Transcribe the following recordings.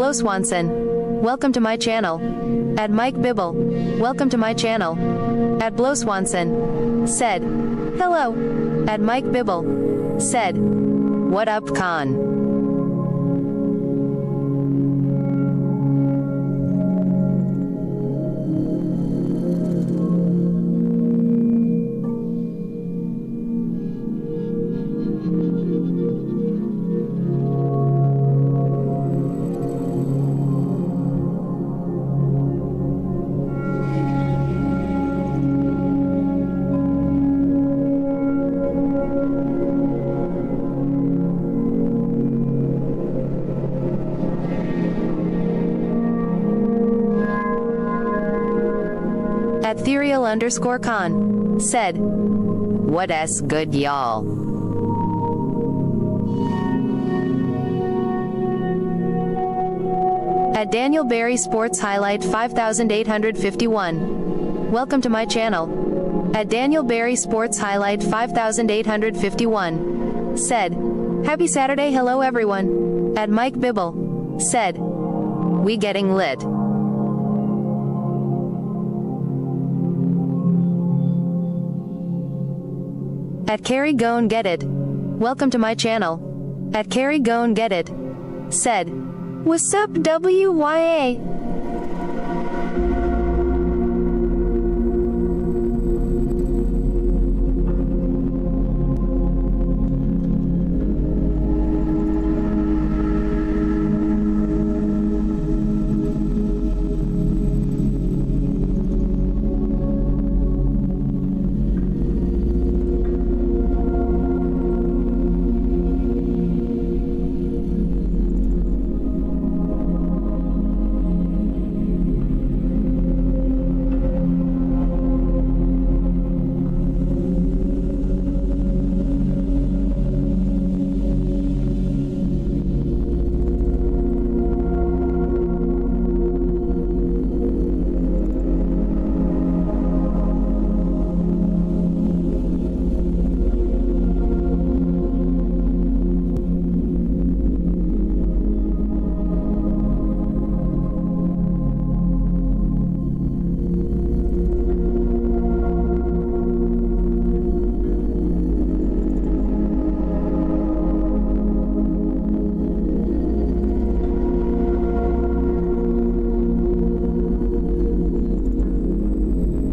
Blow Swanson, welcome to my channel. At Mike Bibble, welcome to my channel. At Blow Swanson, said, hello. At Mike Bibble, said, what up, Con? At theirr_con, said, what s good y'all? At Daniel Barry Sports Highlight 5851, welcome to my channel. At Daniel Barry Sports Highlight 5851, said, happy Saturday, hello everyone. At Mike Bibble, said, we getting lit. At Carrie Gone Get It, welcome to my channel. At Carrie Gone Get It, said, what's up WYA?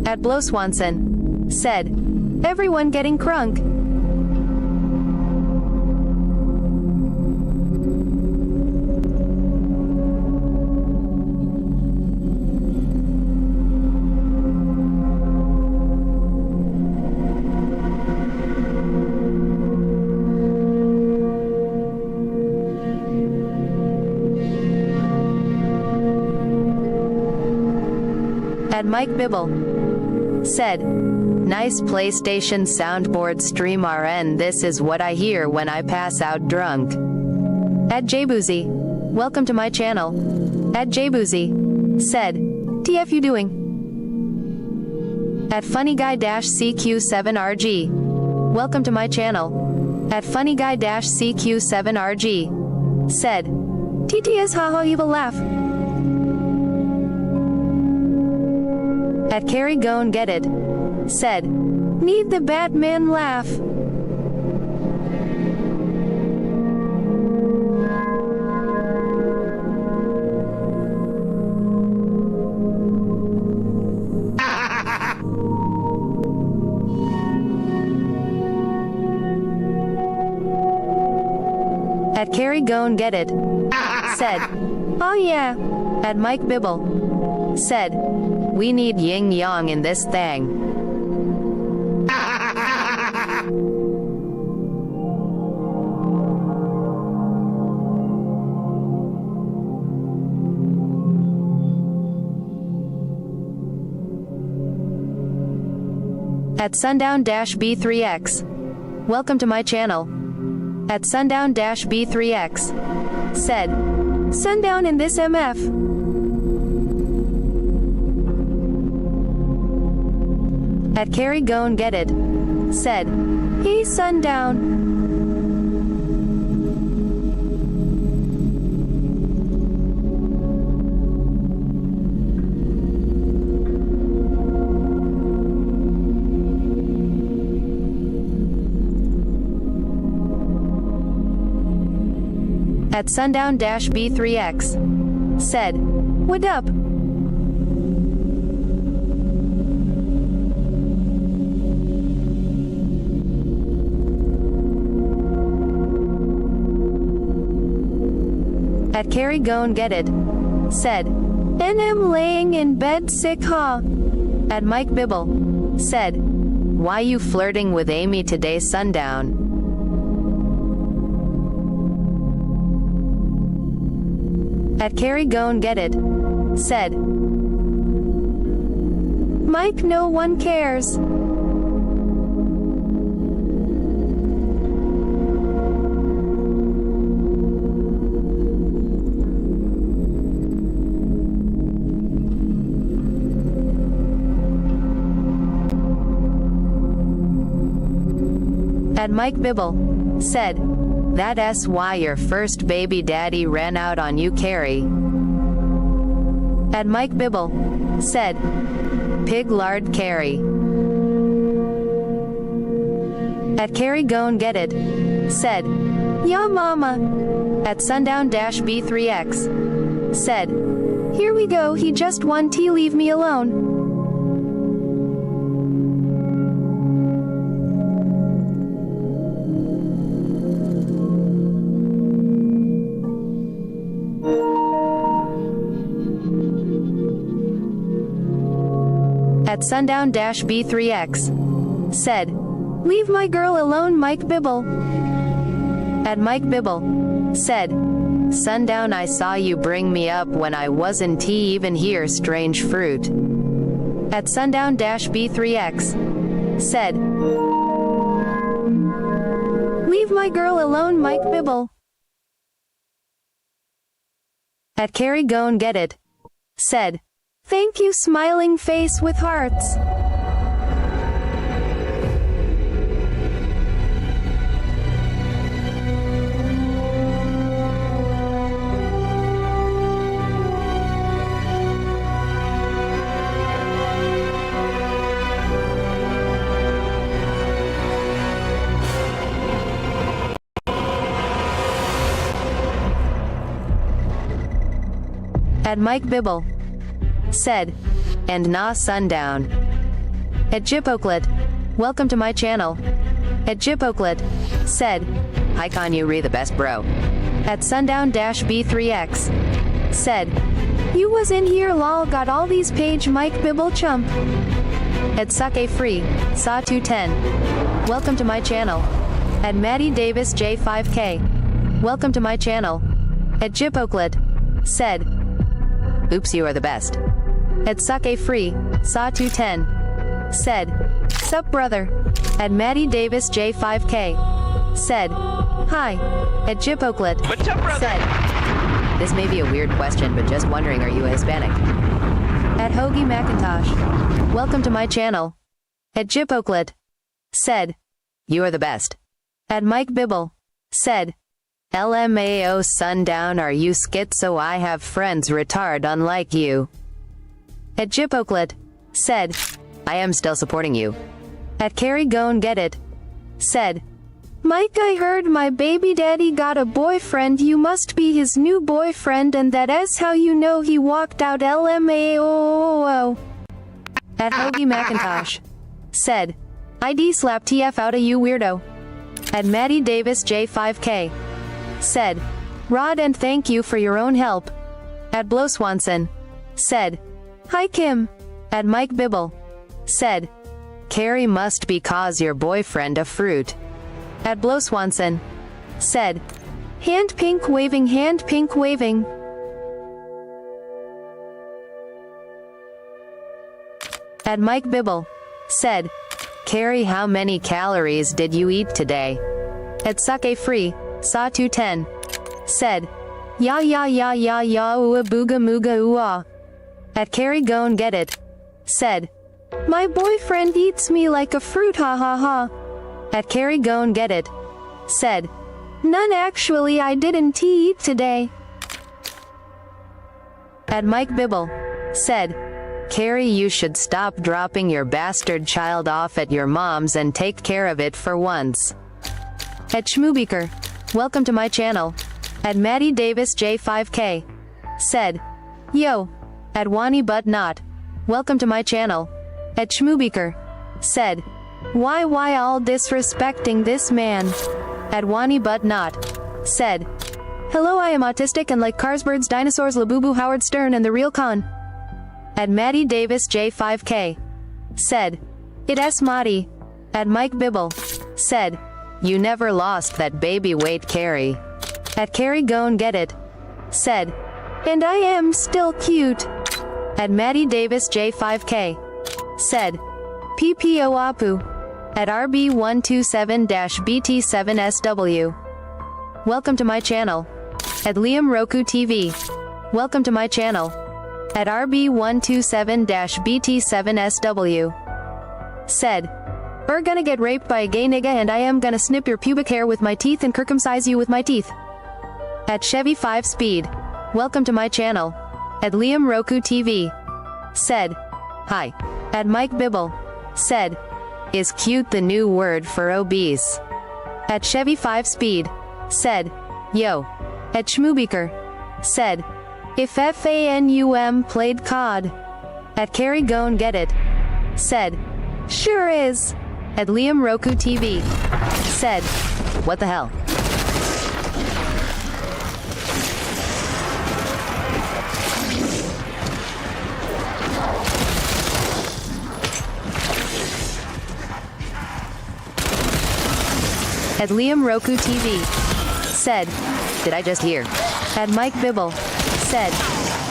At Blow Swanson, said, everyone getting crunk. At Mike Bibble, said, nice PlayStation soundboard stream RN, this is what I hear when I pass out drunk. At jboozy, welcome to my channel. At jboozy, said, TF you doing? At funnyguy-CQ7RG, welcome to my channel. At funnyguy-CQ7RG, said, TTS haha evil laugh. At Carrie Gone Get It, said, need the Batman laugh. At Carrie Gone Get It, said, oh yeah. At Mike Bibble, said, we need yin yang in this thing. At Sundown-B3X, welcome to my channel. At Sundown-B3X, said, sundown in this MF. At Carrie Gone Get It, said, hey sundown. At sundown-b3x. Said, what up? At Carrie Gon Get It. Said, NM laying in bed sick huh? At Mike Bibble. Said, why you flirting with Amy today sundown? At Carrie Gon Get It. Said, Mike no one cares. At Mike Bibble. Said, that's why your first baby daddy ran out on you Carrie. At Mike Bibble. Said, pig lard Carrie. At Carrie Gon Get It. Said, yeah mama. At sundown-b3x. Said, here we go he just won tea leave me alone. At sundown-b3x. Said, leave my girl alone Mike Bibble. At Mike Bibble. Said, sundown I saw you bring me up when I wasn't even here strange fruit. At sundown-b3x. Said, leave my girl alone Mike Bibble. At Carrie Gon Get It. Said, thank you smiling face with hearts. At Mike Bibble. Said, and nah sundown. At Jipoklet. Welcome to my channel. At Jipoklet. Said, hi con you re the best bro. At sundown-b3x. Said, you was in here lol got all these page Mike Bibble chump. At Sake Free. Saw 210. Welcome to my channel. At Maddie Davis J5K. Welcome to my channel. At Jipoklet. Said, oops you are the best. At Sake Free. Saw 210. Said, sup brother. At Maddie Davis J5K. Said, hi. At Jipoklet. What's up brother? Said, this may be a weird question but just wondering are you a Hispanic? At Hoagie Macintosh. Welcome to my channel. At Jipoklet. Said, you are the best. At Mike Bibble. Said, LMAO sundown are you schizo I have friends retard unlike you. At Jipoklet. Said, I am still supporting you. At Carrie Gon Get It. Said, Mike I heard my baby daddy got a boyfriend you must be his new boyfriend and that is how you know he walked out LMAO. At Hoagie Macintosh. Said, ID slap TF outa you weirdo. At Maddie Davis J5K. Said, Rod and thank you for your own help. At Blow Swanson. Said, hi Kim. At Mike Bibble. Said, Carrie must be cause your boyfriend a fruit. At Blow Swanson. Said, hand pink waving hand pink waving. At Mike Bibble. Said, Carrie how many calories did you eat today? At Sake Free. Saw 210. Said, ya ya ya ya ya ooh booga mooga ooh ah. At Carrie Gon Get It. Said, my boyfriend eats me like a fruit ha ha ha. At Carrie Gon Get It. Said, none actually I didn't eat today. At Mike Bibble. Said, Carrie you should stop dropping your bastard child off at your mom's and take care of it for once. At Schmoobeker. Welcome to my channel. At Maddie Davis J5K. Said, yo. At Wani but not. Welcome to my channel. At Boker. Said, why all disrespecting this man? At Wani but not. Said, hello, I am autistic and like cars, birds, dinosaurs, Labubu, Howard Stern and the real con. At Maddie Davis J5K. Said, it's Maddie. At Mike Bibble. Said, you never lost that baby weight Carrie. At Carrie Gon Get It. Said, and I am still cute. At Maddie Davis J5K. Said, PPO Apu. At RB127-BT7SW. Welcome to my channel. At Liam Roku TV. Welcome to my channel. At RB127-BT7SW. Said, we're gonna get raped by a gay nigga and I am gonna snip your pubic hair with my teeth and circumcise you with my teeth. At Chevy 5 Speed. Welcome to my channel. At Liam Roku TV. Said, hi. At Mike Bibble. Said, is cute the new word for obese? At Chevy 5 Speed. Said, yo. At Boker. Said, if FANUM played COD. At Carrie Gon Get It. Said, sure is. At Liam Roku TV. Said, what the hell? At Liam Roku TV. Said, did I just hear? At Mike Bibble. Said,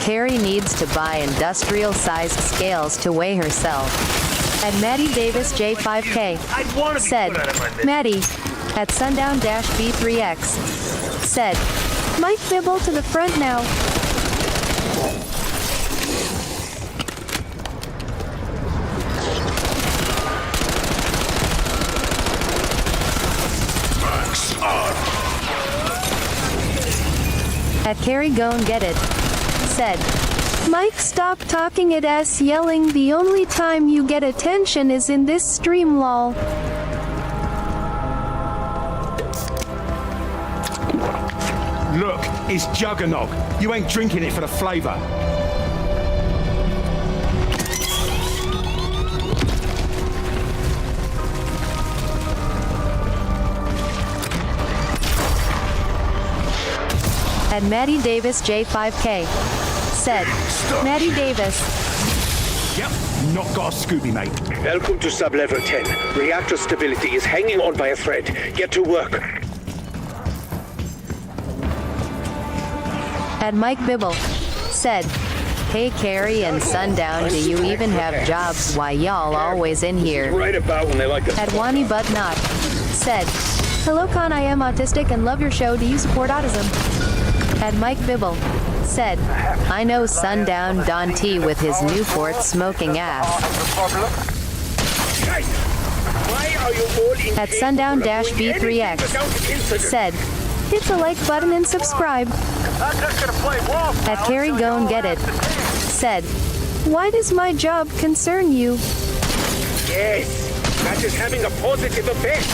Carrie needs to buy industrial-sized scales to weigh herself. At Maddie Davis J5K. Said, Maddie. At Sundown-B3X. Said, Mike Bibble to the front now. At Carrie Gon Get It. Said, Mike, stop talking at us yelling. The only time you get attention is in this stream, lol. Look, it's Juggernog. You ain't drinking it for the flavor. At Maddie Davis J5K. Said, Maddie Davis. Yep, not got a Scooby, mate. Welcome to sub-level 10. Reactor stability is hanging on by a thread. Get to work. At Mike Bibble. Said, hey Carrie and Sundown, do you even have jobs? Why y'all always in here? Right about when they like to. At Wani but not. Said, hello Con, I am autistic and love your show. Do you support autism? At Mike Bibble. Said, I know Sundown Don T with his Newport smoking ass. Why are you all in At Sundown-B3X. Said, hit the like button and subscribe. At Carrie Gon Get It. Said, why does my job concern you? Yes, that is having a positive effect.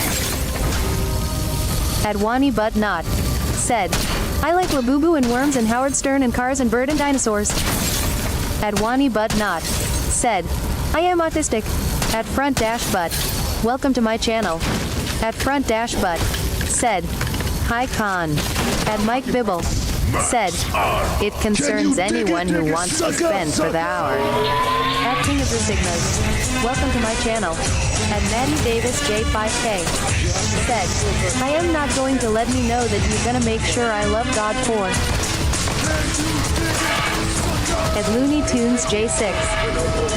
At Wani but not. Said, I like Labubu and worms and Howard Stern and cars and bird and dinosaurs. At Wani but not. Said, I am autistic. At Front Dash Butt. Welcome to my channel. At Front Dash Butt. Said, hi Con. At Mike Bibble. Said, it concerns anyone who wants to spend for the hour. At King of the Sigmas. Welcome to my channel. At Maddie Davis J5K. Said, I am not going to let me know that you're gonna make sure I love God for. At Looney Tunes J6.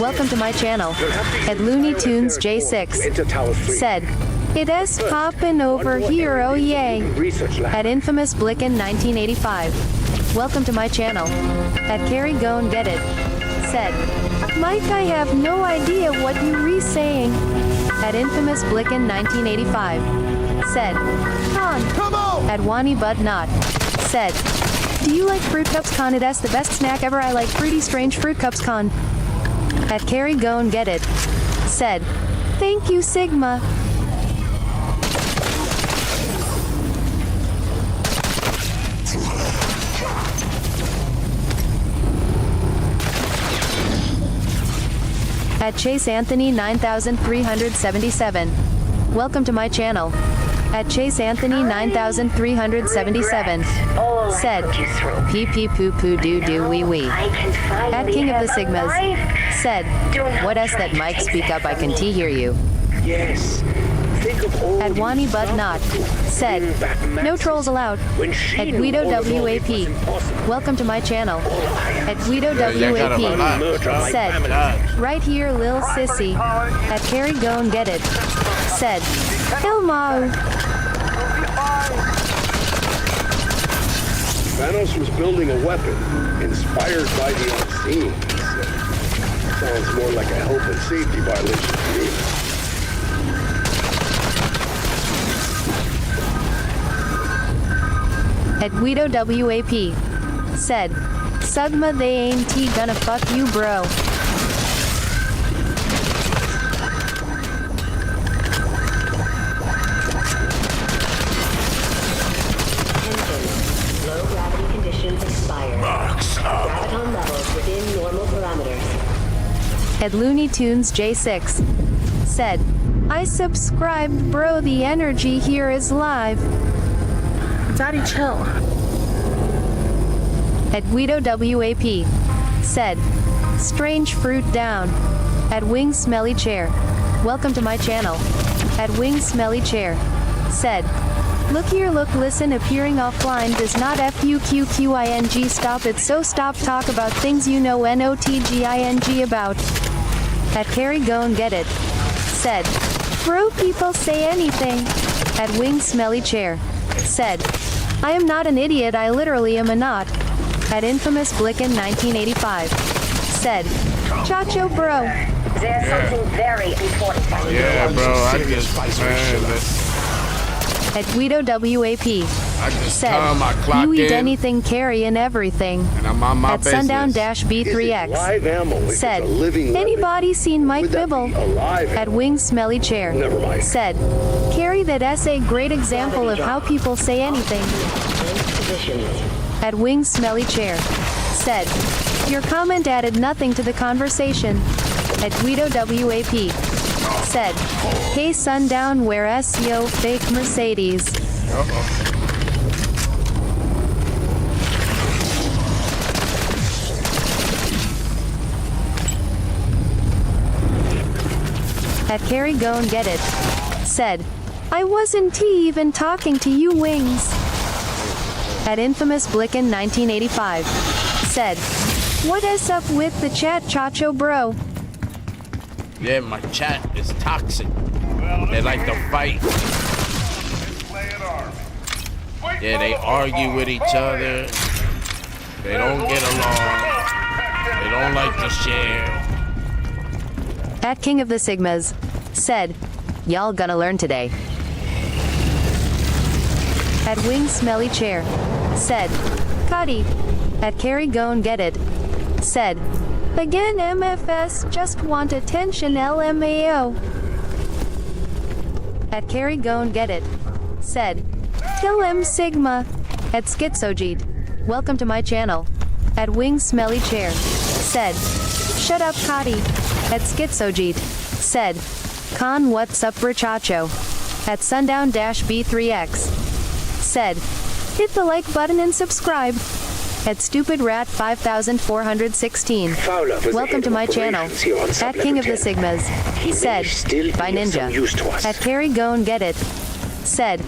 Welcome to my channel. At Looney Tunes J6. Said, it is poppin' over here, oh yay. At Infamous Blicken 1985. Welcome to my channel. At Carrie Gon Get It. Said, Mike, I have no idea what you re-saying. At Infamous Blicken 1985. Said, Con. Come on! At Wani but not. Said, do you like Fruit Cups Con? It is the best snack ever. I like fruity strange Fruit Cups Con. At Carrie Gon Get It. Said, thank you Sigma. At Chase Anthony 9377. Welcome to my channel. At Chase Anthony 9377. Said, pee pee poo poo doo doo wee wee. At King of the Sigmas. Said, what s that Mike speak up I can hear you. Yes. Think of all At Wani these Bud Not. Said, no trolls allowed. when she At knew Guido all along it was WAP. impossible. Welcome to my channel. At Guido y'all gotta WAP. relax. Said, right here Lil Sissy. At Carry Go and Get It. Said, Elmo. Thanos was building a weapon inspired by the unseen. Sounds more like a health and safety violation to me. At Guido WAP. Said, Sugma they ain't gonna fuck you bro. Low gravity conditions expired. Graviton levels within normal parameters. At Looney Tunes J6. Said, I subscribed bro, the energy here is live. Daddy, chill. At Guido WAP. Said, strange fruit down. At Wing Smelly Chair. Welcome to my channel. At Wing Smelly Chair. Said, look here, look, listen, appearing offline does not fucking stop it, so stop talk about things you know notging about. At Carry Go and Get It. Said, bro, people say anything. At Wing Smelly Chair. Said, I am not an idiot, I literally am a not. At Infamous Blicken 1985. Said, Chacho bro. There's something very important I need to Yeah, know. bro, I just, man, At Guido WAP. I just Said, time I clock you eat in, anything, carry and everything. and I'm on my At business. Sundown-B3X. Live ammo. If it's Said, a living weapon, anybody seen Mike would that Bibble? be alive At ammo? Wing Smelly Chair. Never mind. Said, carry that essay, great example of how people say anything. Positions. At Wing Smelly Chair. Said, your comment added nothing to the conversation. At Guido WAP. Said, hey Sundown, where SEO fake Mercedes. At Carry Go and Get It. Said, I wasn't even talking to you Wings. At Infamous Blicken 1985. Said, what is up with the chat, Chacho bro? Yeah, my chat is toxic. They like to fight. Yeah, they argue with each other. They don't get along. They don't like to share. At King of the Sigmas. Said, y'all gonna learn today. At Wing Smelly Chair. Said, Cuddy. At Carry Go and Get It. Said, again MFS, just want attention LMAO. At Carry Go and Get It. Said, kill M Sigma. At Schizojeet. Welcome to my channel. At Wing Smelly Chair. Said, shut up Cuddy. At Schizojeet. Said, Con what's up Brachacho. At Sundown-B3X. Said, hit the like button and subscribe. At Stupid Rat 5416. Fowler was the Welcome head to of my channel. operations here on At sub-level King of the 10. Sigmas. He Said, may still by be of some Ninja. use to us. At Carry Go and Get It. Said, ha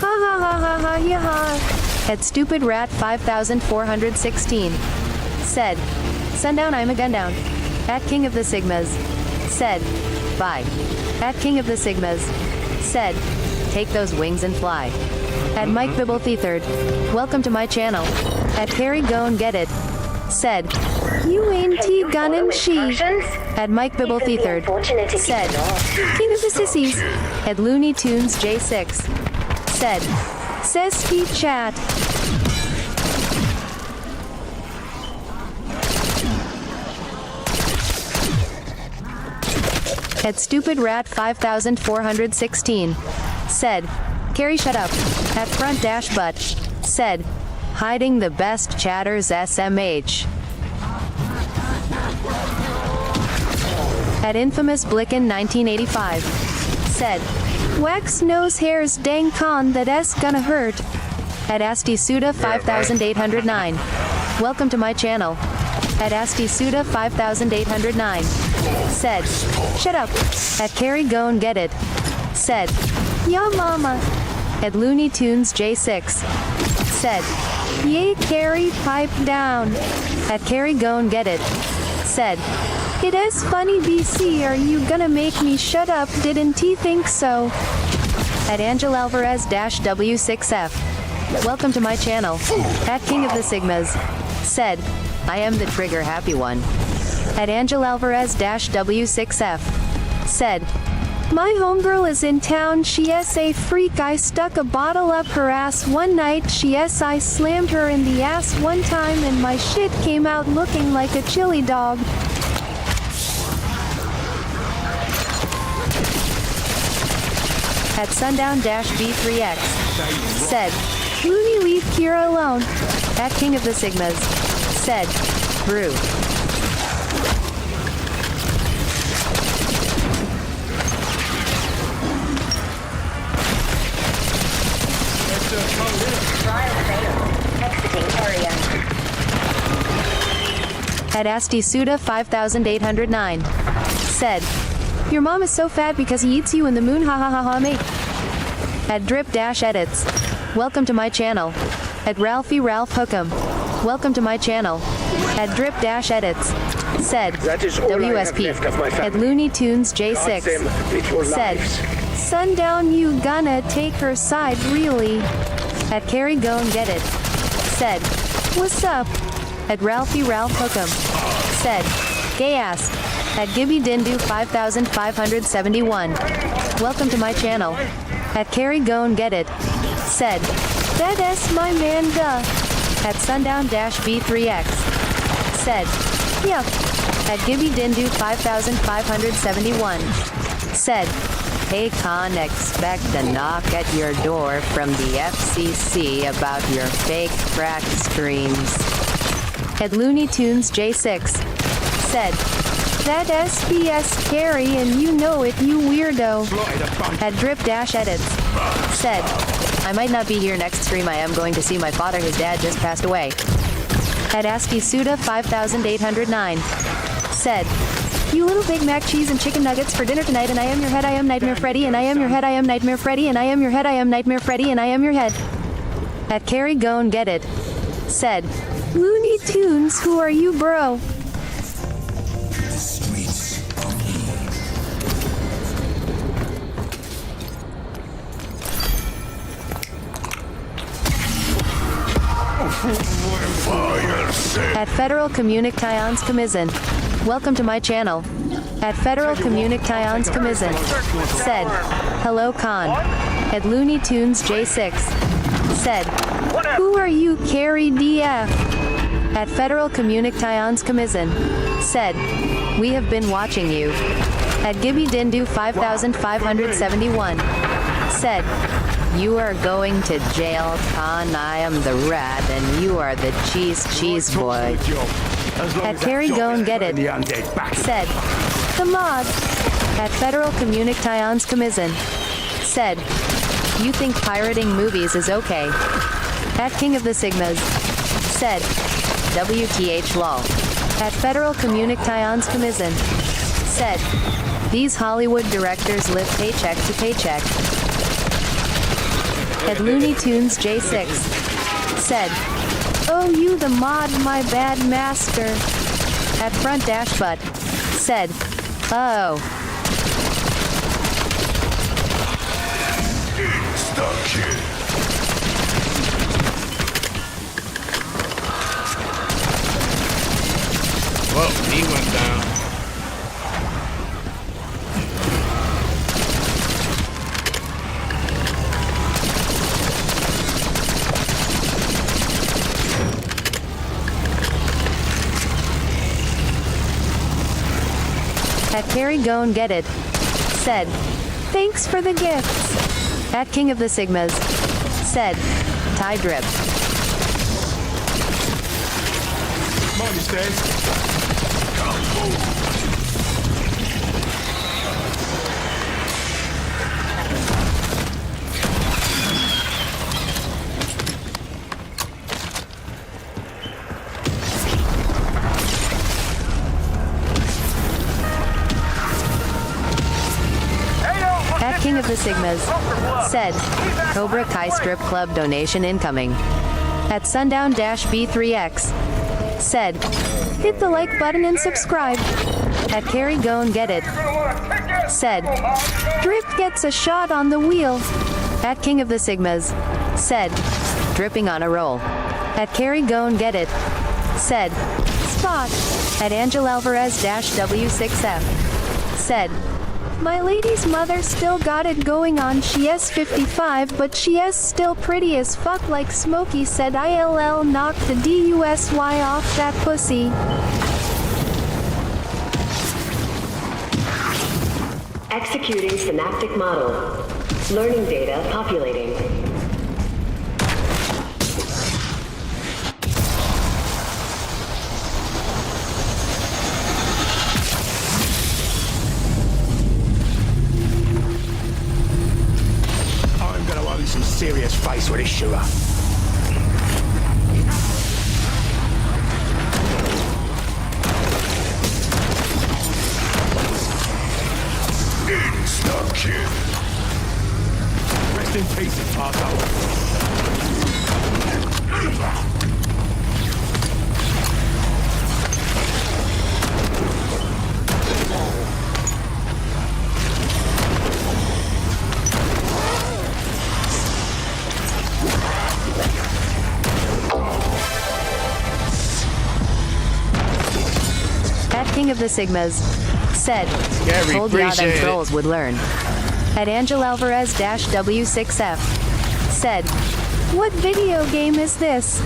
ha ha ha ha ya ha. At Stupid Rat 5416. Said, Sundown I'm a gundown. At King of the Sigmas. Said, bye. At King of the Sigmas. Said, take those wings and fly. At Mike Bibble Theirr. Welcome to my channel. At Carry Go and Get It. Said, you ain't gunning she. At Mike Bibble Theirr. Said, King of the Sissies. At Looney Tunes J6. Said, says he chat. At Stupid Rat 5416. Said, Carrie shut up. At Front Dash Butt. Said, hiding the best chatters SMH. At Infamous Blicken 1985. Said, wax nose hairs dang con that s gonna hurt. At Astisuda 5809. Welcome to my channel. At Astisuda 5809. Said, shut up. At Carrie Go and Get It. Said, ya mama. At Looney Tunes J6. Said, yay Carrie pipe down. At Carrie Go and Get It. Said, it is funny BC, are you gonna make me shut up, didn't he think so? At Angel Alvarez-W6F. Welcome to my channel. At King of the Sigmas. Said, I am the trigger happy one. At Angel Alvarez-W6F. Said, my homegirl is in town, she is a freak, I stuck a bottle up her ass one night, I slammed her in the ass one time and my shit came out looking like a chili dog. At Sundown-B3X. Said, Looney leave Kira alone. At King of the Sigmas. Said, brew. Trial failed. Exiting area. At Astisuda 5809. Said, your mom is so fat because he eats you in the moon, ha ha ha ha mate. At Drip-Edits. Welcome to my channel. At Ralphie Ralph Hookem. Welcome to my channel. At Drip-Edits. Said, That is all WSP. I have left of my family. At Looney Tunes J6. Guard them with your Said, lives. sundown you gonna take her side really. At Carrie Go and Get It. Said, what's up? At Ralphie Ralph Hookem. Said, gay ass. At Gibby Dindu 5571. Welcome to my channel. At Carrie Go and Get It. Said, that s my man duh. At Sundown-B3X. Said, yup. At Gibby Dindu 5571. Said, hey con, expect a knock at your door from the FCC about your fake crack streams. At Looney Tunes J6. Said, that SBS Carrie and you know it, you weirdo. At Drip-Edits. Said, I might not be here next stream, I am going to see my father, his dad just passed away. At Astisuda 5809. Said, you little Big Mac cheese and chicken nuggets for dinner tonight and I am your head, I am Nightmare Freddy and I am your head, I am Nightmare Freddy and I am your head, I am Nightmare Freddy and I am your head. At Carrie Go and Get It. Said, Looney Tunes, who are you bro? At Federal Communications Commission. Welcome to my channel. At Federal Communications Commission. Said, hello con. At Looney Tunes J6. Said, who are you Carrie DF? At Federal Communications Commission. Said, we have been watching you. At Gibby Dindu 5571. Said, you are going to jail, con. I am the rat, and you are the cheese boy. At Carrie Go and Get It. Said, the mod. At Federal Communications Commission. Said, you think pirating movies is okay. At King of the Sigmas. Said, WTH lol. At Federal Communications Commission. Said, these Hollywood directors live paycheck to paycheck. At Looney Tunes J6. Said, oh you the mod my bad master. At Front Dash Butt. Said, oh. Well, he went down. At Carrie Go and Get It. Said, thanks for the gifts. At King of the Sigmas. Said, Ty Drip. Mind your stairs. At King of the Sigmas said, Cobra Kai Strip Club donation incoming. At Sundown-B3X said, hit the like button and subscribe. At Carry Go and Get It said, Drip gets a shot on the wheel. At King of the Sigmas said, dripping on a roll. At Carry Go and Get It said, spot. At Angel Alvarez-W6F said, my lady's mother still got it going on. She is 55, but she is still pretty as fuck. Like Smokey said, ILL knocked the DUSY off that pussy. Executing synaptic model. Learning data populating. Some serious face with this shooter. Insta-kill. Rest in peace, asshole. King of the Sigmas said, Gary, told ya them appreciate trolls would learn. At Angel Alvarez-W6F said, what video game is this?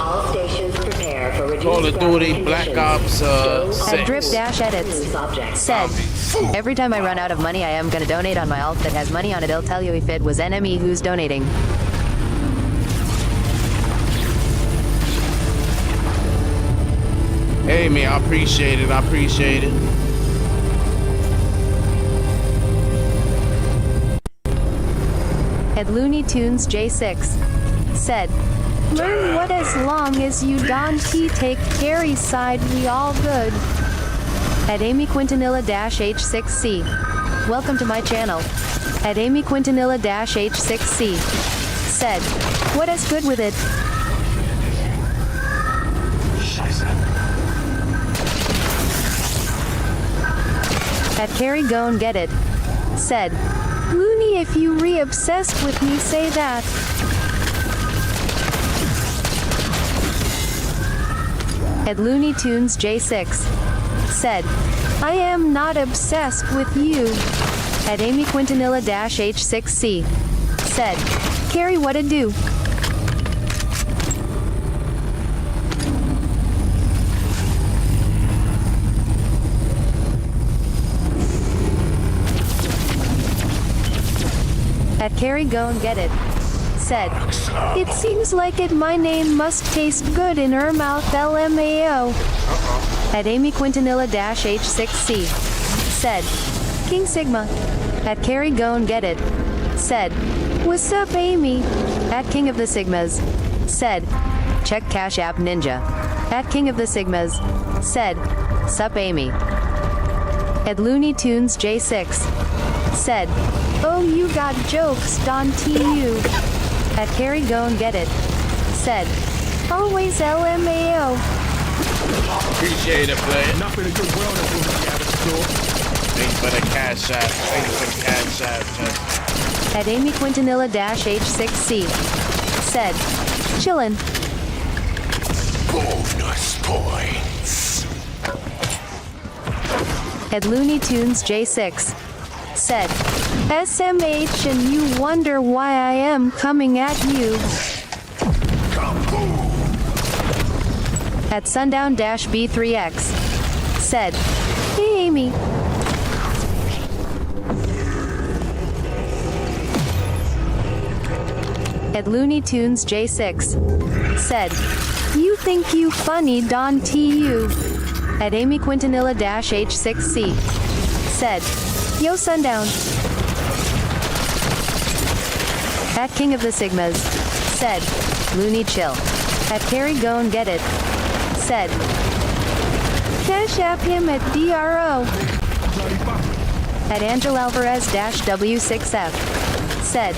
All stations prepare for reduced Call of Duty Black Ops At 6. Drip-Edits said, every time I run out of money, I am gonna donate on my alt that has money on it. It'll tell you if it was enemy who's donating. Hey man, I appreciate it. I appreciate it. At Looney Tunes J6 said, learn what as long as you don't take Gary's side, we all good. At Amy Quintanilla-H6C, welcome to my channel. At Amy Quintanilla-H6C said, what is good with it? At Carry Go and Get It said, Looney, if you re-obsessed with me, say that. At Looney Tunes J6 said, I am not obsessed with you. At Amy Quintanilla-H6C said, Carrie, what it do? At Carry Go and Get It said, it seems like it my name must taste good in her mouth, LMAO. At Amy Quintanilla-H6C said, King Sigma. At Carry Go and Get It said, what's up, Amy? At King of the Sigmas said, check Cash App Ninja. At King of the Sigmas said, sup, Amy. At Looney Tunes J6 said, oh, you got jokes, Don TU. At Carry Go and Get It said, always LMAO. Appreciate it, player. Nothing a good world that will be out of store. Thanks for the cash app. Thanks for the cash app. At Amy Quintanilla-H6C said, chillin'. Bonus points. At Looney Tunes J6 said, SMH, and you wonder why I am coming at you. At Sundown-B3X said, hey, Amy. At Looney Tunes J6. Said, you think you funny Don TU. At Amy Quintanilla H6C. Said, yo sundown. At King of the Sigmas. Said, Looney chill. At Carrie go and get it. Said, cash app him at DRO. At Angel Alvarez W6F. Said,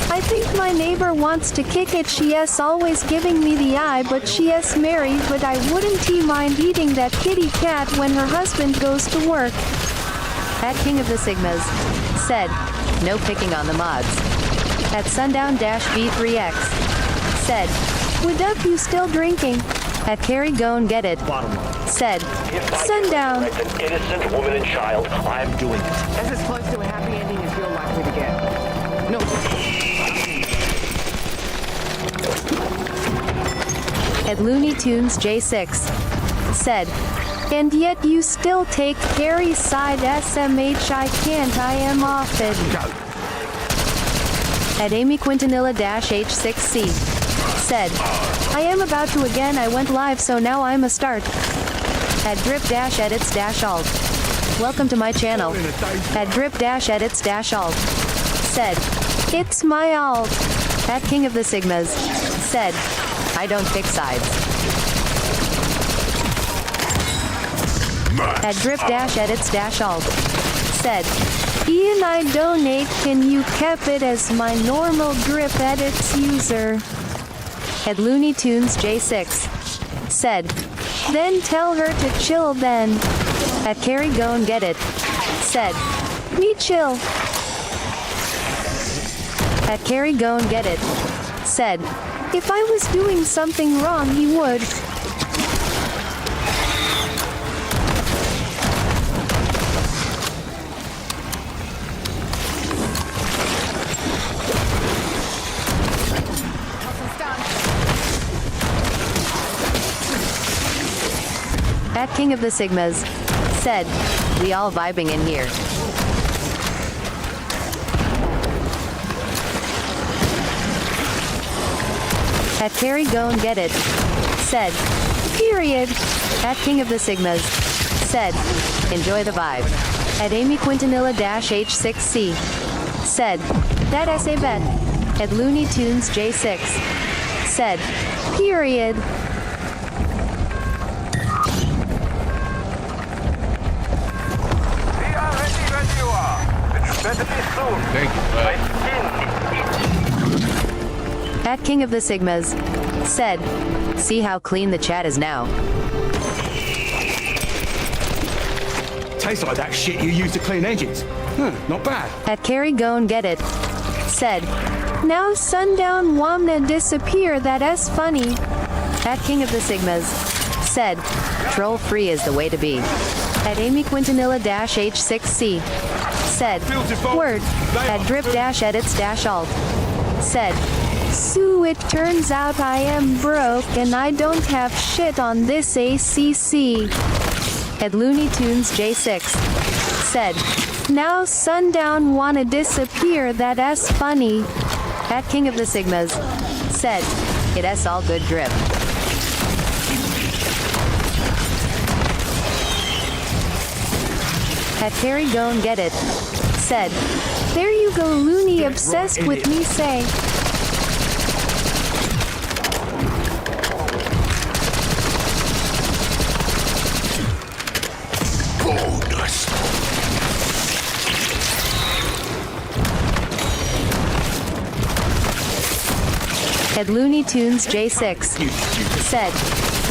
I think my neighbor wants to kick it. She's always giving me the eye, but she's married, but I wouldn't mind eating that kitty cat when her husband goes to work. At King of the Sigmas. Said, no picking on the mods. At Sundown-B3X. Said, what up, you still drinking? At Carrie go and get it. Said, sundown. An innocent woman and child, I'm doing it. That's as close to a happy ending as you're likely to get. No. At Looney Tunes J6. Said, and yet you still take Carrie's side SMH. I can't, I am off it. At Amy Quintanilla H6C. Said, I am about to again. I went live, so now I'm a start. At drip-edits-alt. Welcome to my channel. At drip-edits-alt. Said, it's my alt. At King of the Sigmas. Said, I don't pick sides. At drip-edits-alt. Said, Ian, I donate. Can you keep it as my normal drip edits user? At Looney Tunes J6. Said, then tell her to chill then. At Carrie go and get it. Said, me chill. At Carrie go and get it. Said, if I was doing something wrong he would. At King of the Sigmas. Said, we all vibing in here. At Carrie go and get it. Said, period. At King of the Sigmas. Said, enjoy the vibe. At Amy Quintanilla H6C. Said, that I say bet. At Looney Tunes J6. Said, period. Thank you, bud. At King of the Sigmas. Said, see how clean the chat is now. Tastes like that shit you use to clean engines. Not bad. At Carrie go and get it. Said, now sundown wamna disappear, that is funny. At King of the Sigmas. Said, troll free is the way to be. At Amy Quintanilla H6C. Said, word. At drip-edits-alt. Said, so it turns out I am broke and I don't have shit on this ACC. At Looney Tunes J6. Said, now sundown wanna disappear, that is funny. At King of the Sigmas. Said, it is all good drip. At Carrie go and get it. Said, there you go Looney obsessed with me say. At Looney Tunes J6. Said,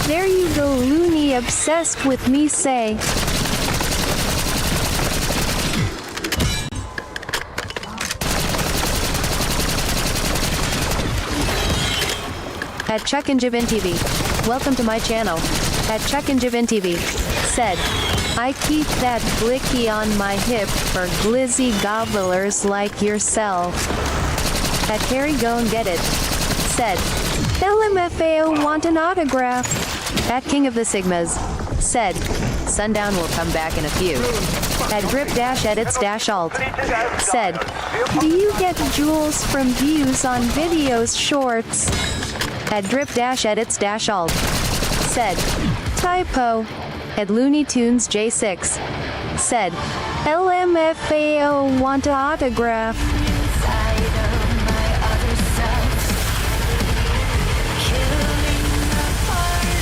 there you go Looney obsessed with me say. At Chuck and Jibin TV. Welcome to my channel. At Chuck and Jibin TV. Said, I keep that blicky on my hip for glizzy gobblers like yourself. At Carrie go and get it. Said, LMFAO want an autograph. At King of the Sigmas. Said, Sundown will come back in a few. At grip-edits-alt. Said, do you get jewels from views on videos shorts? At drip-edits-alt. Said, typo. At Looney Tunes J6. Said, LMFAO want to autograph.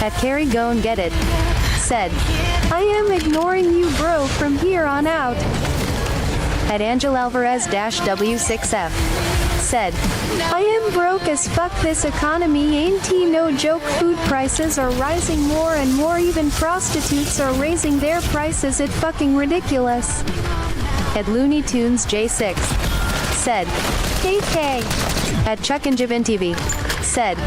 At Carrie Go and Get It. Said, I am ignoring you bro from here on out. At Angel Alvarez-W6F. Said, I am broke as fuck, this economy ain't no joke, food prices are rising more and more, even prostitutes are raising their prices, it fucking ridiculous. At Looney Tunes J6. Said, KK. At Chuck and Jibin TV. Said,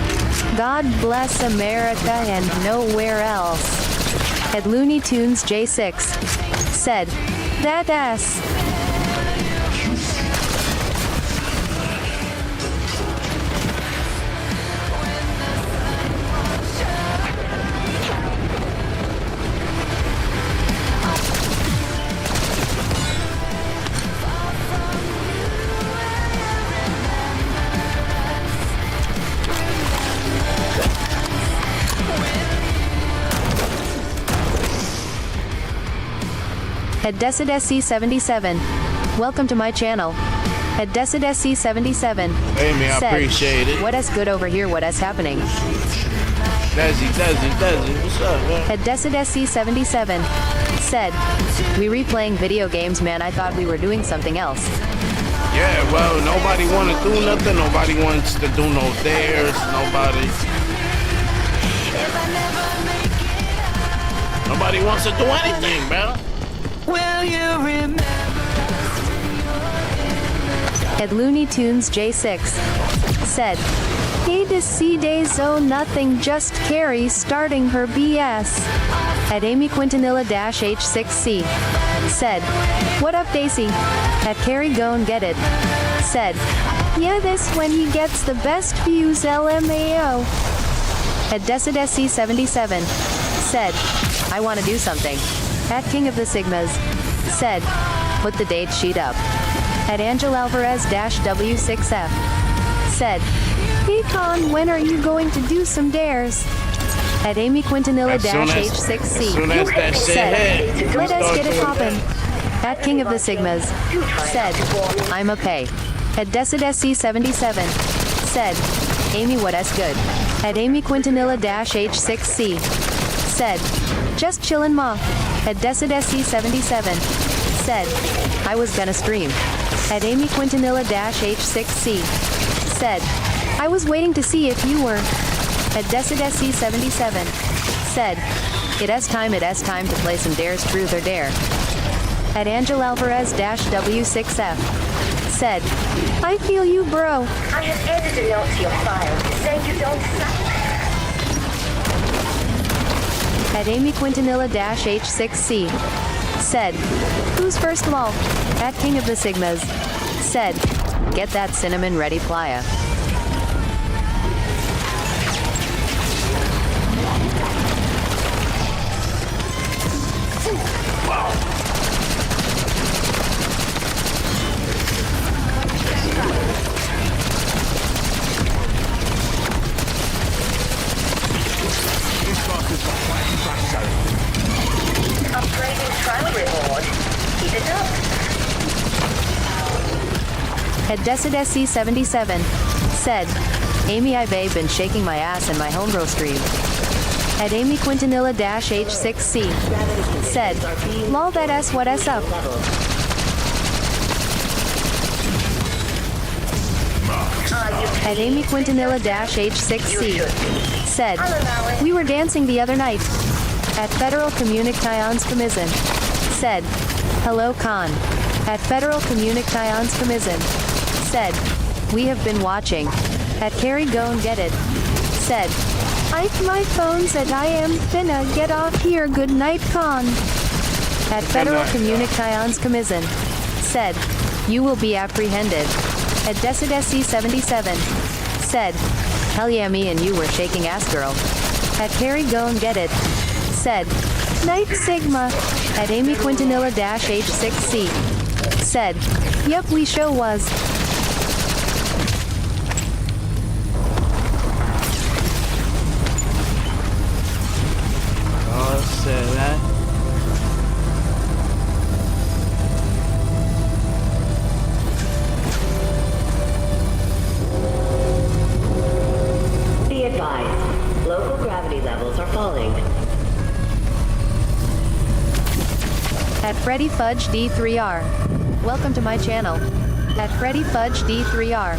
God bless America and nowhere else. At Looney Tunes J6. Said, that ass. At DecidSC77. Welcome to my channel. At DecidSC77. Hey, man, I appreciate it. What is good over here? What is happening? Desi. What's up, man? At DecidSC77. Said, we replaying video games, man. I thought we were doing something else. Yeah, well, nobody want to do nothing. Nobody wants to do no theirs. Nobody wants to do anything, man. Will you remember? At Looney Tunes J6. Said, hey to see days, oh nothing, just Carrie starting her BS. At Amy Quintanilla-H6C. Said, what up Daisy? At Carrie Go and Get It. Said, yeah, this when he gets the best views, LMAO. At DecidSC77. Said, I want to do something. At King of the Sigmas. Said, put the date sheet up. At Angel Alvarez-W6F. Said, hey Con, when are you going to do some dares? At Amy Quintanilla-H6C. Said, let us get it poppin'. At King of the Sigmas. Said, I'm a pay. At DecidSC77. Said, Amy, what is good? At Amy Quintanilla-H6C. Said, just chillin' ma. At DecidSC77. Said, I was gonna stream. At Amy Quintanilla-H6C. Said, I was waiting to see if you were. At DecidSC77. Said, it is time to play some dares, truth or dare. At Angel Alvarez-W6F. Said, I feel you bro. I have added a note to your file saying you don't suck. At Amy Quintanilla-H6C. Said, who's first lol? At King of the Sigmas. Said, get that cinnamon ready playa. Upgrading trial reward. Keep it up. At DecidSC77. Said, Amy, I've been shaking my ass in my homebrew stream. At Amy Quintanilla-H6C. Said, lol that s what s up. At Amy Quintanilla-H6C. Said, we were dancing the other night. At Federal Communications Commission. Said, hello Con. At Federal Communications Commission. Said, we have been watching. At Carrie Go and Get It. Said, my phone said I am finna get off here, good night Con. At Federal Communications Commission. Said, you will be apprehended. At DecidSC77. Said, hell yeah, me and you were shaking ass girl. At Carrie Go and Get It. Said, Night Sigma. At Amy Quintanilla-H6C. Said, yep, we show was. Oh, say that. Be advised, local gravity levels are falling. At Freddy Fudge D3R. Welcome to my channel. At Freddy Fudge D3R.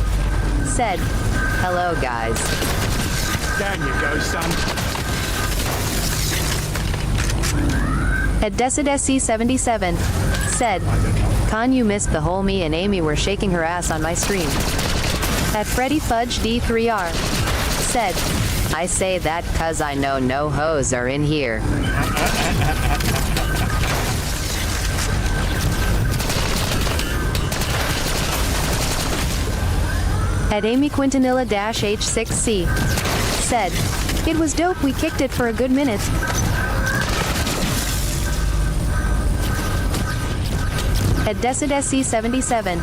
Said, hello guys. Down you go, son. At DecidSC77. Said, Con, you missed the whole me and Amy were shaking her ass on my stream. At Freddy Fudge D3R. Said, I say that cause I know no hoes are in here. At Amy Quintanilla-H6C. Said, it was dope, we kicked it for a good minute. At DecidSC77.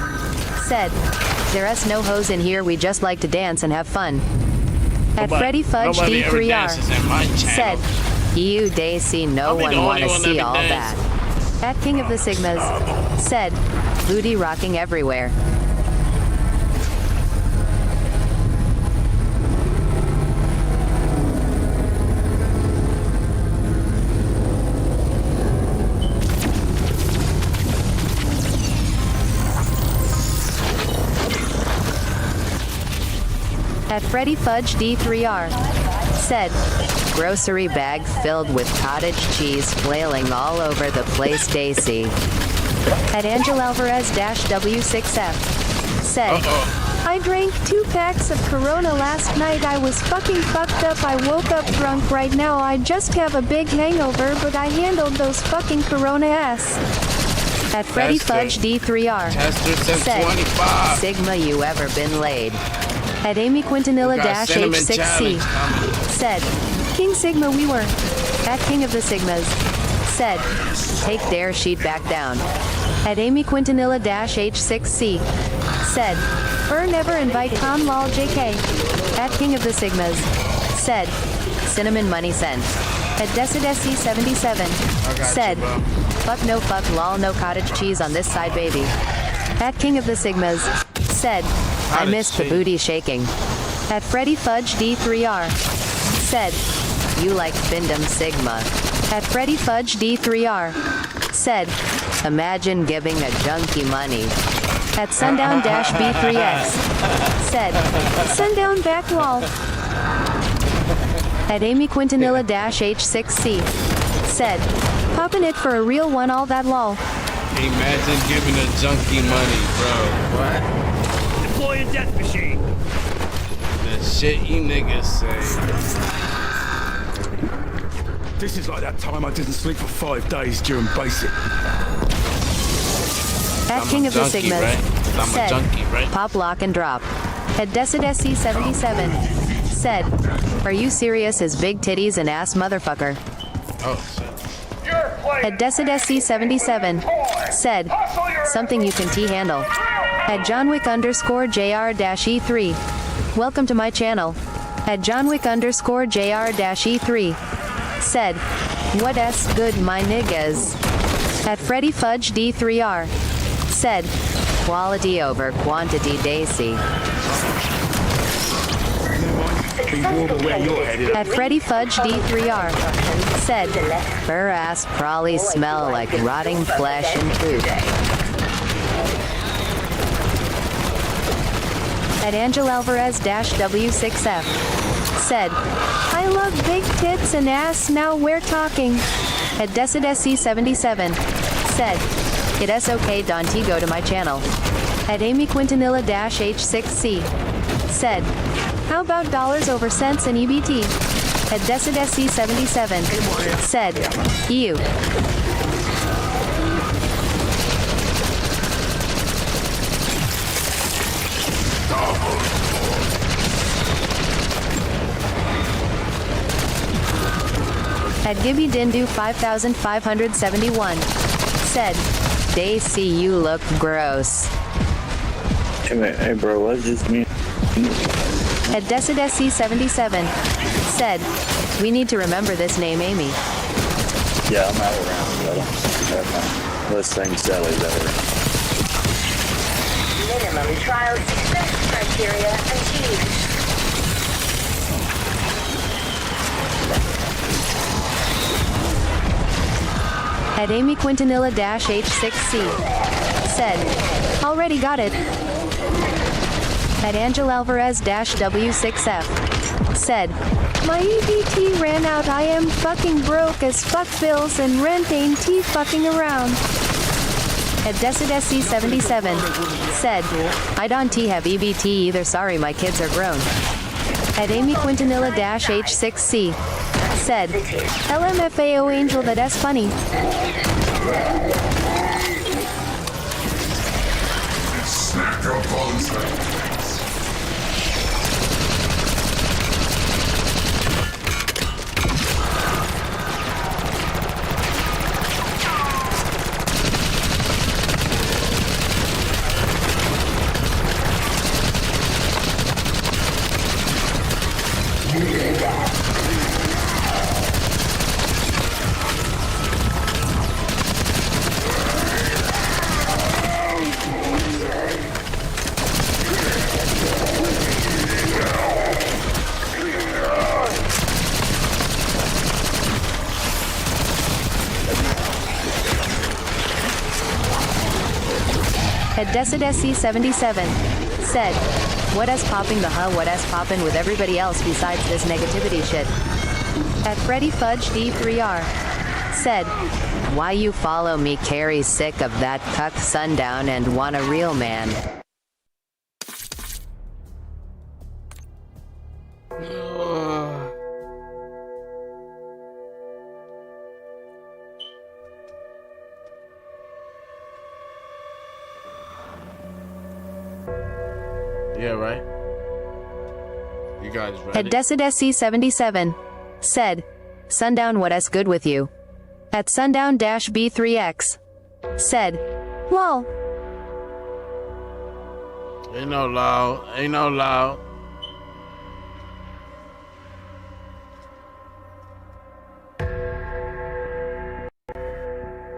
Said, there's no hoes in here, we just like to dance and have fun. At Freddy Fudge D3R. Said, you Daisy, no one wanna see all that. At King of the Sigmas. Said, booty rocking everywhere. At Freddy Fudge D3R. Said, grocery bag filled with cottage cheese flailing all over the place Daisy. At Angel Alvarez-W6F. Said, I drank 2 packs of Corona last night. I was fucking fucked up. I woke up drunk right now. I just have a big hangover, but I handled those fucking Corona ass. At Freddy Fudge D3R. Said, Sigma, you ever been laid? At Amy Quintanilla-H6C. Said, King Sigma we were. At King of the Sigmas. Said, take their sheet back down. At Amy Quintanilla-H6C. Said, never invite con lol JK. At King of the Sigmas. Said, cinnamon money cent. At DecidSC77. Said, fuck no fuck lol no cottage cheese on this side baby. At King of the Sigmas. Said, I missed the booty shaking. At Freddy Fudge D3R. Said, you like Findom Sigma. At Freddy Fudge D3R. Said, imagine giving a junkie money. At Sundown-B3X. Said, sundown back lol. At Amy Quintanilla-H6C. Said, poppin' it for a real one all that lol. Imagine giving a junkie money, bro. What? Deploy a death machine. The shit you niggas say. This is like that time I didn't sleep for 5 days during basic. At King of the Sigmas. Right? I'm Said, a junkie, right? pop, lock, and drop. At DecidSC77. Said, are you serious as big titties and ass motherfucker? Oh, shit. At DecidSC77. Said, something you can T-handle. At JohnWick_JR-E3. Welcome to my channel. At JohnWick_JR-E3. Said, what s good my niggas. At Freddy Fudge D3R. Said, quality over quantity Daisy. At Freddy Fudge D3R. Said, her ass probably smell like rotting flesh and food. At Angel Alvarez-W6F. Said, I love big tits and ass, now we're talking. At DecidSC77. Said, it's okay Dante, go to my channel. At Amy Quintanilla-H6C. Said, how about dollars over cents and EBT? At DecidSC77. Said, you. At Gibby Dindu 5571. Said, they see you look gross. Hey bro, what does this mean? At Decidesi 77. Said, we need to remember this name, Amy. Yeah, I'm out around, so I don't have my listing Sally's out around. Minimum trial success criteria achieved. At Amy Quintanilla-H6C. Said, already got it. At Angel Alvarez-W6F. Said, my EBT ran out. I am fucking broke as fuck, bills and rent ain't fucking around. At Decidesi 77. Said, I don't have EBT either, sorry my kids are grown. At Amy Quintanilla-H6C. Said, LMFAO Angel, that's funny. Snack your bones. At Decidesi 77. Said, what is popping the what is poppin' with everybody else besides this negativity shit? At Freddy Fudge D3R. Said, why you follow me, Carrie, sick of that cuck sundown and want a real man. Yeah, right? You guys ready? At Decidesi 77. Said, sundown, what is good with you? At sundown-B3X. Said, lol. Ain't no loud. Ain't no loud.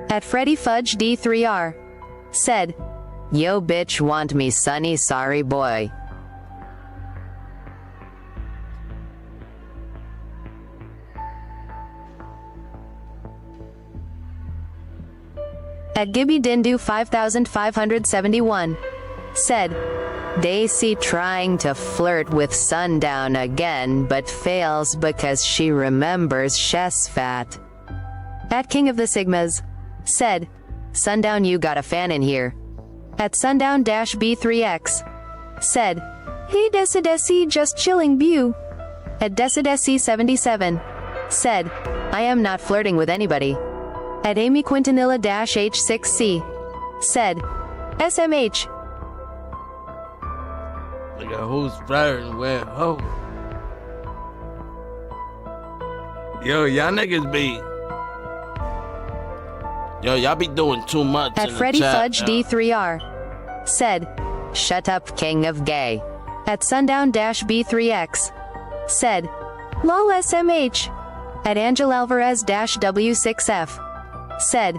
At Freddy Fudge D3R. Said, yo bitch want me sunny, sorry boy. At Gibby Dindu 5571. Said, Daisy trying to flirt with Sundown again but fails because she remembers Shesfat. At King of the Sigmas. Said, Sundown, you got a fan in here. At Sundown-B3X. Said, hey Decidesi, just chilling bew. At Decidesi 77. Said, I am not flirting with anybody. At Amy Quintanilla-H6C. Said, SMH. Look at who's flirting with who. Yo, y'all niggas be... Yo, y'all be doing too much. At Freddy Fudge D3R. Said, shut up, king of gay. At Sundown-B3X. Said, lol SMH. At Angel Alvarez-W6F. Said,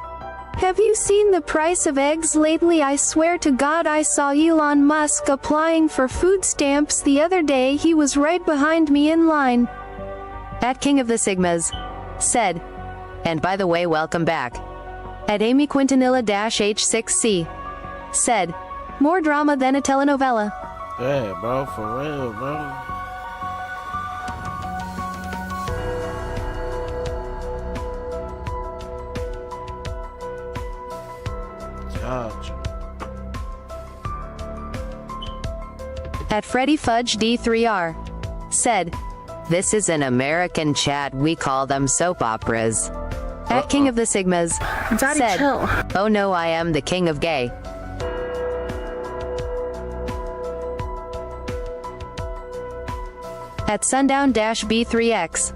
have you seen the price of eggs lately? I swear to God I saw Elon Musk applying for food stamps the other day. He was right behind me in line. At King of the Sigmas. Said, and by the way, welcome back. At Amy Quintanilla-H6C. Said, more drama than a telenovela. Yeah, bro, for real, bro. Gotcha. At Freddy Fudge D3R. Said, this is an American chat, we call them soap operas. At King of the Sigmas. Daddy, said, chill. oh no, I am the king of gay. At Sundown-B3X.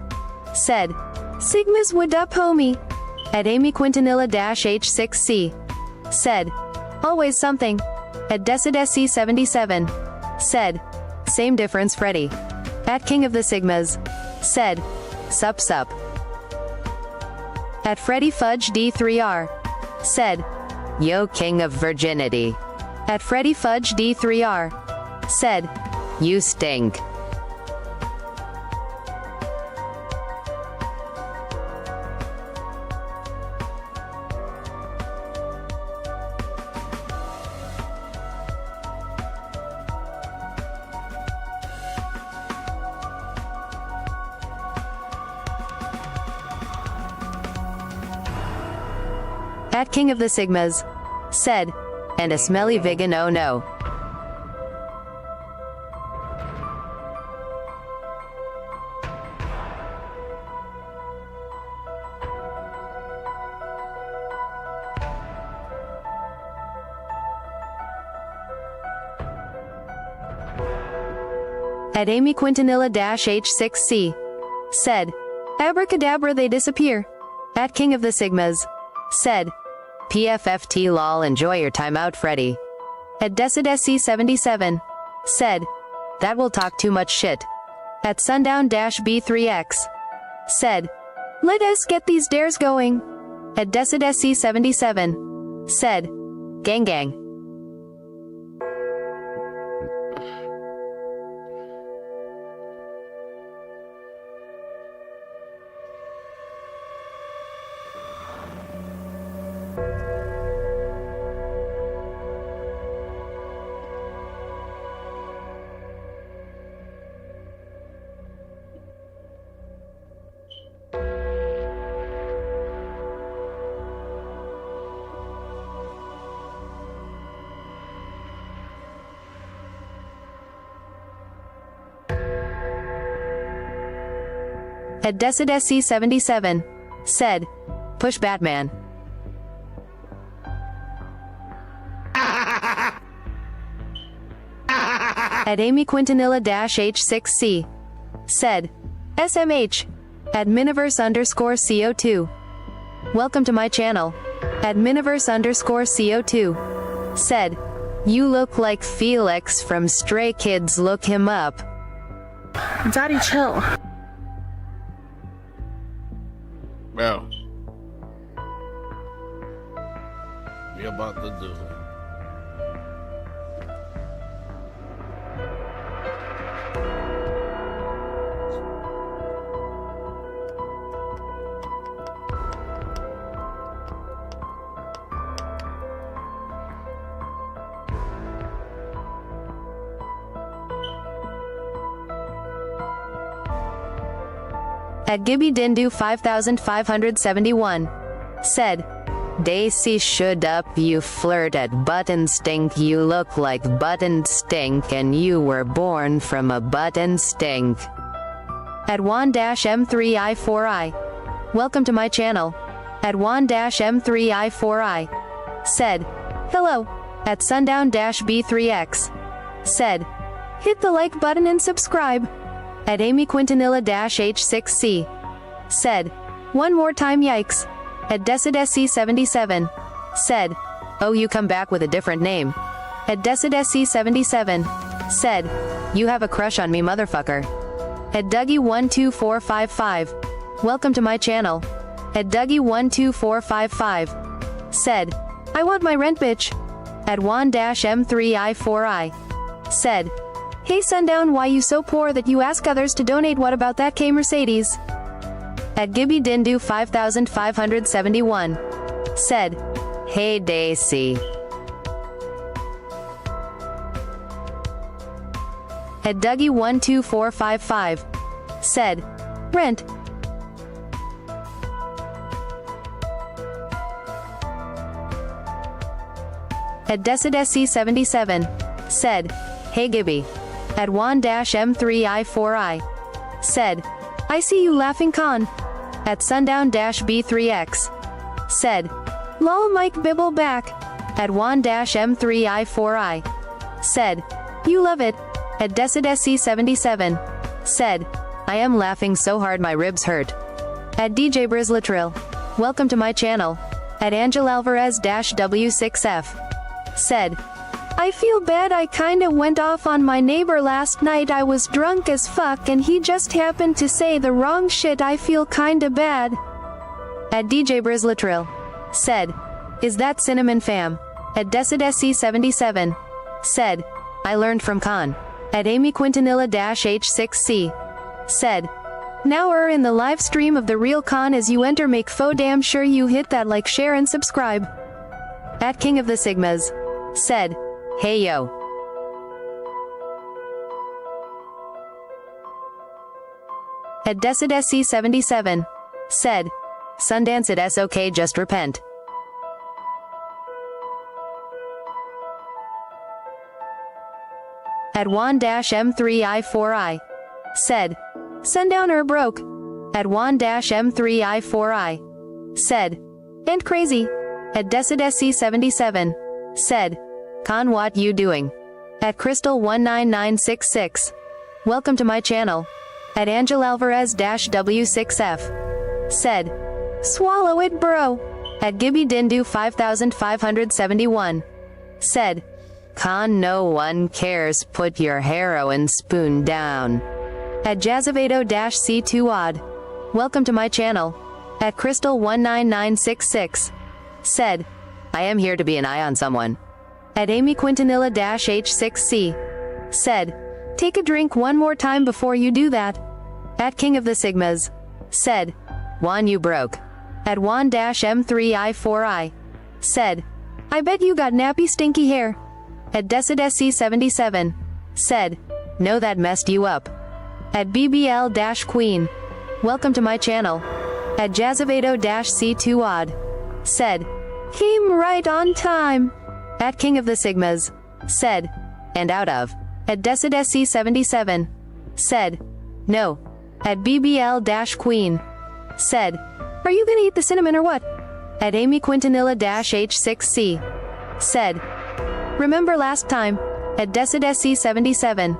Said, Sigma's would up homie. At Amy Quintanilla-H6C. Said. Always something. At DecidSC77. Said. Same difference Freddy. At King of the Sigmas. Said. Sup. At Freddy Fudge D3R. Said. Yo King of Virginity. At Freddy Fudge D3R. Said. You stink. At King of the Sigmas. Said. And a smelly vegan oh no. At Amy Quintanilla-H6C. Said. Abracadabra they disappear. At King of the Sigmas. Said. PFFT lol enjoy your time out Freddy. At DecidSC77. Said. That will talk too much shit. At Sundown-B3X. Said. Let us get these dares going. At DecidSC77. Said. Gang. At DecidSC77. Said. Push Batman. At Amy Quintanilla-H6C. Said. SMH. At Miniverse_CO2. Welcome to my channel. At Miniverse_CO2. Said. You look like Felix from Stray Kids, look him up. Daddy, chill. Well, we about to do. At Gibby Dindu 5571. Said. Daisy should up you flirt at button stink you look like button stink and you were born from a button stink. At Juan-M3I4I. Welcome to my channel. At Juan-M3I4I. Said. Hello. At Sundown-B3X. Said. Hit the like button and subscribe. At Amy Quintanilla-H6C. Said. One more time yikes. At DecidSC77. Said. Oh you come back with a different name. At DecidSC77. Said. You have a crush on me motherfucker. At Dougie12455. Welcome to my channel. At Dougie12455. Said. I want my rent bitch. At Juan-M3I4I. Said. Hey Sundown, why you so poor that you ask others to donate? What about that K Mercedes? At Gibby Dindu 5571. Said. Hey Daisy. At Dougie12455. Said. Rent. At DecidSC77. Said. Hey Gibby. At Juan-M3I4I. Said. I see you laughing con. At Sundown-B3X. Said. Lol Mike Bibble back. At Juan-M3I4I. Said. You love it. At DecidSC77. Said. I am laughing so hard my ribs hurt. At DJ Brizzlatrill. Welcome to my channel. At Angel Alvarez-W6F. Said, I feel bad, I kinda went off on my neighbor last night. I was drunk as fuck and he just happened to say the wrong shit. I feel kinda bad. At DJ Brizzlatrill. Said, is that Cinnamon Fam? At DecidSC77. Said, I learned from Khan. At Amy Quintanilla-H6C. Said, now in the live stream of the real Khan. As you enter, make faux damn sure you hit that like, share and subscribe. At King of the Sigmas. Said, hey yo. At DecidSC77. Said, Sundance it S-OK, just repent. At Juan-M3I4I. Said, Sundowner broke. At Juan-M3I4I. Said, and crazy. At DecidSC77. Said, Khan, what you doing? At Crystal19966. Welcome to my channel. At Angel Alvarez-W6F. Said, swallow it bro. At Gibby Dindu 5571. Said, Khan, no one cares, put your heroin spoon down. At Jazzavado-C2Odd. Welcome to my channel. At Crystal19966. Said, I am here to be an eye on someone. At Amy Quintanilla-H6C. Said, take a drink one more time before you do that. At King of the Sigmas. Said, Juan, you broke. At Juan-M3I4I. Said, I bet you got nappy stinky hair. At DecidSC77. Said, no, that messed you up. At BBL-Queen. Welcome to my channel. At Jazzavado-C2Odd. Said, came right on time. At King of the Sigmas. Said, and out of. At DecidSC77. Said, no. At BBL-Queen. Said, are you gonna eat the cinnamon or what? At Amy Quintanilla-H6C. Said, remember last time? At DecidSC77.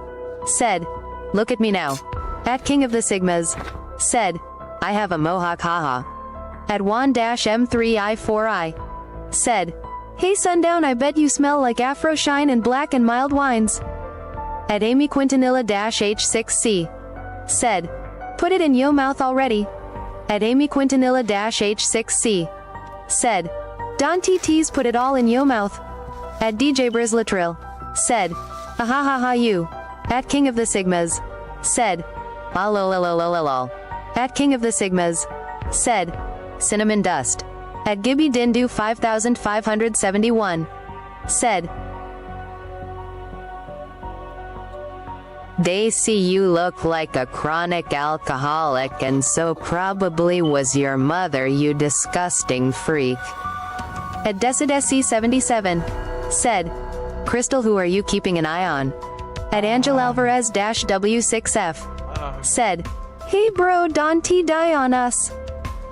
Said, look at me now. At King of the Sigmas. Said, I have a mohawk haha. At Juan-M3I4I. Said, hey Sundown, I bet you smell like Afro Shine and black and mild wines. At Amy Quintanilla-H6C. Said, put it in yo mouth already. At Amy Quintanilla-H6C. Said, Don TT's put it all in yo mouth. At DJ Brizzlatrill. Said, ha you. At King of the Sigmas. Said, lol. At King of the Sigmas. Said, cinnamon dust. At Gibby Dindu 5571. Said, they see you look like a chronic alcoholic and so probably was your mother, you disgusting freak. At DecidSC77. Said, Crystal, who are you keeping an eye on? At Angel Alvarez-W6F. Said, hey bro, Don T die on us.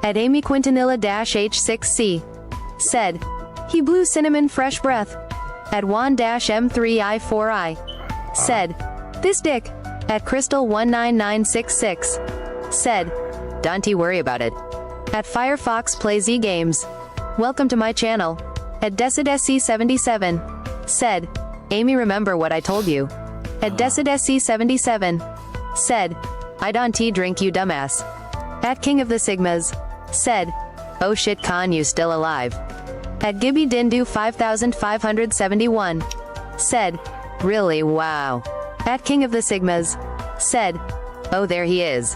At Amy Quintanilla-H6C. Said, he blew cinnamon fresh breath. At Juan-M3I4I. Said, this dick. At Crystal19966. Said, don't worry about it. At Firefox Play Z Games. Welcome to my channel. At DecidSC77. Said, Amy, remember what I told you. At DecidSC77. Said, I don't drink, you dumbass. At King of the Sigmas. Said, oh shit Khan, you still alive. At Gibby Dindu 5571. Said, really, wow. At King of the Sigmas. Said, oh there he is.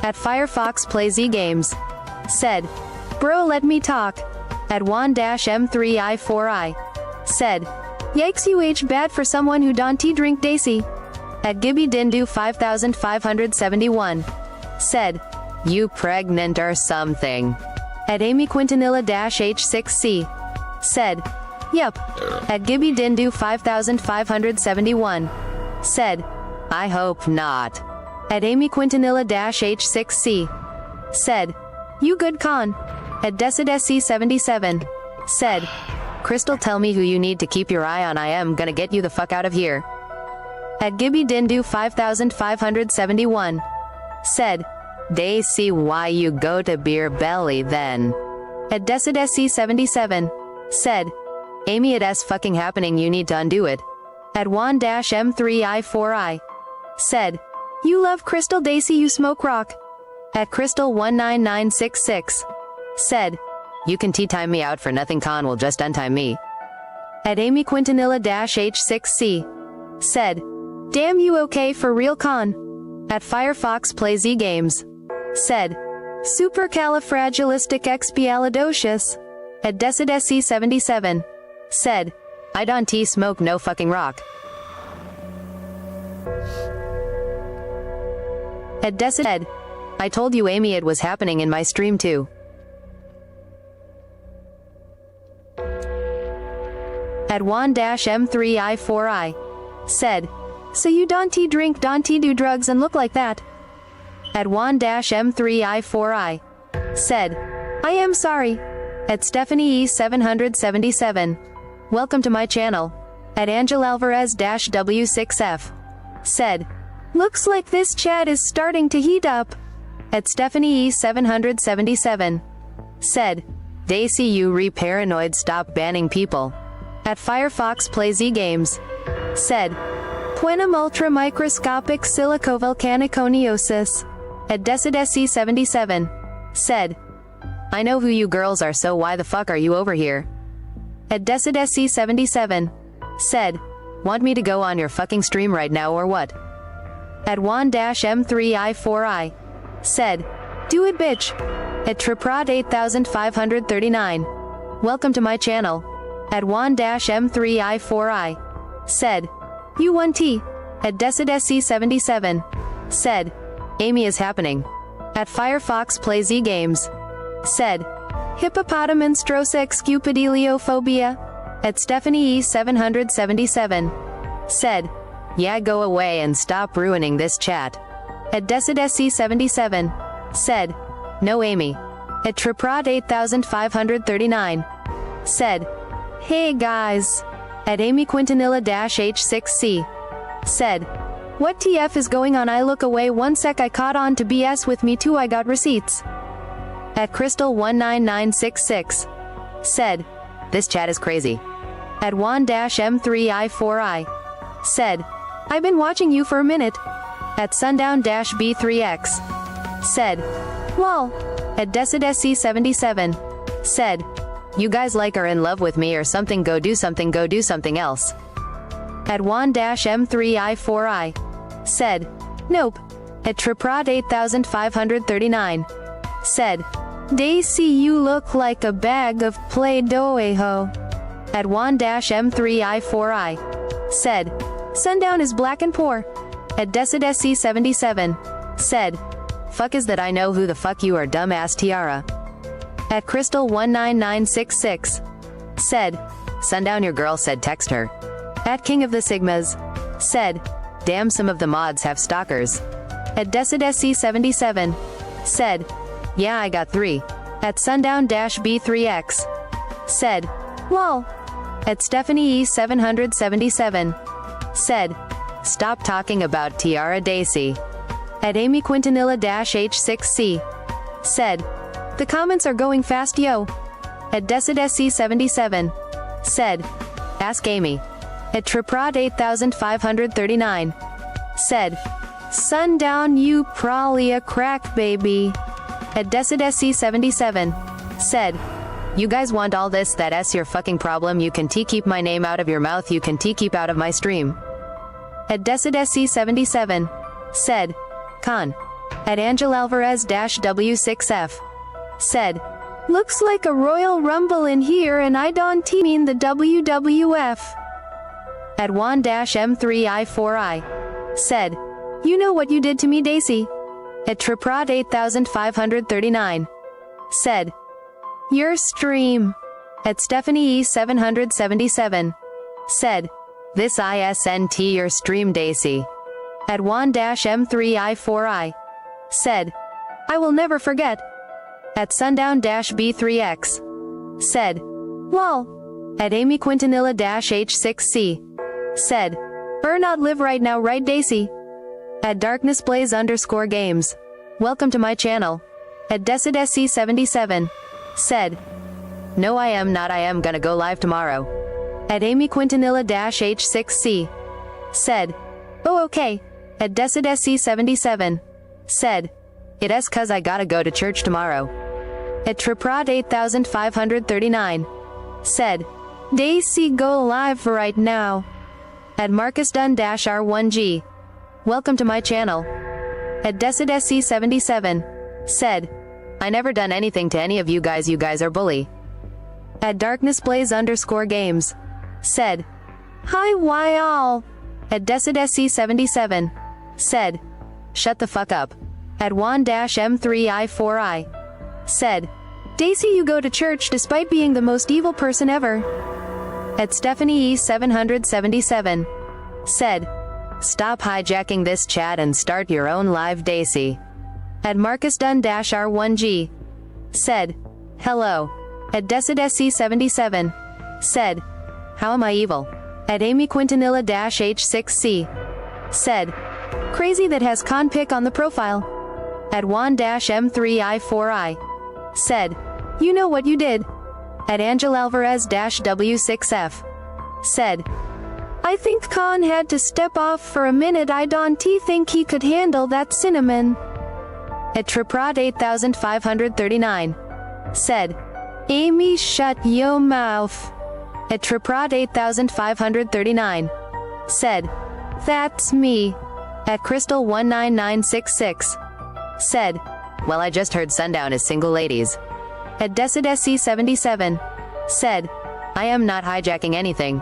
At Firefox Play Z Games. Said, bro, let me talk. At Juan-M3I4I. Said, yikes, you age bad for someone who don't drink Daisy. At Gibby Dindu 5571. Said, you pregnant or something. At Amy Quintanilla-H6C. Said, yep. At Gibby Dindu 5571. Said, I hope not. At Amy Quintanilla-H6C. Said, you good Con. At DecidSC77. Said, Crystal, tell me who you need to keep your eye on. I am gonna get you the fuck out of here. At Gibby Dindu 5571. Said, They see why you go to beer belly then. At DecidSC77 said, Amy, it's fucking happening, you need to undo it. At Juan-M3I4I said, you love Crystal Daisy, you smoke rock. At Crystal19966 said, you can tea time me out for nothing, Con will just untime me. At Amy Quintanilla-H6C said, damn you okay for real, Con. At Firefox Play Z Games said, supercalifragilisticexpialidocious. At DecidSC77 said, I don't tea smoke no fucking rock. At Decid said, I told you, Amy, it was happening in my stream too. At Juan-M3I4I said, so you don't drink, don't do drugs and look like that. At Juan-M3I4I said, I am sorry. At Stephanie E777 welcome to my channel. At Angel Alvarez-W6F said, looks like this chat is starting to heat up. At Stephanie E777 said, Daisy, you re-paranoid, stop banning people. At Firefox Play Z Games said, Puenum ultra microscopic silicovolcaniconiosis. At DecidSC77 said, I know who you girls are, so why the fuck are you over here? At DecidSC77 said, want me to go on your fucking stream right now or what? At Juan-M3I4I said, do it, bitch. At Triprod8539 welcome to my channel. At Juan-M3I4I said, you 1T. At DecidSC77 said, Amy is happening. At Firefox Play Z Games said, hippopotamonstrosa excupidiliophobia. At Stephanie E777 said, yeah, go away and stop ruining this chat. At DecidSC77 said, no, Amy. At Triprod8539 said, hey guys. At Amy Quintanilla-H6C said, what TF is going on? I look away, one sec, I caught on to BS with me too, I got receipts. At Crystal19966 said, this chat is crazy. At Juan-M3I4I said, I've been watching you for a minute. At Sundown-B3X said, lol. At DecidSC77 said, you guys like are in love with me or something, go do something else. At Juan-M3I4I said, nope. At Triprod8539 said, Daisy, you look like a bag of Play-Doh. At Juan-M3I4I said, sundown is black and poor. At DecidSC77 said, fuck is that, I know who the fuck you are, dumbass tiara. At Crystal19966 said, sundown, your girl said text her. At King of the Sigmas said, damn, some of the mods have stalkers. At DecidSC77 said, yeah, I got 3. At Sundown-B3X said, lol. At Stephanie E777 said, stop talking about Tiara Daisy. At Amy Quintanilla-H6C said, the comments are going fast, yo. At DecidSC77 said, ask Amy. At Triprod8539 said, sundown, you probably a crack baby. At DecidSC77 said, you guys want all this, that's your fucking problem, you can keep my name out of your mouth, you can keep out of my stream. At DecidSC77 said, Con. At Angel Alvarez-W6F said, looks like a Royal Rumble in here and I don't mean the WWF. At Juan-M3I4I said, you know what you did to me, Daisy. At Triprod8539 said, your stream. At Stephanie E777 said, this isn't your stream, Daisy. At Juan-M3I4I said, I will never forget. At Sundown-B3X said, lol. At Amy Quintanilla-H6C said, not live right now, right, Daisy? At DarknessBlaze_games welcome to my channel. At DecidSC77 said, no I am not, I am gonna go live tomorrow. At Amy Quintanilla-H6C said, oh okay. At DecidSC77 said, it is cause I gotta go to church tomorrow. At Triprod8539 said, Daisy go live right now. At Marcus Dunn-R1G, welcome to my channel. At DecidSC77 said, I never done anything to any of you guys are bully. At DarknessBlaze_games said, hi why all. At DecidSC77 said, shut the fuck up. At Juan-M3I4I said, Daisy you go to church despite being the most evil person ever. At Stephanie E777 said, stop hijacking this chat and start your own live Daisy. At Marcus Dunn-R1G said, hello. At DecidSC77 said, how am I evil? At Amy Quintanilla-H6C said, crazy that has con pic on the profile. At Juan-M3I4I said, you know what you did. At Angel Alvarez-W6F said, I think Con had to step off for a minute, I don't think he could handle that cinnamon. At Triprod8539 said, Amy shut yo mouth. At Triprod8539 said, that's me. At Crystal19966 said, well I just heard Sundown is single ladies. At DecidSC77 said, I am not hijacking anything.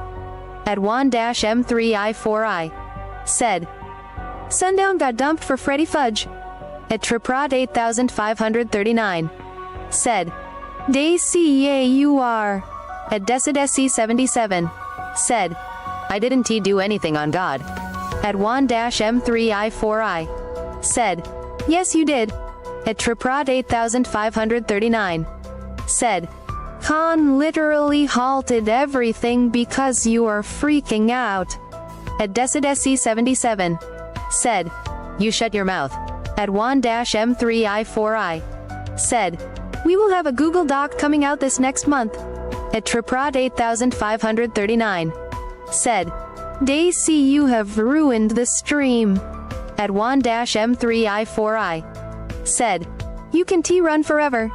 At Juan-M3I4I said, Sundown got dumped for Freddy Fudge. At Triprod8539 said, Daisy yeah you are. At DecidSC77 said, I didn't do anything on God. At Juan-M3I4I said, yes you did. At Triprod8539 said, Con literally halted everything because you are freaking out. At DecidSC77 said, you shut your mouth. At Juan-M3I4I said, we will have a Google Doc coming out this next month. At Triprod8539 said, Daisy you have ruined the stream. At Juan-M3I4I said, you can run forever.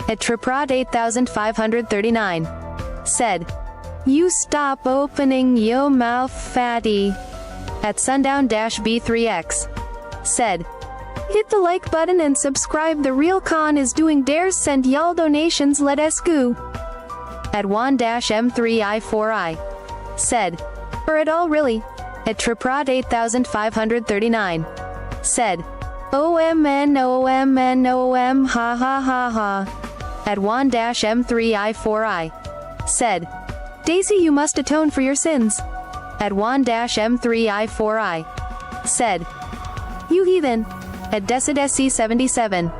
At Triprod8539 said, you stop opening yo mouth fatty. At Sundown-B3X said, hit the like button and subscribe, the real Con is doing dares, send y'all donations, let us go. At Juan-M3I4I said, at all really. At Triprod8539 said, OMN ha ha ha ha. At Juan-M3I4I said, Daisy you must atone for your sins. At Juan-M3I4I said, you heathen. At DecidSC77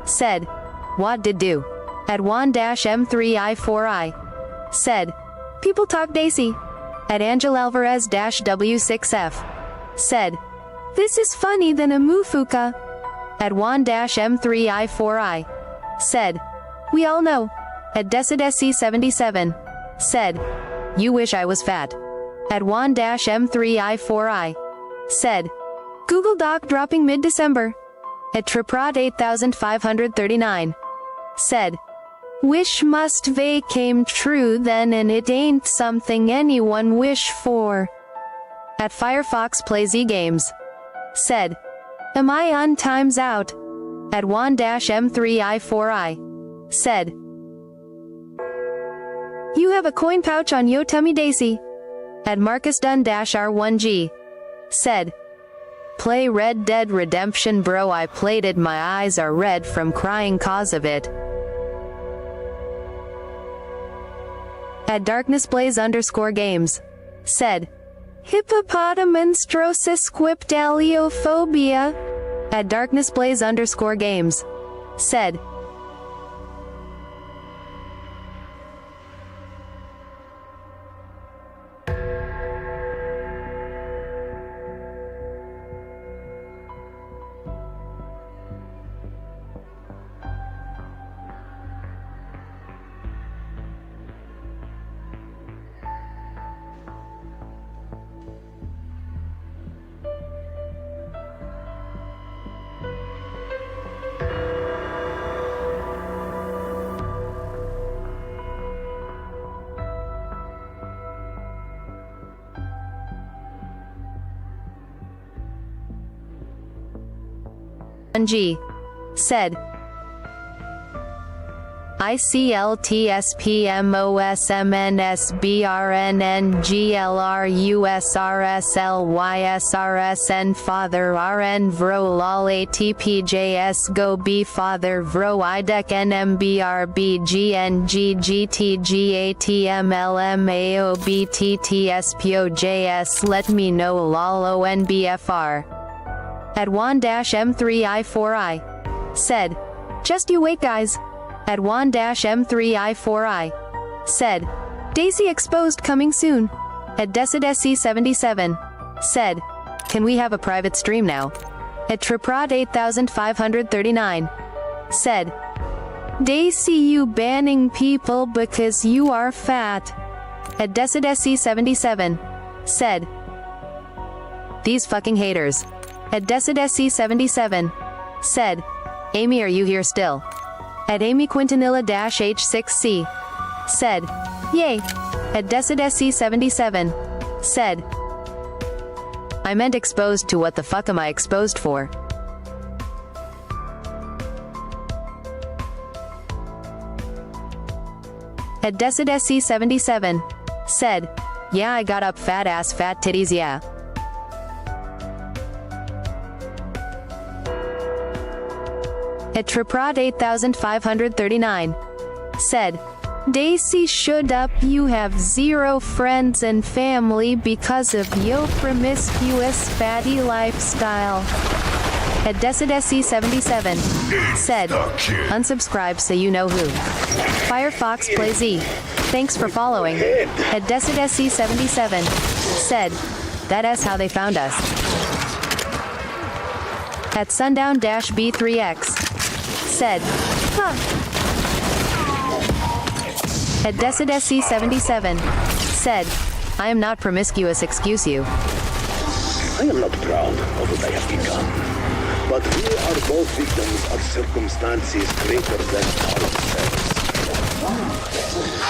said, what did do? At Juan-M3I4I said, people talk Daisy. At Angel Alvarez-W6F said, this is funny than a mufuka. At Juan-M3I4I said, we all know. At DecidSC77 said, you wish I was fat. At Juan-M3I4I said, Google Doc dropping mid-December. At Triprod8539 said, wish must they came true then and it ain't something anyone wish for. At Firefox Plays E-Games said, am I on times out? At Juan-M3I4I said, you have a coin pouch on yo tummy Daisy. At Marcus Dunn-R1G said, play Red Dead Redemption bro, I played it, my eyes are red from crying cause of it. At DarknessBlaze_games said, hippopotamonstrosis quiptaliophobia. At DarknessBlaze_games said, G. Said, ICLTSPMOSMNSBRNNGLRUSRSLYSRSN father RN vro lol ATPJS go B father vro IDEC NMBRBGNGGTGATMLMAOBTTSPOJS let me know lol ONBFR. At 1-M3I4I. Said, just you wait guys. At 1-M3I4I. Said, Daisy exposed coming soon. At DecidSC77. Said, can we have a private stream now? At Triprod 8539. Said, Daisy you banning people because you are fat. At DecidSC77. Said, these fucking haters. At DecidSC77. Said, Amy are you here still? At Amy Quintanilla-H6C. Said, yay. At DecidSC77. Said, I meant exposed to what the fuck am I exposed for? At DecidSC77. Said, yeah I got up fat ass fat titties yeah. At Triprod 8539. Said, Daisy should up you have 0 friends and family because of yo promiscuous fatty lifestyle. At DecidSC77. Said, unsubscribe so you know who. Firefox Play Z. Thanks for following. At DecidSC77. Said, that's how they found us. At Sundown-B3X. Said, huh. At DecidSC77. Said, I am not promiscuous excuse you. I am not proud of what I have become, but we are both victims of circumstances greater than ourselves.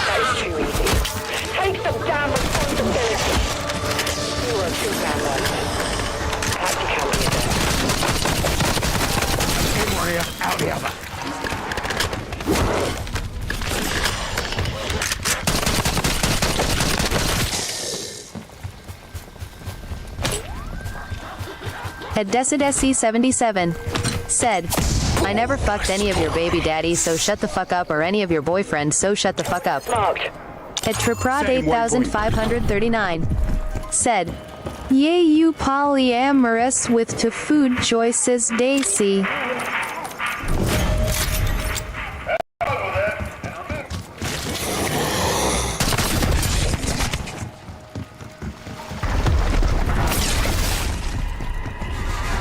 That is too easy. Take some damn responsibility. You are too damn right. Have to count me there. In one ear, out the other. At DecidSC77. Said, I never fucked any of your baby daddies so shut the fuck up or any of your boyfriends so shut the fuck up. Marked. At Triprod 8539. Said, yay you polyamorous with to food choices Daisy.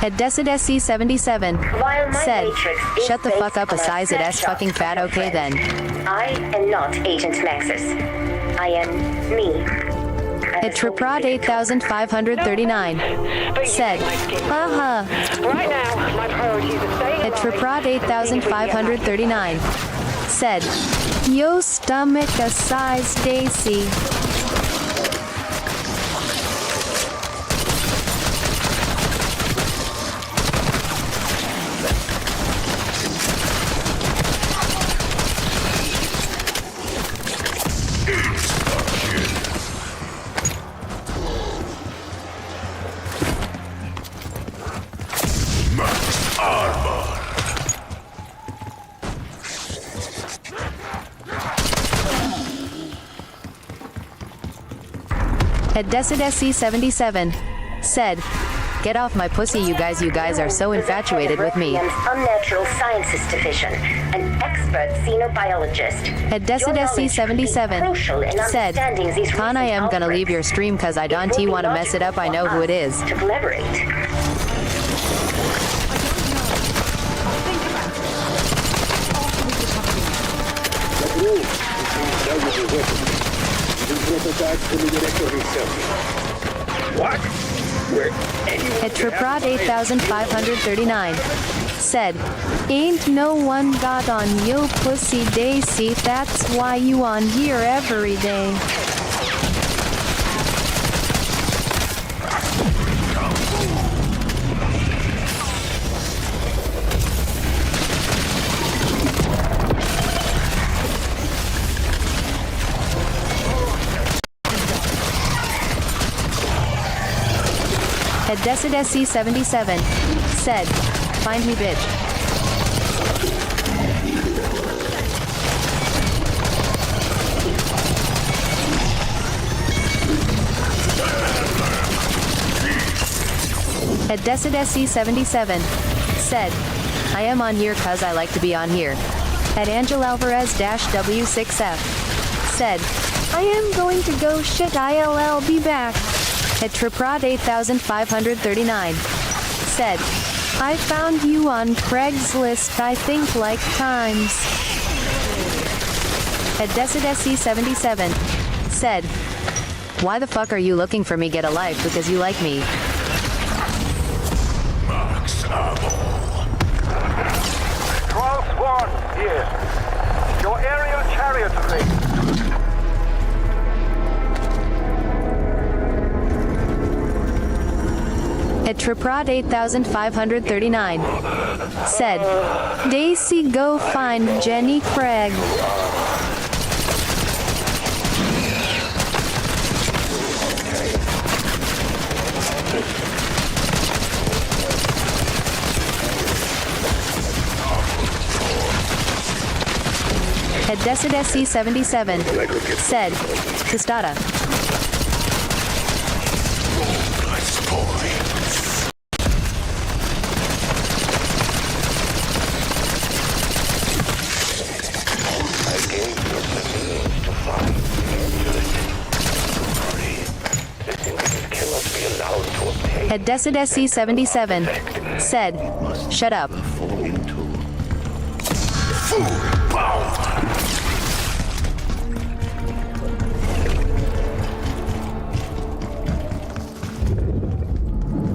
At DecidSC77. Said, shut the fuck up a size at S fucking fat okay then. I am not Agent Nexus. I am me. At Triprod 8539. Said, haha. Right now, my priority is staying At Triprod 8539. Said, yo stomach a size Daisy. At DecidSC77. Said, get off my pussy you guys are so infatuated with me. Unnatural sciences division, an expert xenobiologist. At DecidSC77. Said, Con I am gonna leave your stream cause I don't wanna mess it up I know who it is. To collaborate. What? Where At Triprod 8539. Said, ain't no one got on yo pussy Daisy that's why you on here every day. At DecidSC77 said, find me bitch. At DecidSC77 said, I am on here cause I like to be on here. At Angel Alvarez-W6F said, I am going to go shit ILL be back. At Triprod 8539 said, I found you on Craigslist I think like times. At DecidSC77 said, why the fuck are you looking for me? Get a life because you like me. Swan, here. Your aerial chariot of me. At Triprod 8539 said, Daisy go find Jenny Craig. At DecidSC77 said, Testata. At DecidSC77 said, shut up.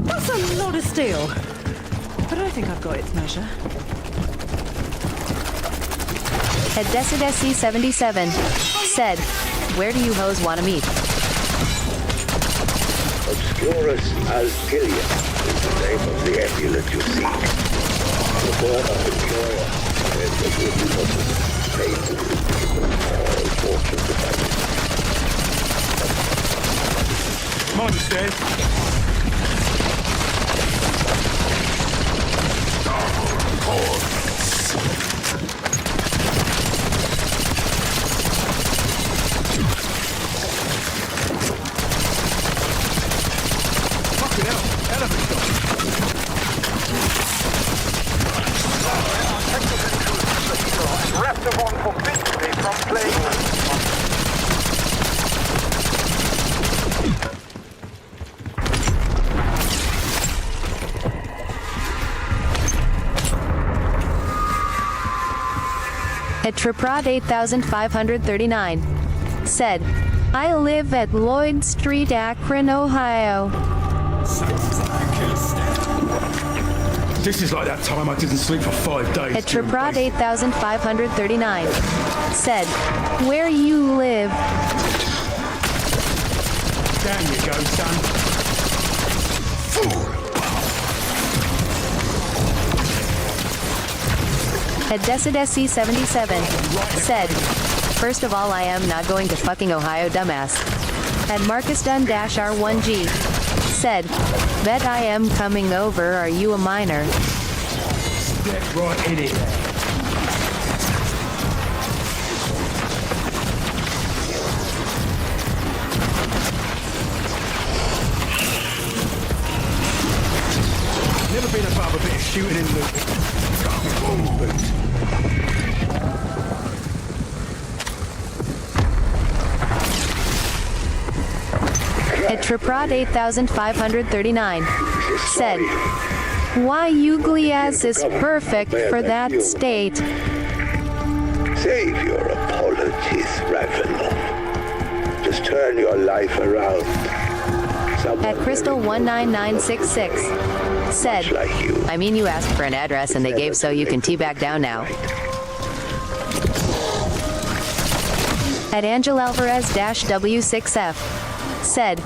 That's a lot of steel. But I think I've got its measure. At DecidSC77 said, where do you hoes want to meet? Obscurus Altilia is the name of the amulet you seek. The born of the employer and the good resources paid to all fortunes of Come on, stairs. Fucking hell, elephant shot. Rest of one forbids me from playing. At Triprod 8539 said, I live at Lloyd Street, Akron, Ohio. This is like that time I didn't sleep for 5 days. At Triprod 8539 said, where you live? Down you go, son. At DecidSC77 said, first of all I am not going to fucking Ohio, dumbass. At MarcusDunn-R1G said, bet I am coming over, are you a minor? Step right in it. Never been above a bit of shooting in the boot. At Triprod 8539 said, why Uglias is perfect for that state. Save your apologies, Ravenel. Just turn your life around. At Crystal19966 said, I mean you asked for an address and they gave so you can teabag down now. At Angel Alvarez-W6F said,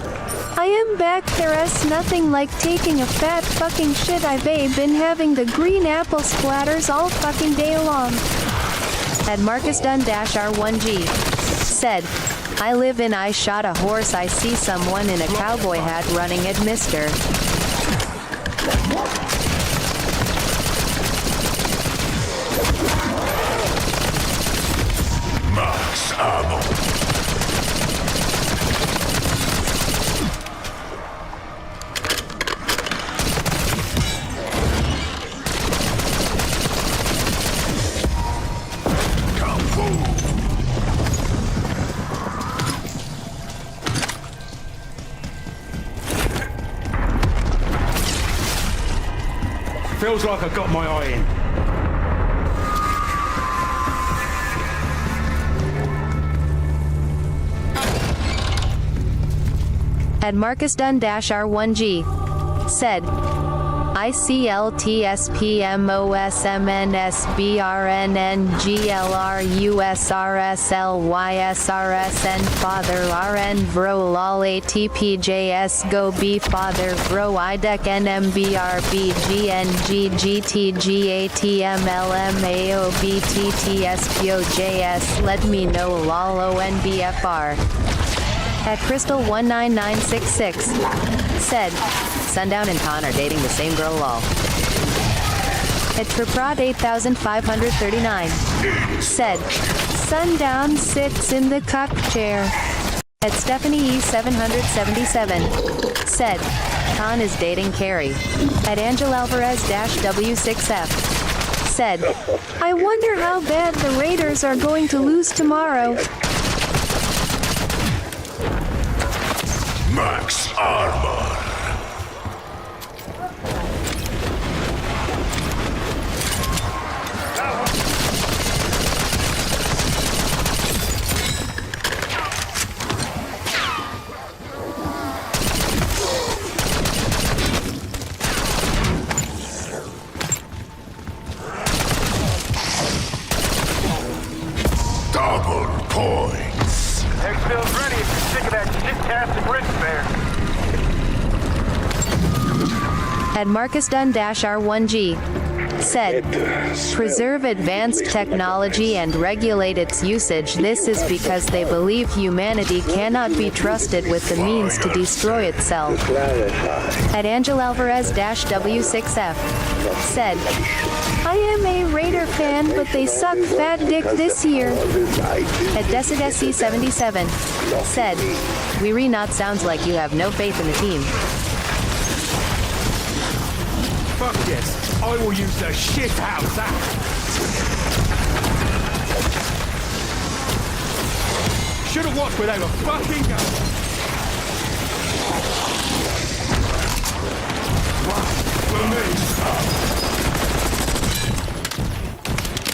I am back, there's nothing like taking a fat fucking shit. I've been having the green apple splatters all fucking day long. At MarcusDunn-R1G said, I live in I shot a horse. I see someone in a cowboy hat running at Mr. Max ammo. Feels like I got my eye in. At Marcus Dunn-R1G said, ICLTSPMOSMNSBRNNGLRUSRSLYSRSN Father RN Bro LOL ATPJS Go B Father Bro IDEC NMBRB GNG GTGATMLMAOBTTSPOJS Let me know LOL ONBFR. At Crystal19966 said, Sundown and Con are dating the same girl lol. At Triprod 8539 said, Sundown sits in the cuck chair. At Stephanie E777 said, Con is dating Carrie. At Angel Alvarez-W6F said, I wonder how bad the Raiders are going to lose tomorrow. Max armor. Double points. Exfil's ready if you're sick of that shit-tastic rinse there. At Marcus Dunn-R1G said, preserve advanced technology and regulate its usage. This is because they believe humanity cannot be trusted with the means to destroy itself. At Angel Alvarez-W6F said, I am a Raider fan, but they suck fat dick this year. At Decidesi77 said, Weary not sounds like you have no faith in the team. Fuck yes, I will use the shit out of that. Should have watched without a fucking gun.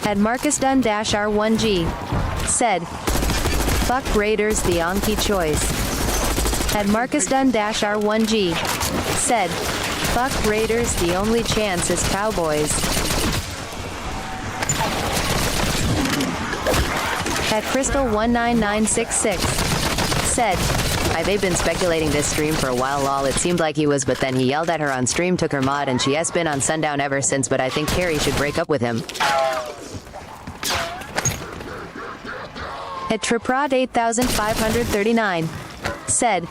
At Marcus Dunn-R1G said, fuck Raiders the onky choice. At Marcus Dunn-R1G said, fuck Raiders the only chance is Cowboys. At Crystal19966 said, they've been speculating this stream for a while lol, it seemed like he was, but then he yelled at her on stream, took her mod, and she has been on Sundown ever since, but I think Carrie should break up with him. At Triprod 8539 said,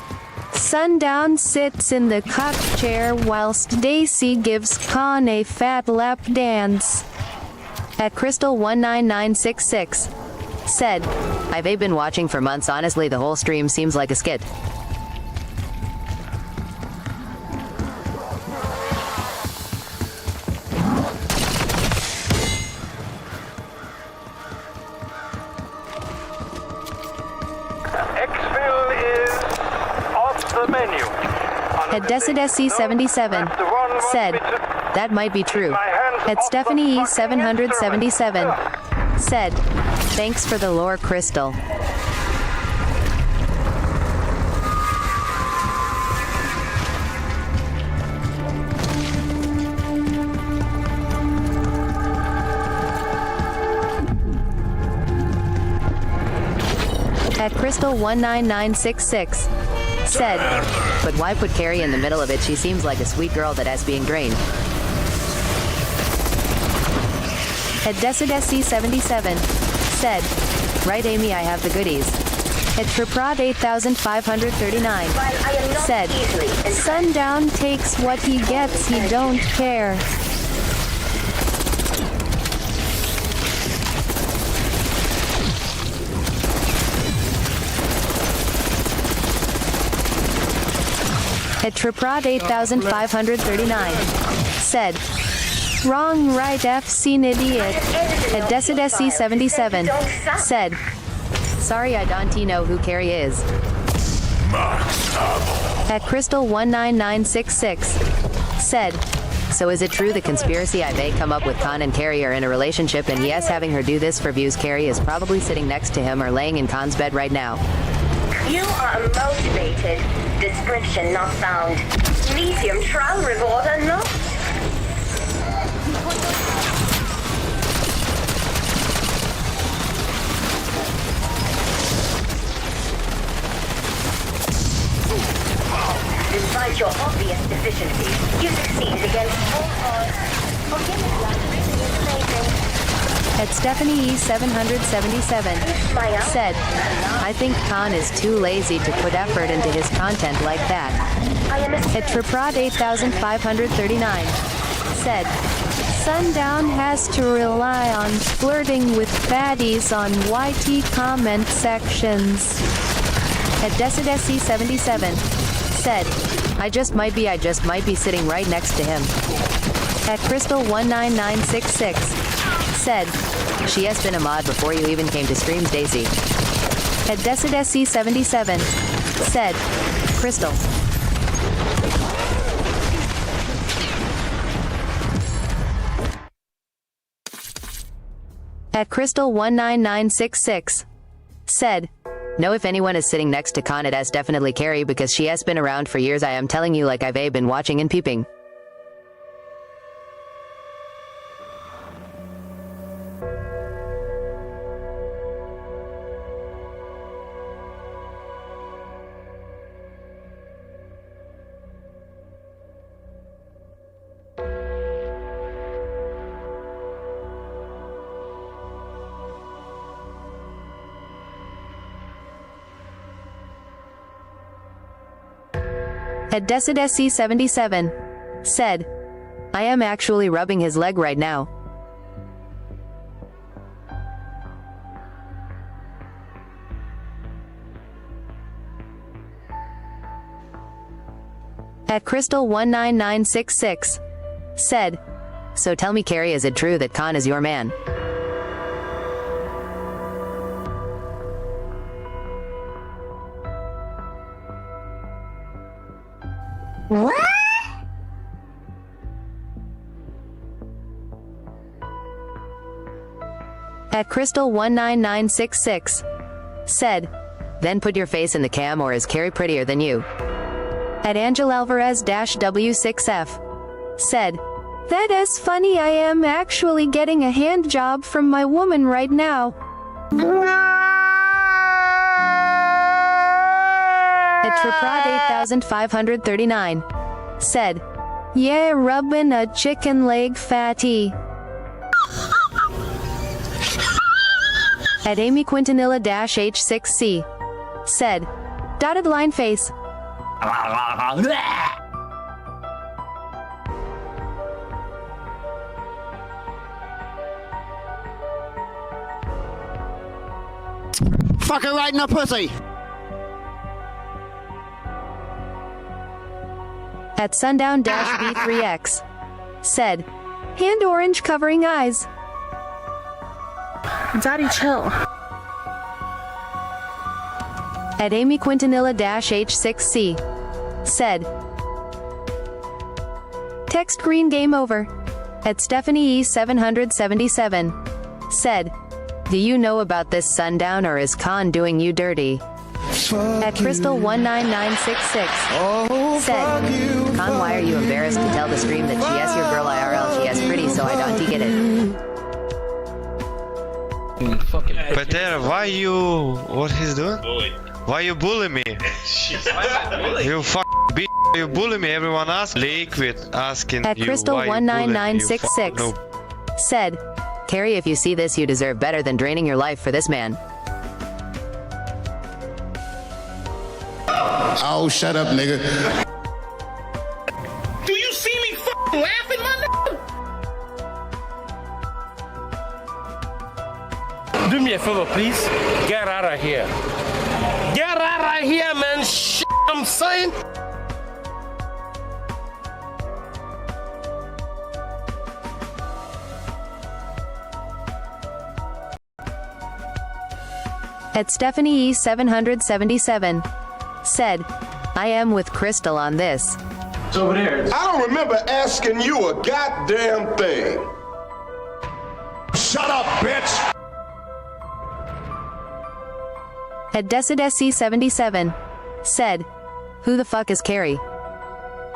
Sundown sits in the cuck chair whilst Daisy gives Con a fat lap dance. At Crystal19966 said, they've been watching for months, honestly the whole stream seems like a skit. At Decidesi77 said, that might be true. At Stephanie E777 said, thanks for the lore crystal. At Crystal19966 said, but why put Carrie in the middle of it? She seems like a sweet girl that has being drained. At Decidesi77 said, right Amy, I have the goodies. At Triprod 8539 said, Sundown takes what he gets, he don't care. At Triprod 8539 said, Wrong right F seen idiot. At Decidesi 77 said, Sorry I don't know who Carrie is. At Crystal 19966 said, So is it true the conspiracy I may come up with Con and Carrie are in a relationship and yes having her do this for views? Carrie is probably sitting next to him or laying in Con's bed right now. You are motivated. Description not found. Medium trial reward unlocked. Despite your obvious deficiencies, you succeed against all odds. At Stephanie E 777 said, I think Con is too lazy to put effort into his content like that. At Triprod 8539 said, Sundown has to rely on flirting with baddies on YT comment sections. At Decidesi 77 said, I just might be sitting right next to him. At Crystal 19966 said, She has been a mod before you even came to streams, Daisy. At Decidesi 77 said, Crystal. At Crystal 19966 said, Know if anyone is sitting next to Con, it has definitely Carrie because she has been around for years. I am telling you like I've been watching and peeping. At Decidesi 77 said, I am actually rubbing his leg right now. At Crystal 19966 said, So tell me Carrie, is it true that Con is your man? What? At Crystal 19966 said, Then put your face in the cam, or is Carrie prettier than you? At Angel Alvarez-W6F said, That is funny, I am actually getting a hand job from my woman right now. At Triprod 8539 said, Yeah, rubbing a chicken leg fatty. At Amy Quintanilla-H6C said, Dotted line face. Fucker right in the pussy. At Sundown-B3X said, Hand orange covering eyes. Daddy, chill. At Amy Quintanilla-H6C said, Text green game over. At Stephanie E 777 said, Do you know about this Sundown, or is Con doing you dirty? At Crystal 19966 said, Con, why are you embarrassed to tell the stream that she has your girl IRL? She has pretty, so I don't get it. But there, why you... what he's doing? Why you bully me? You bitch, you bully me, everyone asks. Liquid asking at you Crystal why 19966 said, Carrie, if you see this, you deserve better than draining your life for this man. Oh, shut up, nigga. Do you see me f***ing laughing, my nigga? Do me a favor, please. Get out of here. Get out of here, man. Shit, I'm saying. At Stephanie E 777 said, I am with Crystal on this. It's over there. I don't remember asking you a goddamn thing. Shut up, bitch! At Decidesi 77 said, who the fuck is Carrie?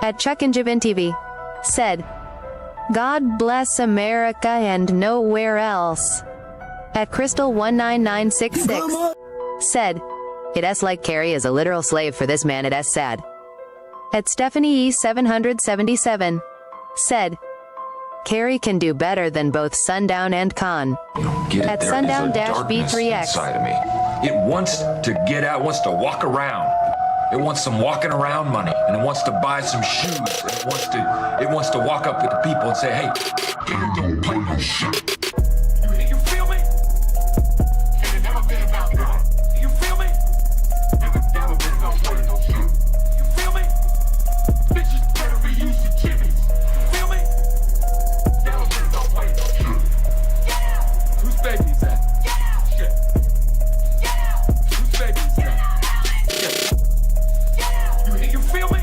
At Chuck and Jibin TV said, God bless America and nowhere else. At Crystal 19966 said, it s like Carrie is a literal slave for this man, it s sad. At Stephanie E 777 said, Carrie can do better than both Sundown and Con. At Sundown-B3X inside of me. It wants to get out, wants to walk around. It wants some walking around money, and it wants to buy some shoes. And it wants to walk up to the people and say, hey, don't play no shit. You feel me? And it never been about that. You feel me? Never been about playing no shit. You feel me? Bitches better reuse your chimneys. You feel me? Never been about playing no shit. Whose baby's that? Shit. Whose baby's that? Shit. You feel me?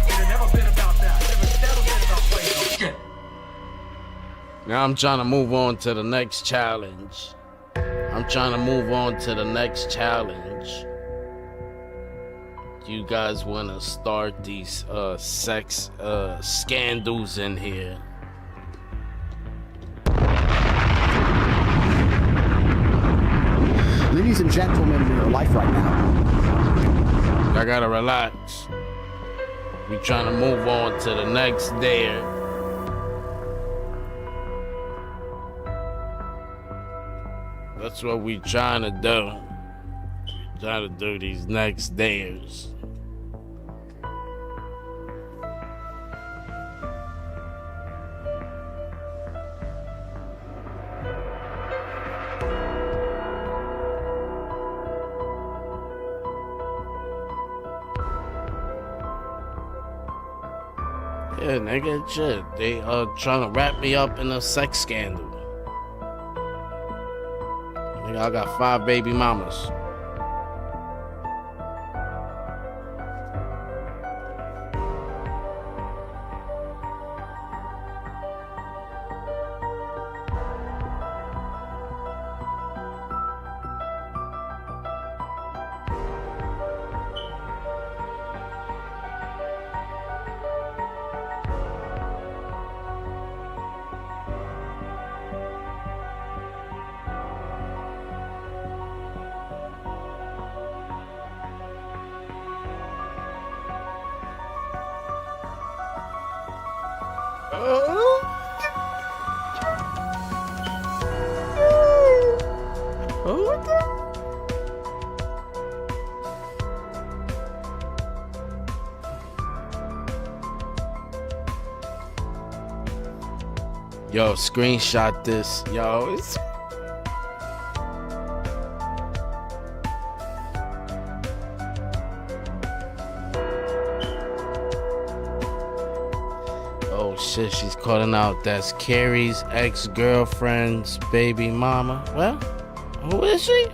It never been about that. Never been about playing no shit. Now I'm trying to move on to the next challenge. You guys want to start these sex scandals in here? Ladies and gentlemen, in your life right now. I gotta relax. We trying to move on to the next theirr. That's what we trying to do. Trying to do these next theirrs. Yeah, nigga, shit. They trying to wrap me up in a sex scandal. Nigga, I got 5 baby mamas. Yo, screenshot this. Yo, it's... Oh shit, she's calling out that's Carrie's ex-girlfriend's baby mama. Well, who is she?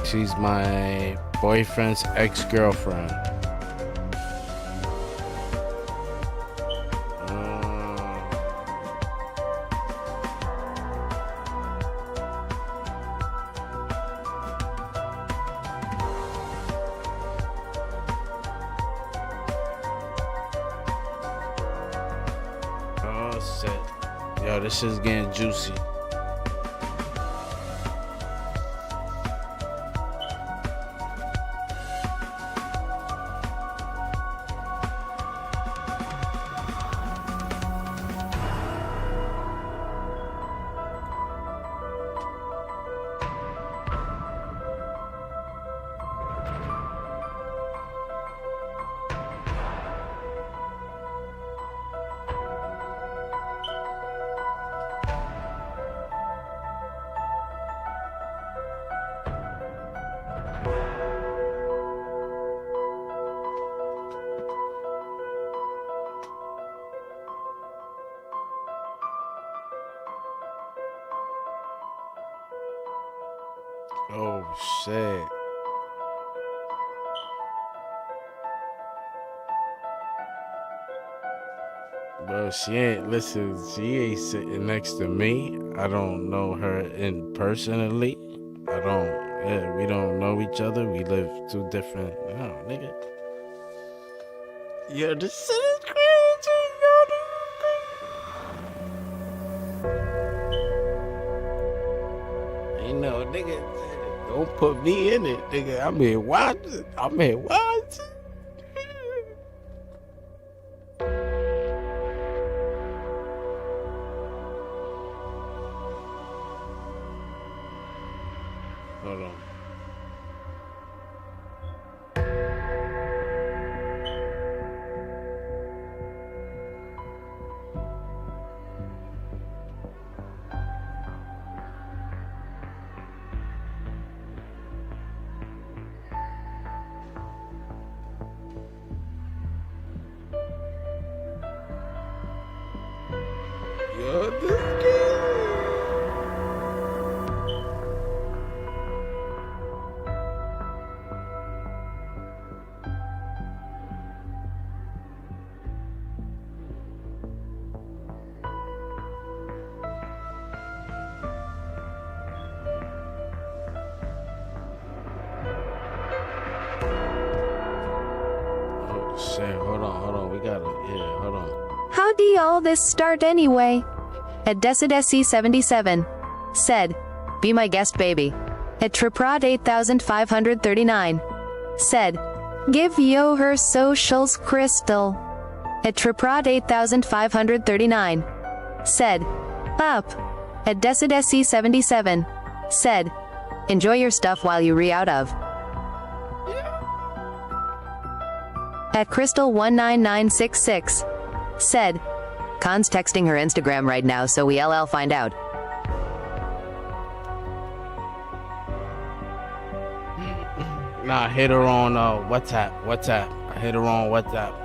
She's my boyfriend's ex-girlfriend. Oh shit. Yo, this shit's getting juicy. Oh shit. Bro, she ain't sitting next to me. I don't know her personally. We don't know each other. We live two different, nigga. Yo, this shit is crazy, yo. Ain't no nigga, don't put me in it, nigga. I'm here watching. Hold on. Yo, this kid. Hold on. We gotta, hold on. How did all this start anyway? At Decidesi77 said, be my guest baby. At Triprod 8539 said, give yo her socials Crystal. At Triprod 8539 said, up. At Decidesi77 said, enjoy your stuff while you re-out of. At Crystal19966 said, Con's texting her Instagram right now, so we LL find out. Nah, I hit her on WhatsApp. I hit her on WhatsApp.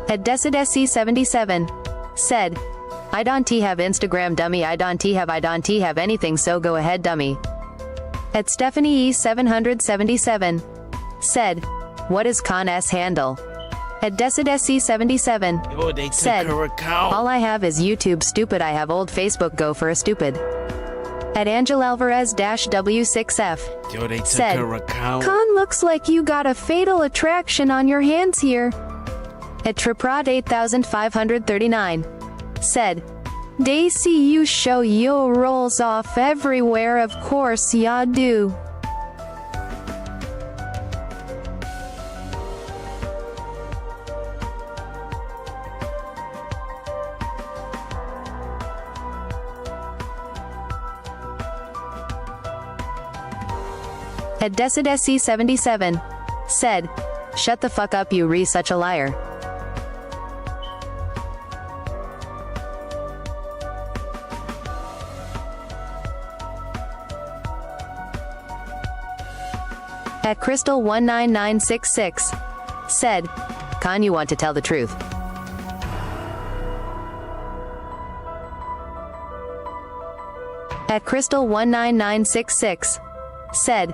At Decidesi77 said, I don't have Instagram dummy, I don't have anything, so go ahead dummy. At Stephanie E777 said, what is Con's handle? At Decidesi77 said, all I have is YouTube stupid, I have old Facebook, go for a stupid. At Angel Alvarez-W6F said, Con looks like you got a fatal attraction on your hands here. At Triprod 8539 said, they see you show yo rolls off everywhere, of course ya do. At Decidesi77 said, shut the fuck up, you re such a liar. At Crystal19966 said, Con, you want to tell the truth. At Crystal19966 said,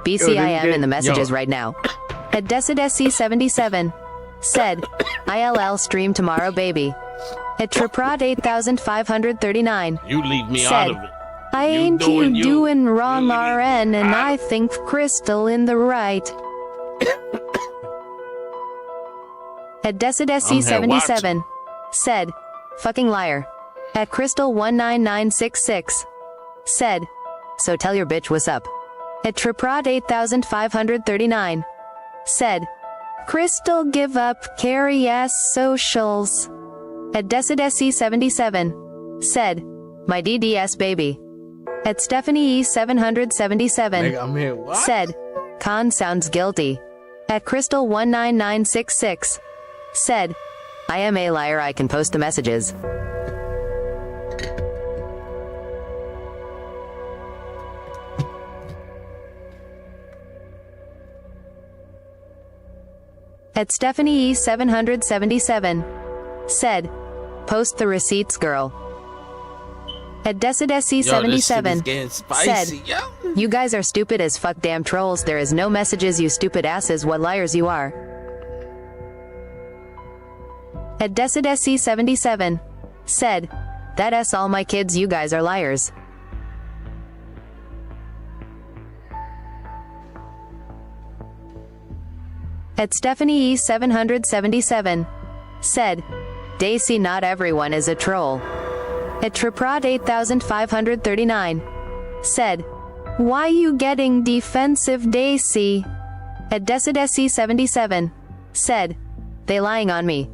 BCIM in the messages right now. At Decidesi77 said, ILL stream tomorrow baby. At Triprod 8539 you leave me said, out of it. I ain't you doing wrong RN, and I think Crystal in the right. At Decidesi77 said, fucking liar. At Crystal19966 said, so tell your bitch what's up. At Triprod 8539 said, Crystal give up carry ass socials. At Decidesi77 said, my DDS baby. At Stephanie E777 said, Con sounds guilty. At Crystal19966 said, I am a liar, I can post the messages. At Stephanie E 777 said, post the receipts, girl. At Decidesi 77 said, you guys are stupid as fuck, damn trolls. There is no messages, you stupid asses. What liars you are. At Decidesi 77 said, that s all my kids, you guys are liars. At Stephanie E 777 said, Daisy, not everyone is a troll. At Triprod 8539 said, why you getting defensive, Daisy? At Decidesi 77 said, they lying on me.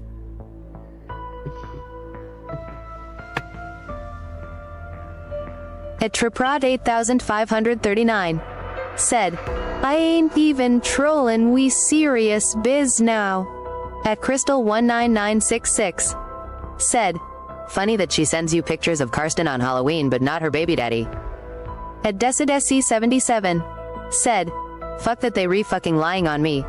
At Triprod 8539 said, I ain't even trollin', we serious biz now. At Crystal 19966 said, funny that she sends you pictures of Karsten on Halloween but not her baby daddy. At Decidesi 77 said, fuck that they re-fucking lying on me.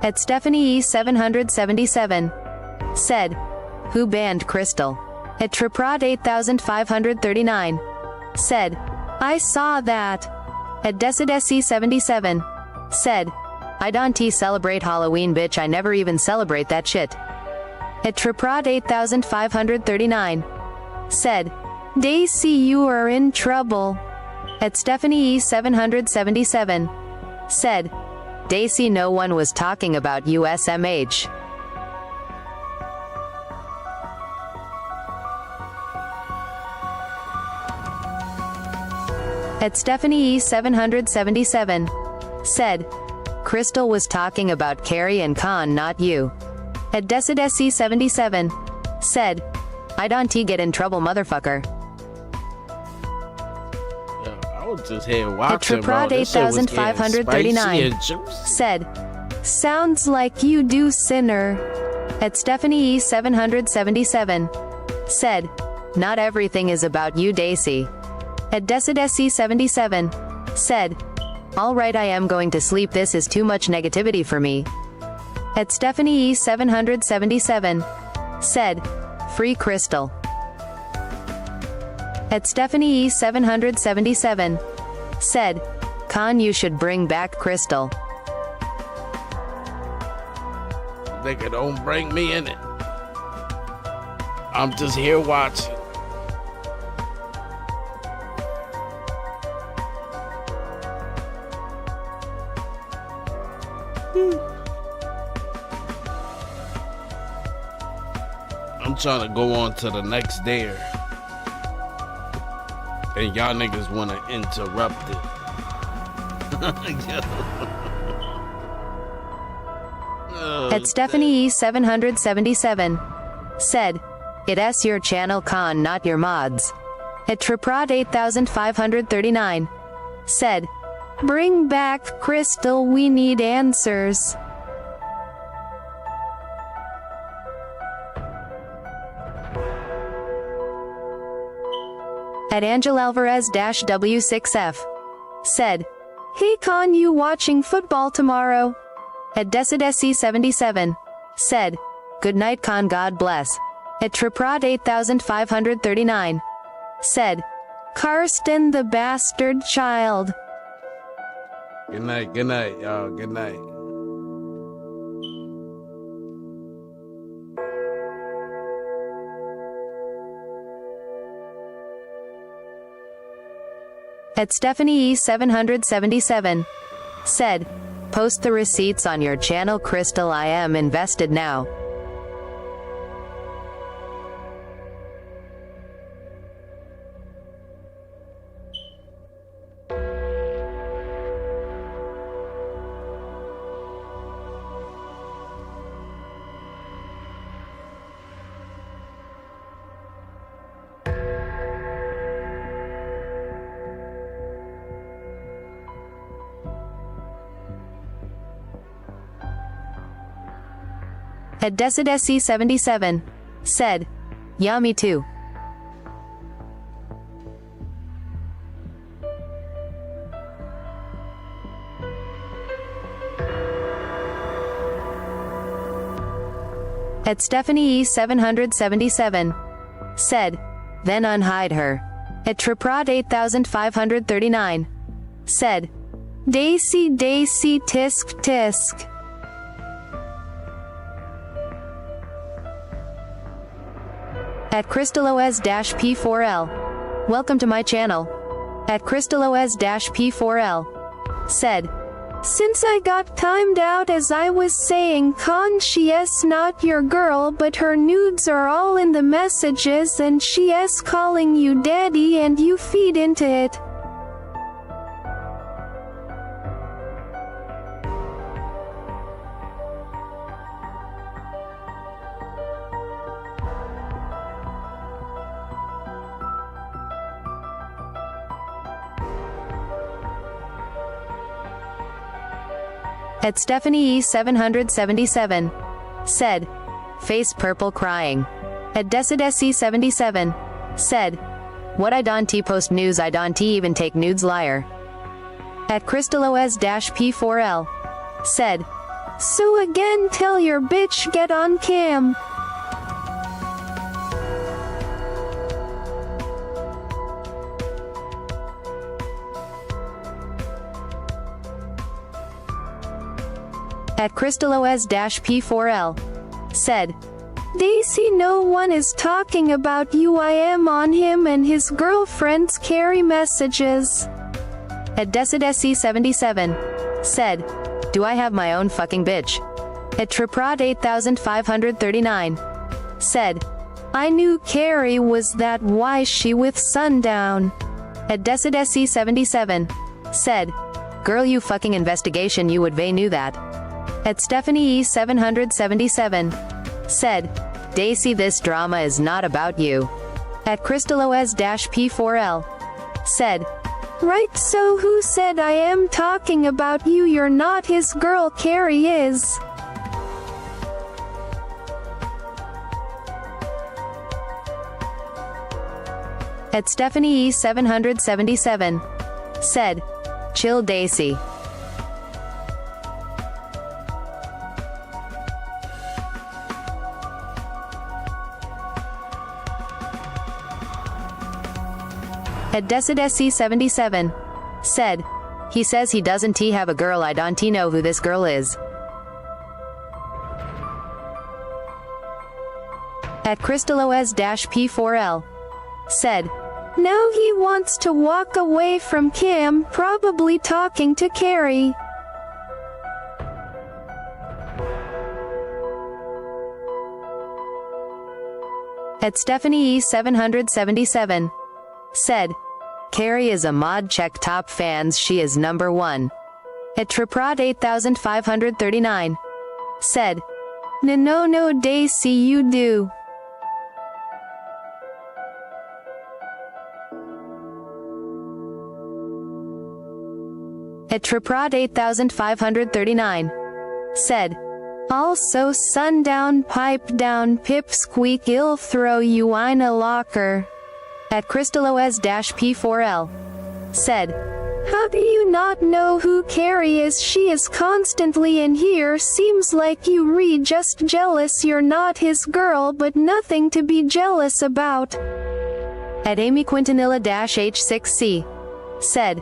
At Stephanie E 777 said, who banned Crystal? At Triprod 8539 said, I saw that. At Decidesi 77 said, I don't celebrate Halloween, bitch, I never even celebrate that shit. At Triprod 8539 said, Daisy, you are in trouble. At Stephanie E 777 said, Daisy, no one was talking about USMH. At Stephanie E 777 said, Crystal was talking about Carrie and Khan, not you. At Decidesi 77 said, I don't get in trouble, motherfucker. I was just here watching, At Triprod 8539 said, sounds like you do, sinner. At Stephanie E 777 said, not everything is about you, Daisy. At Decidesi 77 said, alright, I am going to sleep, this is too much negativity for me. At Stephanie E 777 said, free Crystal. At Stephanie E 777 said, Khan, you should bring back Crystal. Nigga, don't bring me in it. I'm just here watching. I'm trying to go on to the next theirr, and y'all niggas want to interrupt it. At Stephanie E 777 said, it's your channel, Khan, not your mods. At Triprod 8539 said, bring back Crystal, we need answers. At Angel Alvarez-W6F said, hey Khan, you watching football tomorrow? At Decidesi 77 said, good night, Khan, God bless. At Triprod 8539 said, Karsten the bastard child. Good night, y'all, good night. At Stephanie E 777 said, post the receipts on your channel, Crystal, I am invested now. At Decidesi 77 said, yeah, me too. At Stephanie E777. Said, then unhide her. At Triprod 8539. Said, Daisy tisk tisk. At CrystalOS-P4L. Welcome to my channel. At CrystalOS-P4L. Said, since I got timed out as I was saying she's not your girl but her nudes are all in the messages and she's calling you daddy and you feed into it. At Stephanie E777. Said, face purple crying. At Decidesi77. Said, what I don't post news I don't even take nudes liar. At CrystalOS-P4L. Said, so again tell your bitch get on cam. At CrystalOS-P4L. Said, Daisy no one is talking about you I am on him and his girlfriends carry messages. At Decidesi77. Said, do I have my own fucking bitch? At Triprod 8539. Said, I knew Carrie was that why she with sundown. At Decidesi77. Said, girl you fucking investigation you would they knew that. At Stephanie E777. Said, Daisy this drama is not about you. At CrystalOS-P4L. Said, right so who said I am talking about you you're not his girl Carrie is. At Stephanie E777. Said, chill Daisy. At Decidesi77. Said, he says he doesn't have a girl I don't know who this girl is. At CrystalOS-P4L. Said, now he wants to walk away from Cam probably talking to Carrie. At Stephanie E777. Said, Carrie is a mod check top fans she is number 1. At Triprod 8539. Said, no Daisy you do. At Triprod 8539. Said, also sundown pipe down pipsqueak ill throw you in a locker. At CrystalOS-P4L. Said, how do you not know who Carrie is? She is constantly in here. Seems like you just jealous you're not his girl but nothing to be jealous about. At Amy Quintanilla-H6C. Said,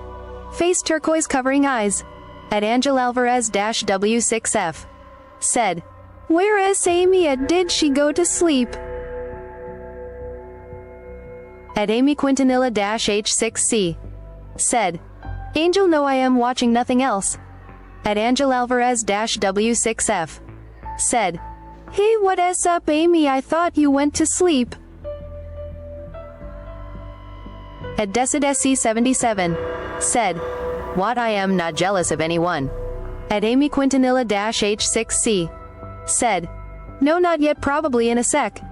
face turquoise covering eyes. At Angel Alvarez-W6F. Said, where is Amy at did she go to sleep? At Amy Quintanilla-H6C. Said, Angel no I am watching nothing else. At Angel Alvarez-W6F. Said, hey what's up Amy I thought you went to sleep. At Decidesi77. Said, what I am not jealous of anyone. At Amy Quintanilla-H6C. Said, no not yet probably in a sec.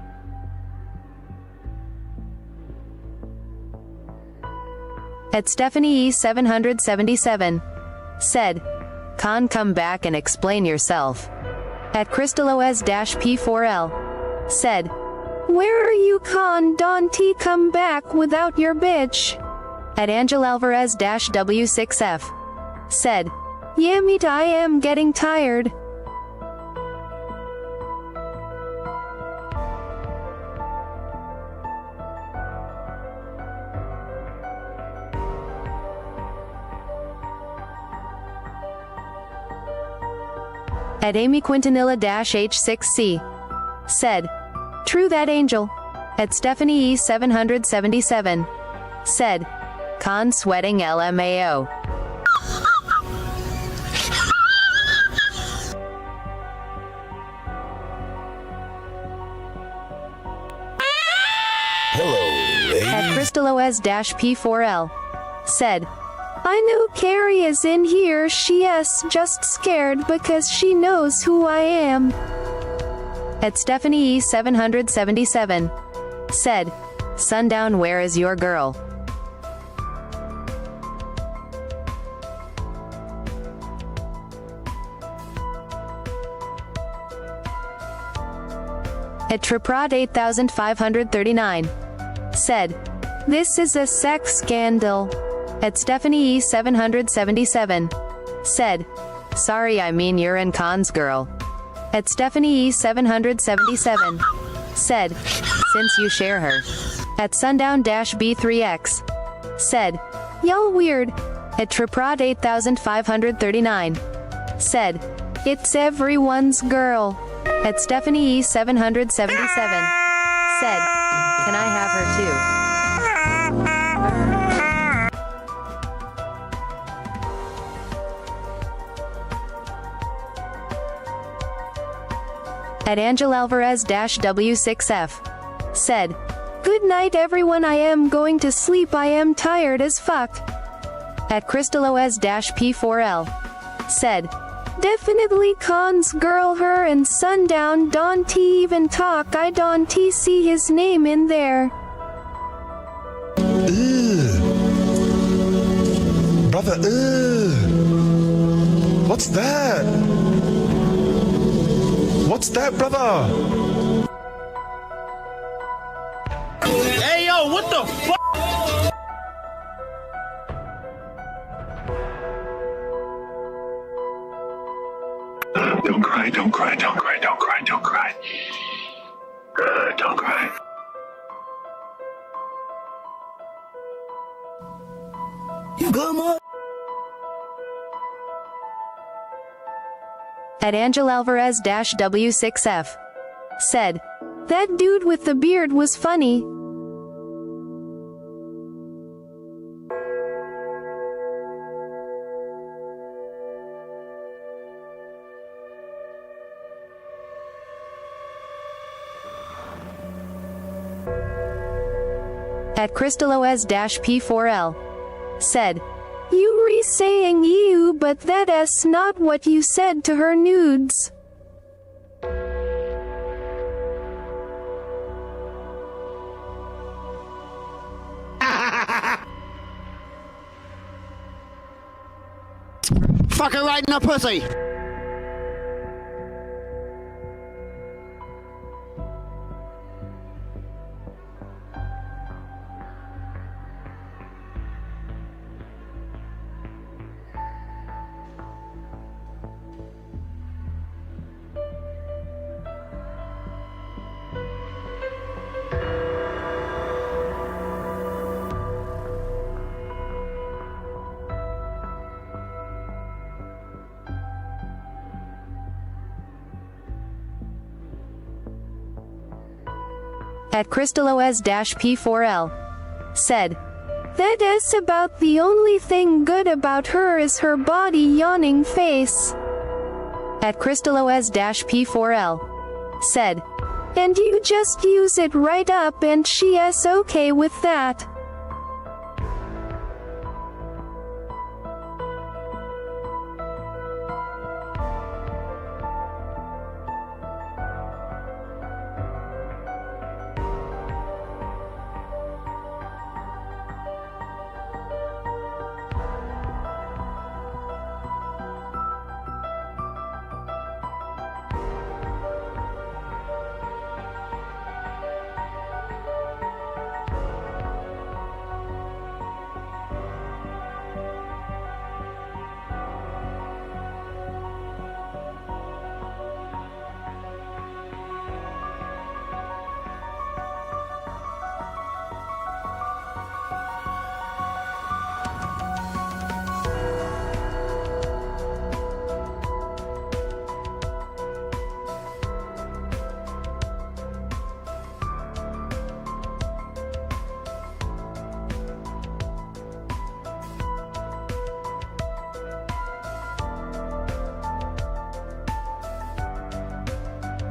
At Stephanie E777. Said, come back and explain yourself. At CrystalOS-P4L. Said, where are you don't come back without your bitch? At Angel Alvarez-W6F. Said, yeah meet I am getting tired. At Amy Quintanilla-H6C. Said, true that angel. At Stephanie E777. Said, con sweating LMAO. At CrystalOS-P4L. Said, I know Carrie is in here, she's just scared because she knows who I am. At Stephanie E777. Said, Sundown, where is your girl? At Triprod 8539. Said, this is a sex scandal. At Stephanie E777. Said, sorry, I mean you're in cons, girl. At Stephanie E777. Said, since you share her. At Sundown-B3X. Said, y'all weird. At Triprod 8539. Said, it's everyone's girl. At Stephanie E777. Said, can I have her too? At Angel Alvarez-W6F. Said, good night everyone, I am going to sleep, I am tired as fuck. At CrystalOS-P4L. Said, definitely cons girl her and Sundown, don't even talk, I don't see his name in there. Brother, what's that? What's that, brother? Hey, yo, what the fuck? Don't cry, don't cry, don't cry, don't cry, don't cry. Don't cry. You good, Mark? At Angel Alvarez-W6F. Said, that dude with the beard was funny. At CrystalOS-P4L. Said, you re-saying you, but that's not what you said to her nudes. Fuck her right in the pussy! At CrystalOS-P4L. Said, that is about the only thing good about her is her body yawning face. At CrystalOS-P4L. Said, and you just use it right up and she's okay with that.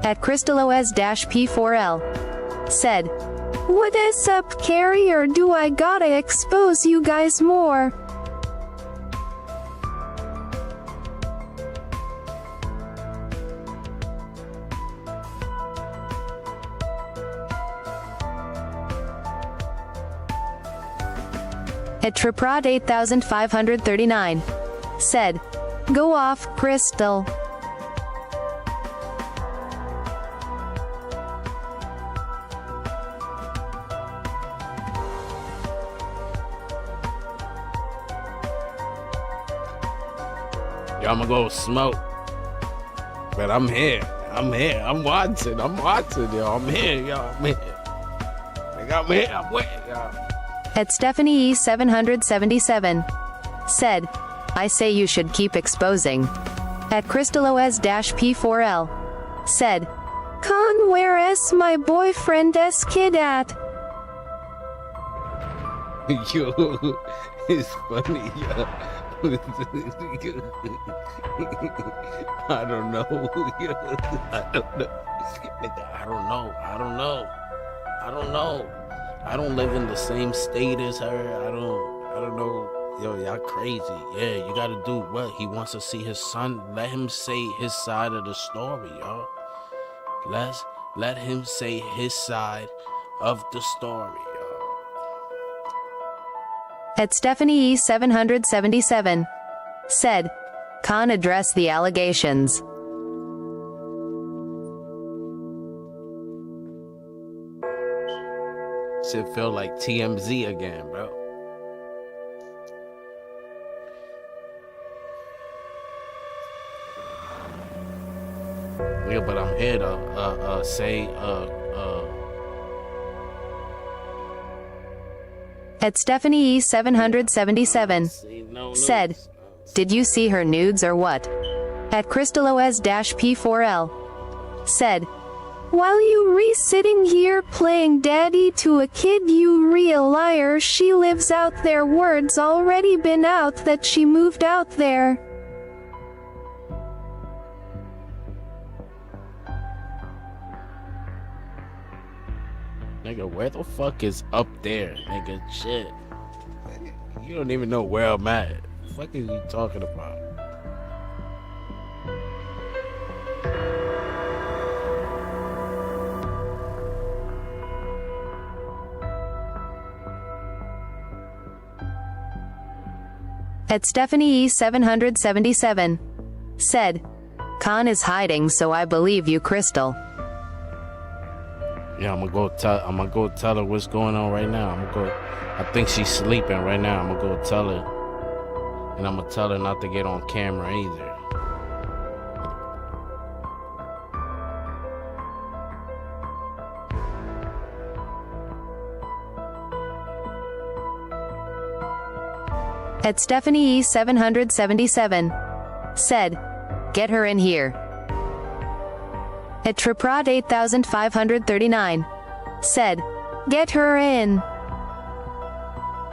At crystalOS-P4L. Said, what is up, Carrie, or do I gotta expose you guys more? At Triprod 8539. Said, go off, Crystal. Yo, I'm gonna go smoke. But I'm here. I'm watching, yo. I'm here, yo. I'm here, I'm with it, yo. At Stephanie E777. Said, I say you should keep exposing. At crystalOS-P4L. Said, Con, where is my boyfriend's kid at? Yo, it's funny, yo. I don't know. I don't live in the same state as her. I don't know. Yo, y'all crazy. Yeah, you gotta do what? He wants to see his son. Let him say his side of the story, yo. Let him say his side of the story, yo. At Stephanie E777. Said, Khan address the allegations. Shit feel like TMZ again, bro. Yeah, but I'm here to say At Stephanie E777. Said, did you see her nudes or what? At crystalOS-P4L. Said, while you sitting here playing daddy to a kid, you real liar, she lives out there, word's already been out that she moved out there. Nigga, where the fuck is up there, nigga? Shit. You don't even know where I'm at. What the fuck is you talking about? At Stephanie E777. Said, Khan is hiding, so I believe you, Crystal. Yeah, I'm gonna go tell her what's going on right now. I think she's sleeping right now. I'm gonna go tell her. And I'm gonna tell her not to get on camera either. At Stephanie E777. Said, get her in here. At Triprod 8539. Said, get her in.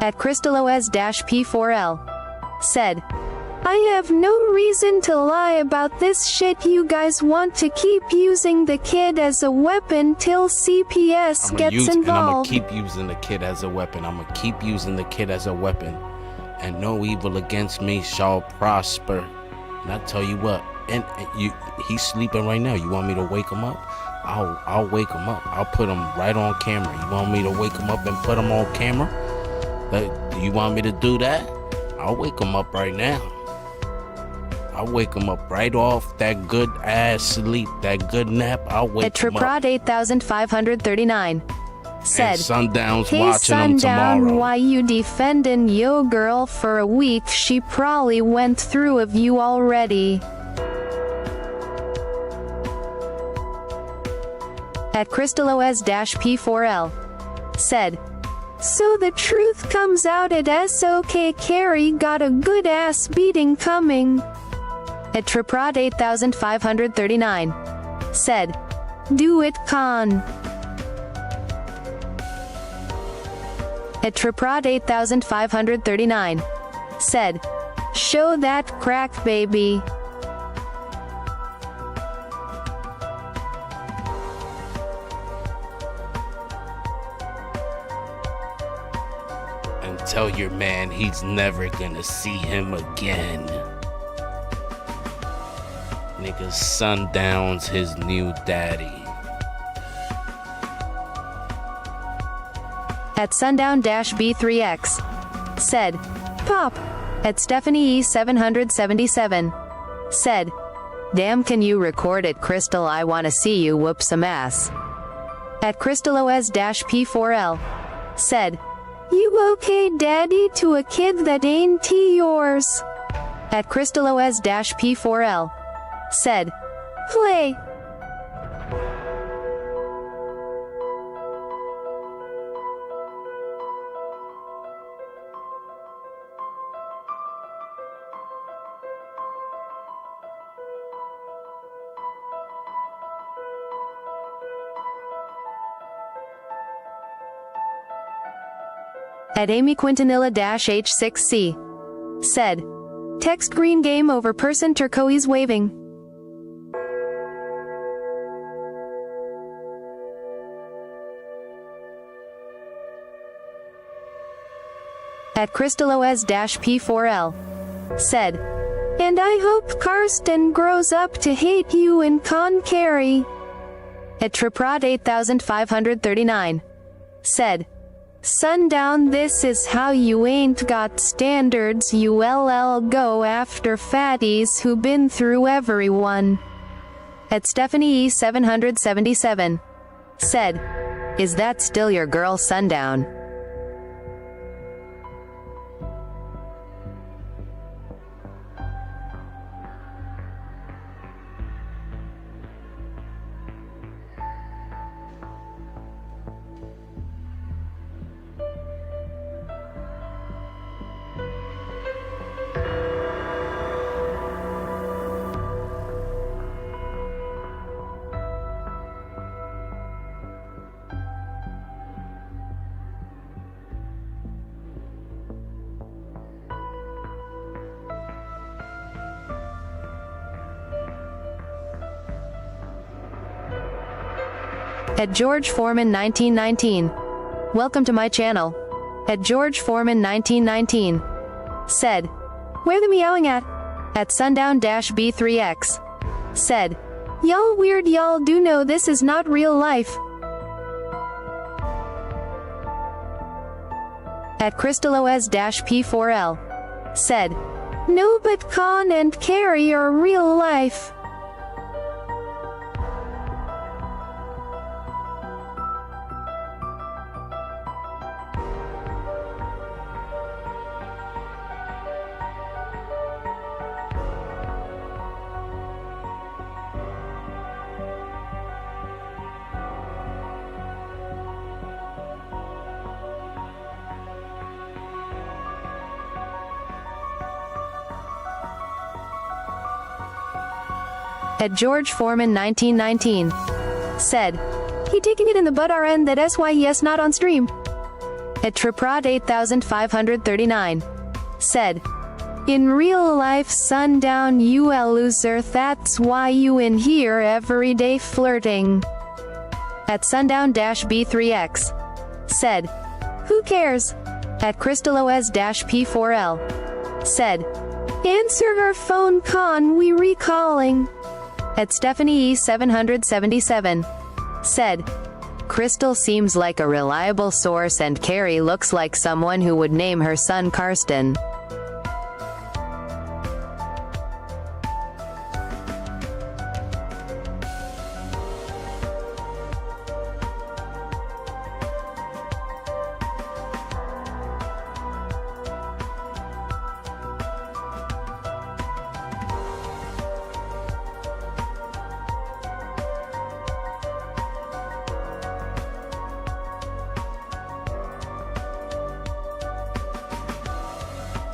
At crystalOS-P4L. Said, I have no reason to lie about this shit. You guys want to keep using the kid as a weapon till CPS gets involved. And I'm gonna keep using the kid as a weapon. I'm gonna keep using the kid as a weapon. And no evil against me shall prosper. And I tell you what, he's sleeping right now. You want me to wake him up? I'll wake him up. I'll put him right on camera. You want me to wake him up and put him on camera? Do you want me to do that? I'll wake him up right now. I'll wake him up right off that good ass sleep, that good nap. I'll wake him up. At Triprod 8539. Said, and Sundown's hey watching Sundown, him tomorrow. why you defending yo girl for a week? She probably went through of you already. At crystalOS-P4L. Said, so the truth comes out at SOK Carrie got a good ass beating coming. At Triprod 8539. Said, do it, Con. At Triprod 8539. Said, show that crack, baby. tell your man he's never gonna see him again. Nigga, Sundown's his new daddy. At Sundown-B3X said, Pop. At Stephanie E777 said, Damn, can you record it, Crystal? I wanna see you whoop some ass. At CrystalOS-P4L said, You okay, daddy, to a kid that ain't yours? At CrystalOS-P4L said, Play. At Amy Quintanilla-H6C said, Text green game over person turquoise waving. At CrystalOS-P4L said, And I hope Karsten grows up to hate you and Con Carey. At Triprod 8539 said, Sundown, this is how you ain't got standards. ULL go after fatties who been through everyone. At Stephanie E777 said, Is that still your girl, Sundown? At George Foreman 1919. Welcome to my channel. At George Foreman 1919 said, Where the meowing at? At Sundown-B3X said, Y'all weird, y'all do know this is not real life. At CrystalOS-P4L said, No, but Con and Carrie are real life. At George Foreman 1919 said, He taking it in the butt RN that SYES not on stream. At Triprod 8539 said, In real life, Sundown, you a loser, that's why you in here everyday flirting. At Sundown-B3X said, Who cares? At CrystalOS-P4L said, Answer her phone, Con, we recalling. At Stephanie E777 said, Crystal seems like a reliable source and Carrie looks like someone who would name her son Karsten.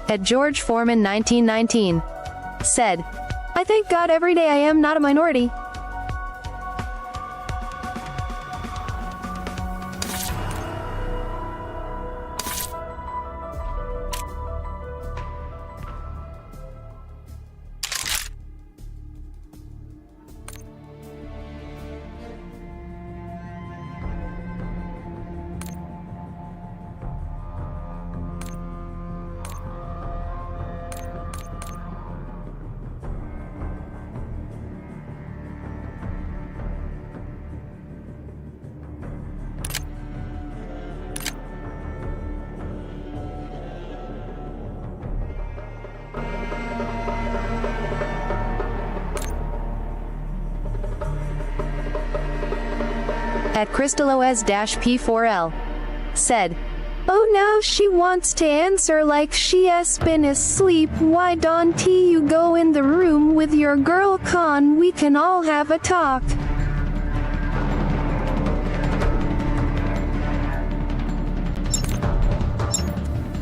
At George Foreman 1919 said, I thank God every day I am not a minority. at crystalOS-P4L said, "Oh now she wants to answer like she has been asleep. Why don't you go in the room with your girl Con? We can all have a talk."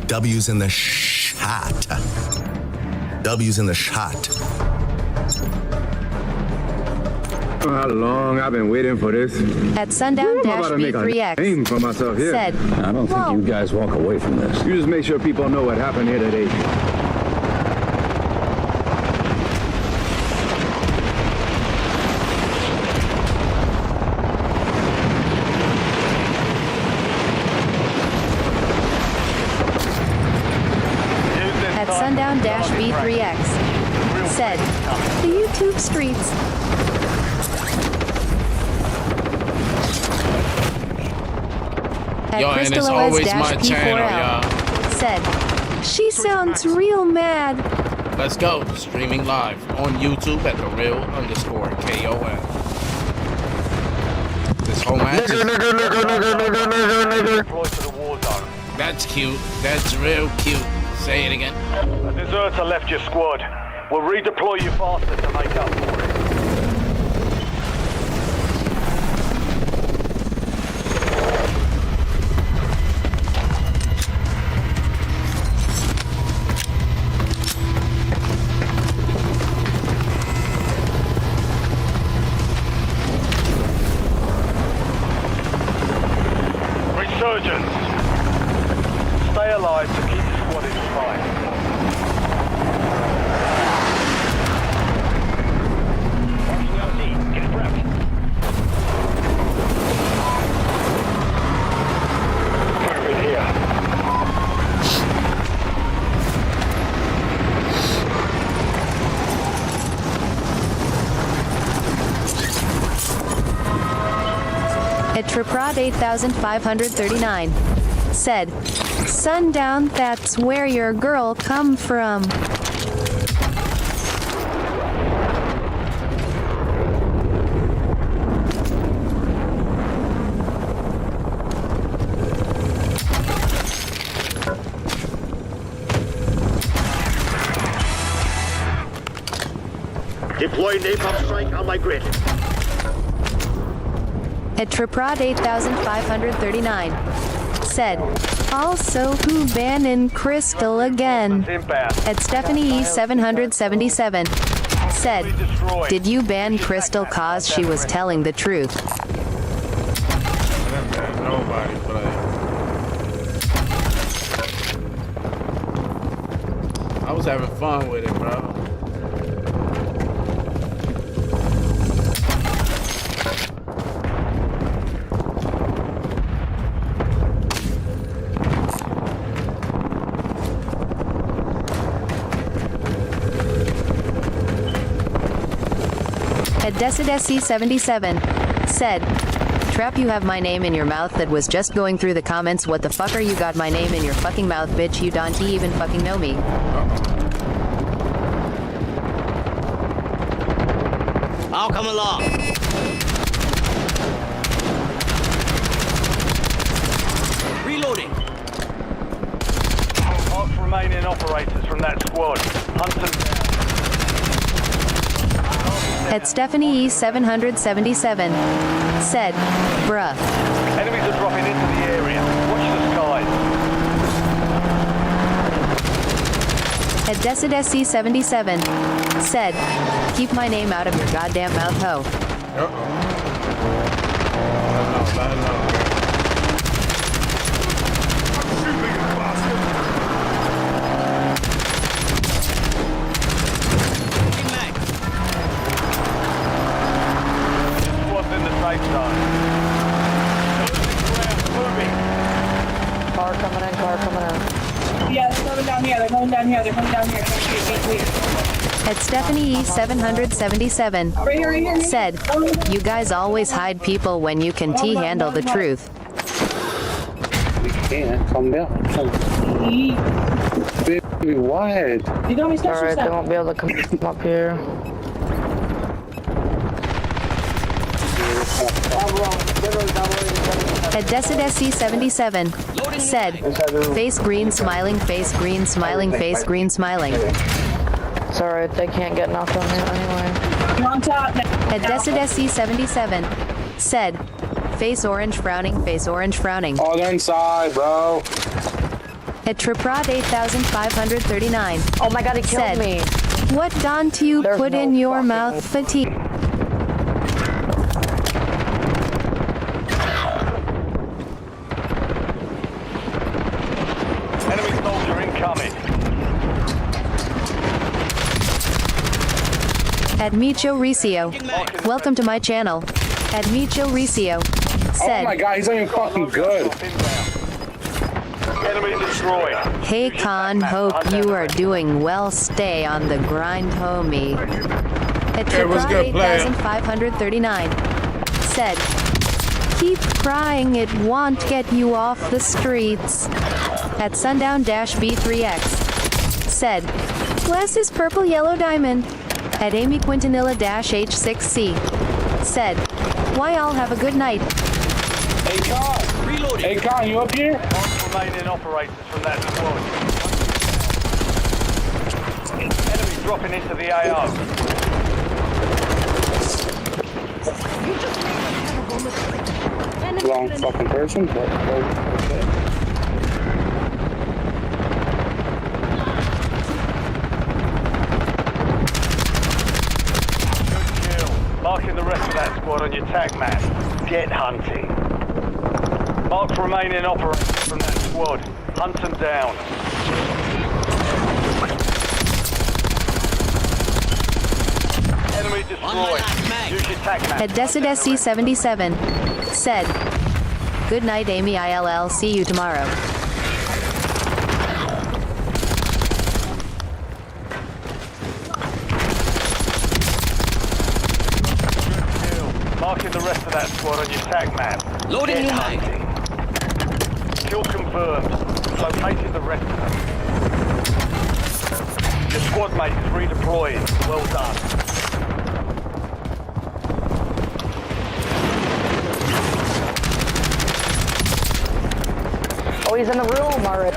W's in the shot. W's in the shot. How long I've been waiting for this. At sundown-B3X for myself here. said, I don't think you guys walk away from this. You just make sure people know what happened here today. at sundown-B3X said, "The YouTube streets." At Yo, and it's always my channel, y'all. Said, "She sounds real mad." Let's go. Streaming live on YouTube at theirr_KON. This whole match is... That's cute. That's real cute. Say it again. A deserter left your squad. We'll redeploy you faster to make up for it. Resurgence. Stay alive to keep the squad in flight. Marking out lead. Get prepped. Move in here. At Triprod 8539 said, "Sundown, that's where your girl come from." Deploy napalm strike on my grid. At Triprod 8539 said, "Also who banning Crystal again?" At Stephanie E777 said, "Did you ban Crystal cause she was telling the truth?" I didn't ban nobody, but I was having fun with it, bro. At Decidesi77 said, "Trap, you have my name in your mouth." That was just going through the comments. What the fuck are you got my name in your fucking mouth, bitch? You don't even fucking know me. I'll come along. Reloading. Mark remaining operators from that squad. Hunt them down. At Stephanie E777 said, "Bruh." Enemies are dropping into the area. Watch the skies. At Decidesi77 said, "Keep my name out of your goddamn mouth, ho." Squad's in the safe zone. Moving. Car coming in, car coming in. Yeah, they're coming down here, they're coming down here, they're coming down here. At Stephanie E777 said, "You guys always hide people when you can handle the truth." We can't. Calm down. Baby, what? Alright, they won't be able to come up here. SC77 said, face green smiling, face green smiling, face green smiling. It's alright, they can't get knocked on here anyway. On top now. SC77 said, face orange frowning, face orange frowning. Oh, they're inside, bro. Triprod 8539. Oh my god, he killed said, me. what don't you There's put no in your fucking- mouth, fatigue? Enemy soldier incoming. Admicho Ricio, welcome to my channel. Admicho Ricio said, Oh my god, he's not even fucking good. Enemy destroyed. hey Con, hope you are doing well, stay on the grind, homie. what's good, player? 8539 said, keep crying, it won't get you off the streets. At sundown-b3x said, bless his purple yellow diamond. At Amy Quintanilla-h6c said, why all have a good night. Hey, Con. Reloading. Hey, Con, you up here? Remaining operators from that squad. Enemy dropping into the AO. Wrong fucking person, but okay. Marking the rest of that squad on your tac map. Get hunting. Mark remaining operators from that squad. Hunt them down. Enemy destroyed. Use your tac map. At SC77 said, good night Amy ILL, see you tomorrow. Marking the rest of that squad on your tac map. Loading new mag. Kill confirmed. Located the rest of them. Your squad mate is redeploying. Well done. Oh, he's in the room already.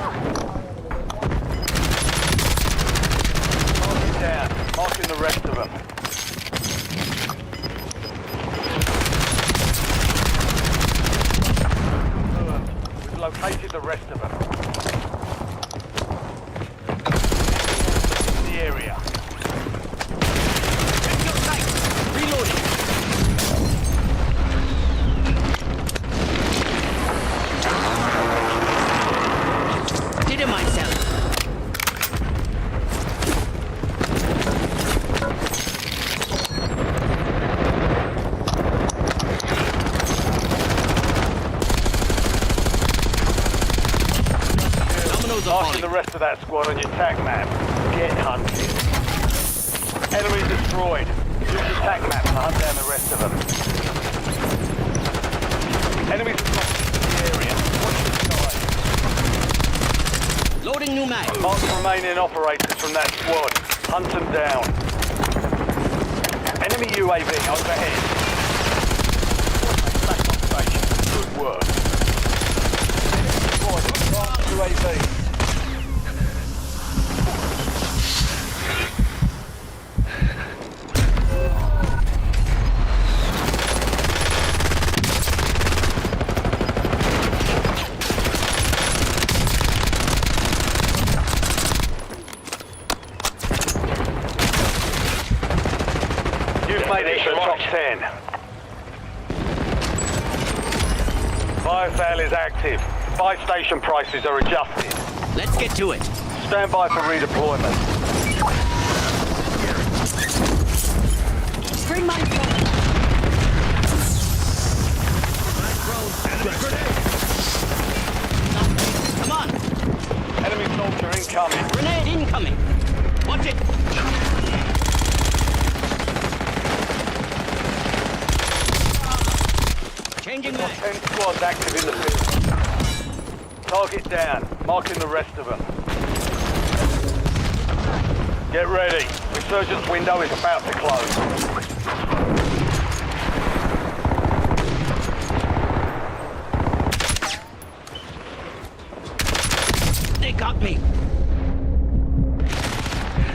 Marking down. Marking the rest of them. We've located the rest of them. The area. Reloading. Did it myself. Marking the rest of that squad on your tac map. Get hunted. Enemy destroyed. Use your tac map to hunt down the rest of them. Enemies across the area. Watch the sky. Loading new mag. Mark remaining operators from that squad. Hunt them down. Enemy UAV overhead. Good work. Enemy squad UAV. You've made it to the top 10. Biofile is active. Buy station prices are adjusted. Let's get to it. Stand by for redeployment. Bring my Come on. Enemy soldier incoming. Grenade incoming. Watch it. Changing mag. 10 squads active in the field. Target down. Marking the rest of them. Get ready. Resurgence window is about to close.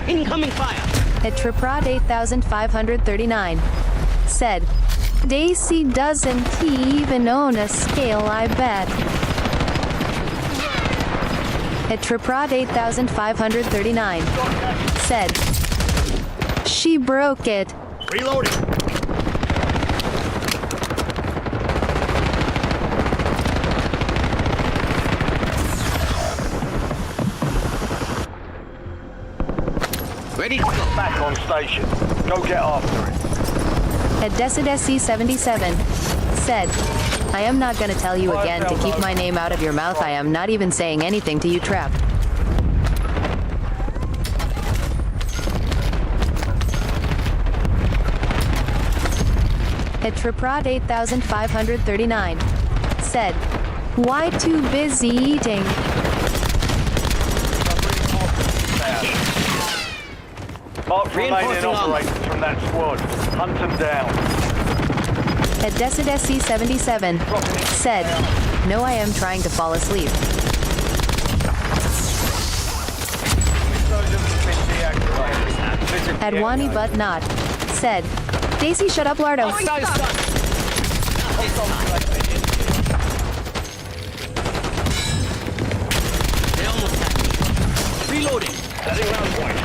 Incoming fire. At Triprod 8539 said, Daisy doesn't he even own a scale, I bet. At Triprod 8539 said, she broke it. Reloading. Ready to go. Back on station. Go get after it. At Decidesi 77 said, I am not gonna tell you again to keep my name out of your mouth. I am not even saying anything to you, Trap. At Triprod 8539 said, why too busy eating? Mark remaining operators from that squad. Hunt them down. At Decidesi 77 said, no, I am trying to fall asleep. At Wani but not said, Daisy, shut up, Lardo. They almost had me. Reloading. Heading round point.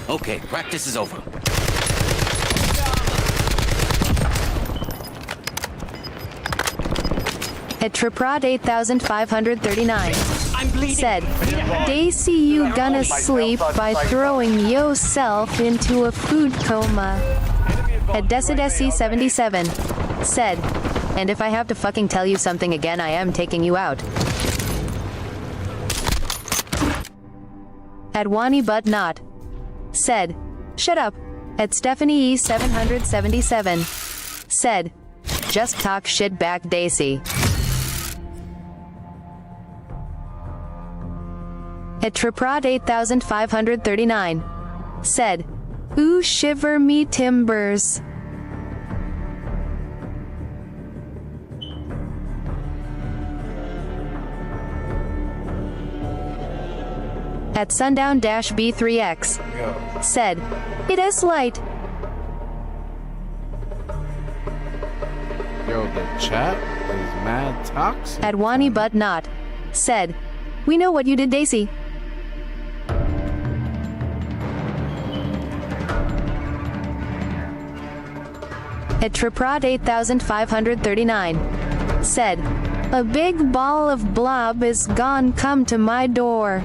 Okay, practice is over. At Triprod 8539 said, Daisy, you gonna sleep by throwing yourself into a food coma. At Decidesi 77 said, and if I have to fucking tell you something again, I am taking you out. At Wani but not said, shut up. At Stephanie E 777 said, just talk shit back, Daisy. At Triprod 8539 said, ooh, shiver me timbers. At Sundown-B3X said, it is light. Yo, the chat is mad toxic. At Wani but not said, we know what you did, Daisy. At Triprod 8539 said, a big ball of blob is gone come to my door.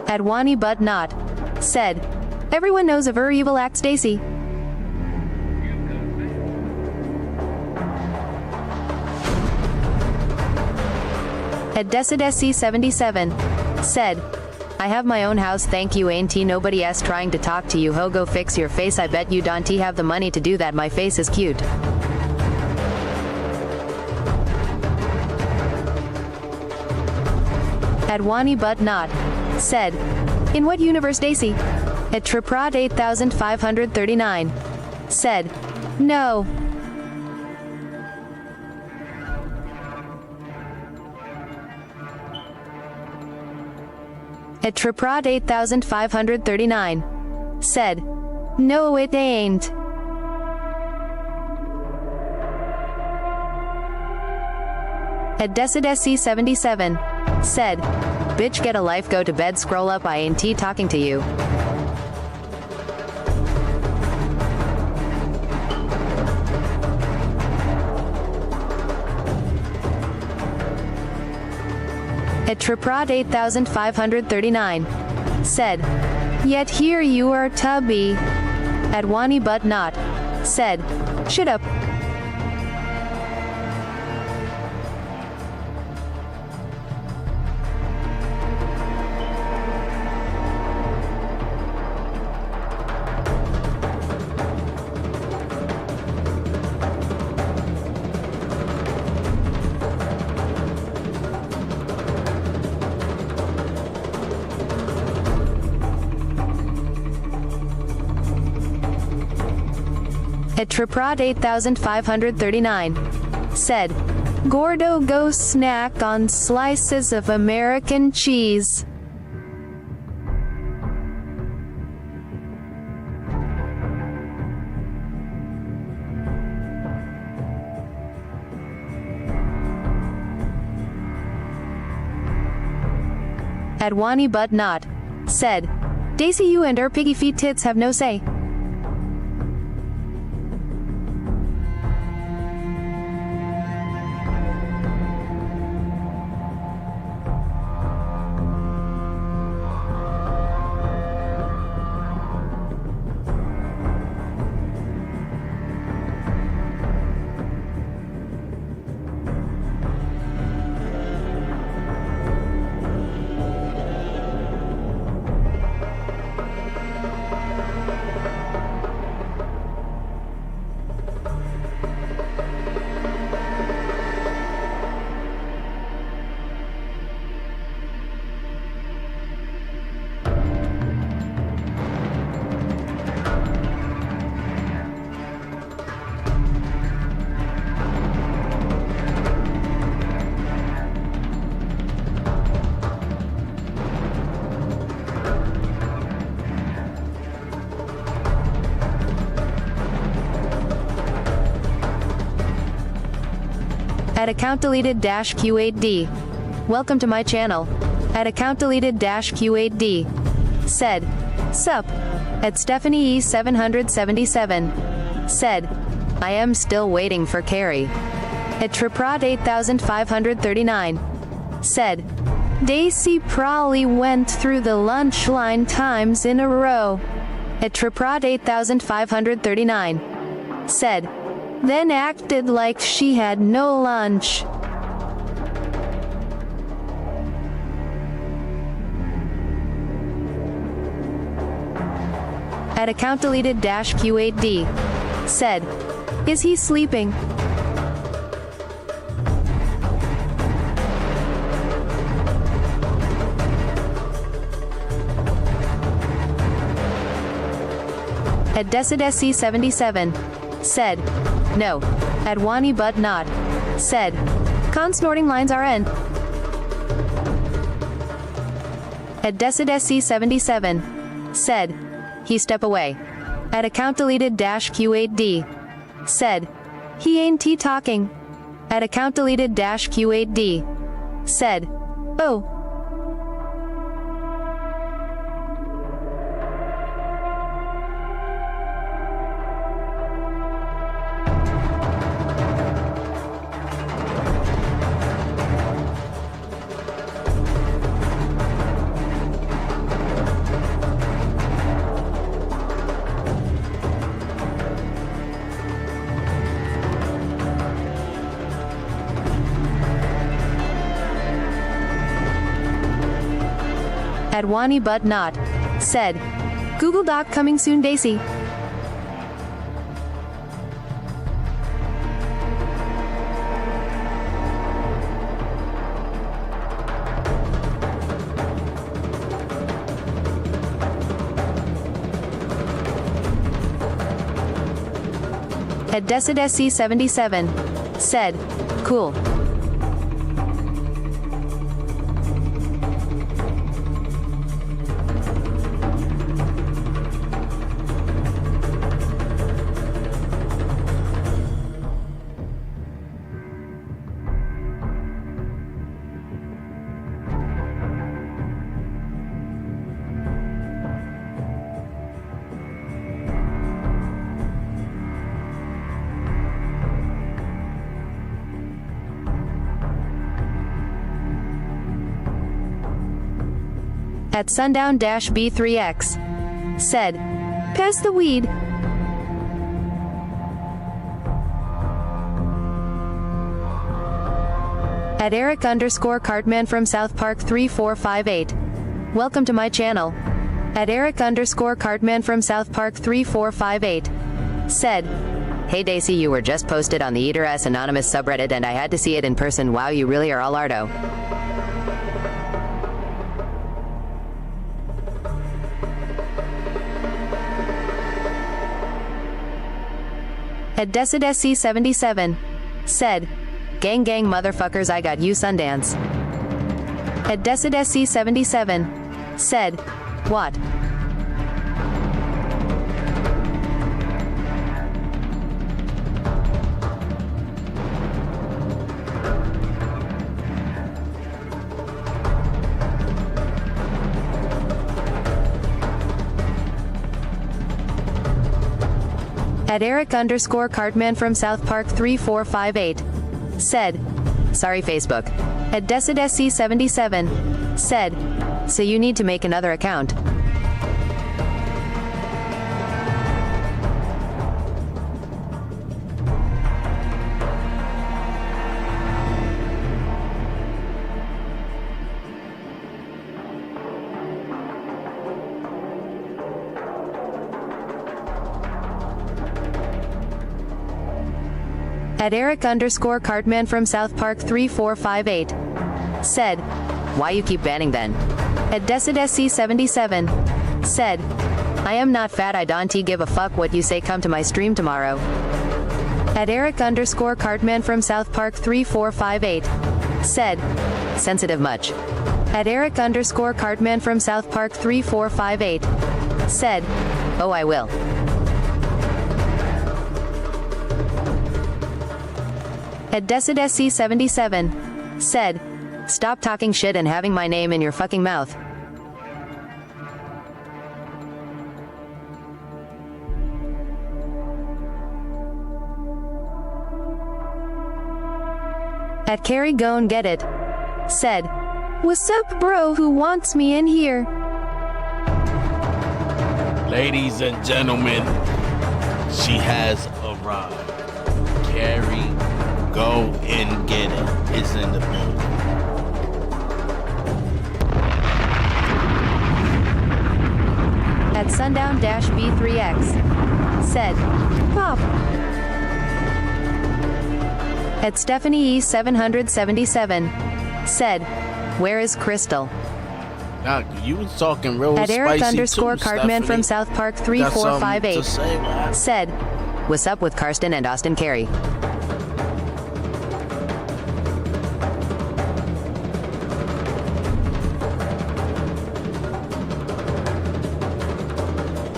At Wani but not said, everyone knows of her evil acts, Daisy. At Decidesi 77 said, I have my own house, thank you, ain't nobody else trying to talk to you, ho, go fix your face, I bet you don't have the money to do that, my face is cute. At Wani but not said, in what universe, Daisy? At Triprod 8539 said, no. At Triprod 8539 said, no, it ain't. At Decidesi 77 said, bitch, get a life, go to bed, scroll up, I ain't talking to you. At Triprod 8539. Said, yet here you are tubby. At Wani but not. Said, shut up. At Triprod 8539. Said, Gordo go snack on slices of American cheese. At Wani but not. Said, Daisy you and her piggy feet tits have no say. At account deleted -Q8D. Welcome to my channel. At account deleted -Q8D. Said, sup. At Stephanie E777. Said, I am still waiting for Carrie. At Triprod 8539. Said, Daisy probably went through the lunch line times in a row. At Triprod 8539. Said, then acted like she had no lunch. At account deleted -Q8D. Said, is he sleeping? At DecidSC77. Said, no. At Wani but not. Said, con snorting lines are end. At DecidSC77. Said, he step away. At account deleted -Q8D. Said, he ain't he talking. At account deleted -Q8D. Said, oh. At Wani but not. Said, Google Doc coming soon Daisy. At DecidSC77. Said, cool. At sundown-b3x. Said, pass the weed. At Eric_Cartman from South Park 3458. Welcome to my channel. At Eric_Cartman from South Park 3458. Said, hey Daisy, you were just posted on the eater's anonymous subreddit and I had to see it in person. Wow, you really are all ardo. At DecidSC77. Said, gang gang motherfuckers, I got you Sundance. At DecidSC77. Said, what? At Eric_Cartman from South Park 3458. Said, sorry Facebook. At DecidSC77. Said, so you need to make another account. At Eric_Cartman from South Park 3458. Said, why you keep banning then? At DecidSC77. Said, I am not fat, I don't give a fuck what you say, come to my stream tomorrow. At Eric_Cartman from South Park 3458. Said, sensitive much. At Eric_Cartman from South Park 3458. Said, oh I will. At DecidSC77. Said, stop talking shit and having my name in your fucking mouth. At Carrie Gone Get It. Said, what's up bro, who wants me in here? Ladies and gentlemen, she has arrived. Carrie, go and get it. It's in the building. At sundown-b3x. Said, pop. At Stephanie E777. Said, where is Crystal? Now, you was talking real at spicy Eric_Cartman from South Park 3458. Said, what's up with Karsten and Austin Carey?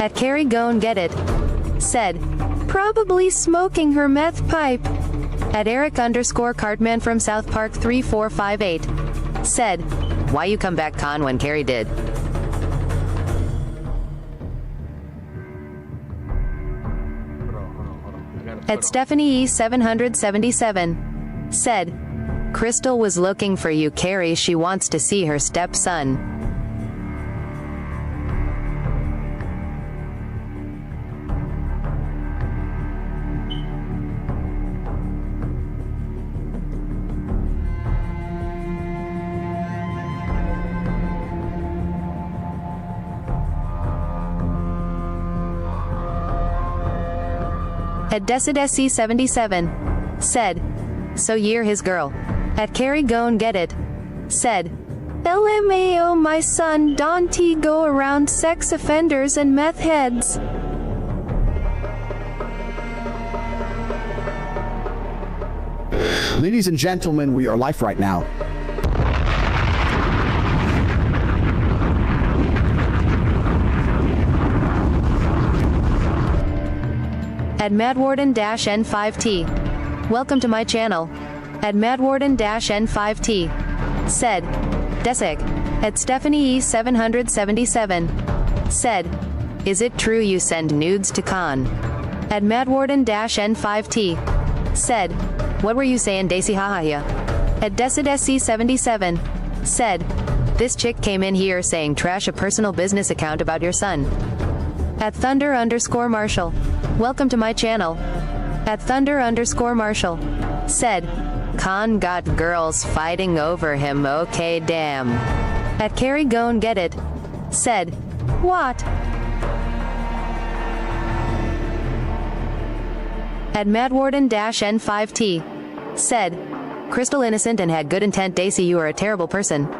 At Carrie Gone Get It. Said, probably smoking her meth pipe. At Eric_Cartman from South Park 3458. Said, why you come back con when Carrie did? At Stephanie E777. Said, Crystal was looking for you Carrie, she wants to see her stepson. At DecidSC77. Said, so year his girl. At Carrie Gone Get It. Said, LMAO my son Dante go around sex offenders and meth heads. Ladies and gentlemen, we are live right now. At Madwarden-N5T. Welcome to my channel. At Madwarden-N5T. Said, Desig. At Stephanie E777. Said, is it true you send nudes to Con? At Madwarden-N5T. Said, what were you saying Daisy haha ya? At DecidSC77. Said, This chick came in here saying trash a personal business account about your son. At Thunder_Marshall. Welcome to my channel. At Thunder_Marshall. Said, Con got girls fighting over him, okay damn. At Carrie Gon Get It. Said, what? At Madwarden-N5T. Said, Crystal innocent and had good intent. Daisy, you are a terrible person.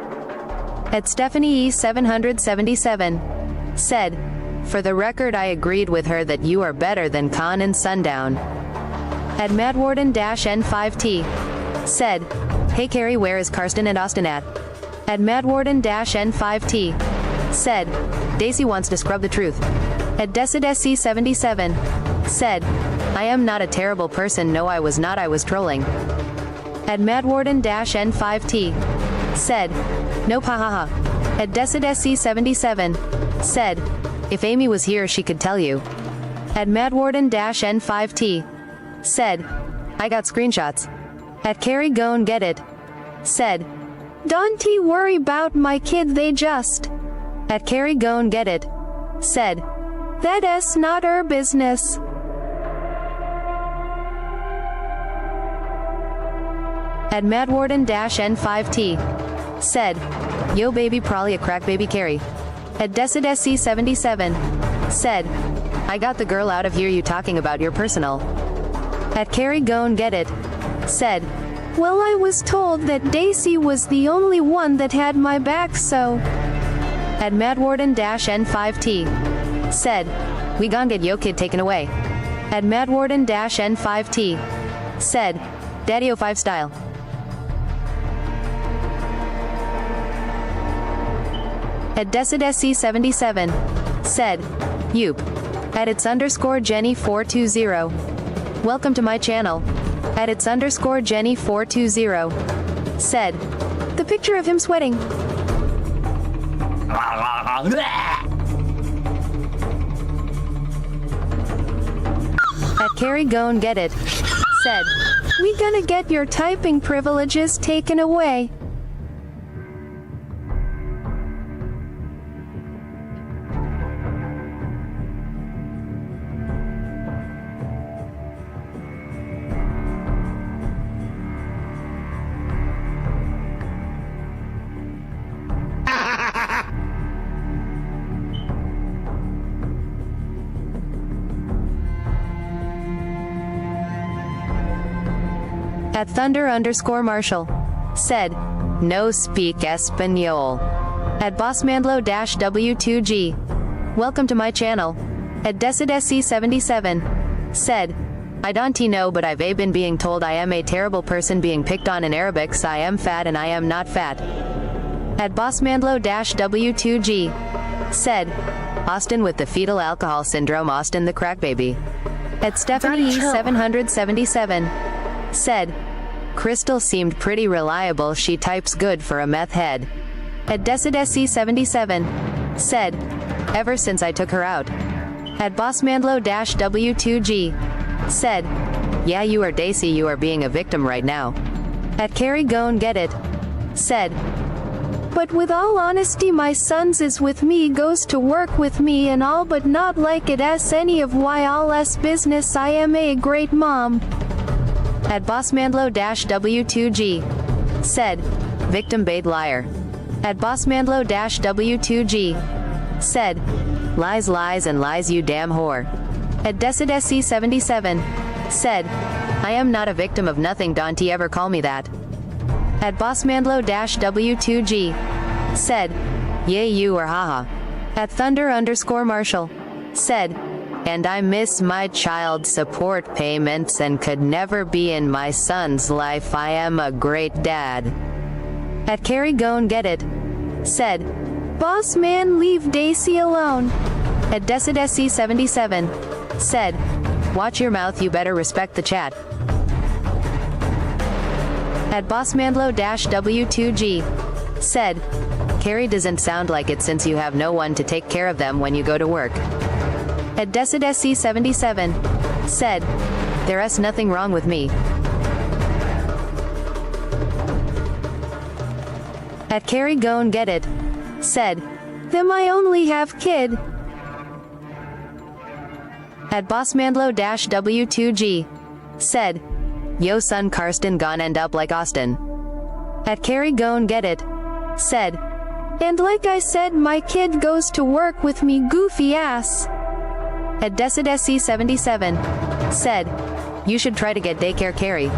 At Stephanie E777. Said, for the record I agreed with her that you are better than Con and Sundown. At Madwarden-N5T. Said, hey Carrie, where is Karsten and Austin at? At Madwarden-N5T. Said, Daisy wants to scrub the truth. At Decidesi77. Said, I am not a terrible person. No, I was not. I was trolling. At Madwarden-N5T. Said, nope, hahaha. At Decidesi77. Said, if Amy was here she could tell you. At Madwarden-N5T. Said, I got screenshots. At Carrie Gon Get It. Said, don't worry about my kid, they just. At Carrie Gon Get It. Said, that's not her business. At Madwarden-N5T. Said, yo baby, probably a crack baby Carrie. At Decidesi77. Said, I got the girl out of here. You talking about your personal. At Carrie Gon Get It. Said, well, I was told that Daisy was the only one that had my back, so. At Madwarden-N5T. Said, we gon' get yo kid taken away. At Madwarden-N5T. Said, Daddy 05 style. At Decidesi77. Said, Yoop. At its_Jenny420. Welcome to my channel. At its_Jenny420. Said, the picture of him sweating. At Carrie Gon Get It. Said, we gonna get your typing privileges taken away. At Thunder_Marshall. Said, no speak Espanol. At Bossmandlo-W2G. Welcome to my channel. At Decidesi77. Said, I don't know, but I've been being told I am a terrible person being picked on in Arabics. I am fat and I am not fat. At Bossmandlo-W2G. Said, Austin with the fetal alcohol syndrome. Austin the crack baby. At Stephanie E777. Said, Crystal seemed pretty reliable. She types good for a meth head. At Decidesi77. Said, ever since I took her out. At Bossmandlo-W2G. Said, yeah, you are Daisy, you are being a victim right now. At Carrie Gon Get It. Said, but with all honesty, my sons is with me, goes to work with me and all, but not like it as any of why all s business. I am a great mom. At Bossmandlo-W2G. Said, victim bait liar. At Bossmandlo-W2G. Said, lies, lies, and lies, you damn whore. At Decidesi77. Said, I am not a victim of nothing. Don't ever call me that. At Bossmandlo-W2G. Said, yay you or haha. At Thunder_Marshall. Said, and I miss my child support payments and could never be in my son's life. I am a great dad. At Carrie Gon Get It. Said, boss man, leave Daisy alone. At Decidesi77. Said, watch your mouth, you better respect the chat. At Bossmandlo-W2G. Said, Carrie doesn't sound like it since you have no one to take care of them when you go to work. At Decidesi77. Said, there's nothing wrong with me. At Carry Gon Get It, said, them I only have kid. At Bossmandlo-W2G, said, yo son Karsten gon end up like Austin. At Carry Gon Get It, said, and like I said my kid goes to work with me goofy ass. At Decidesi77, said, you should try to get daycare Carrie.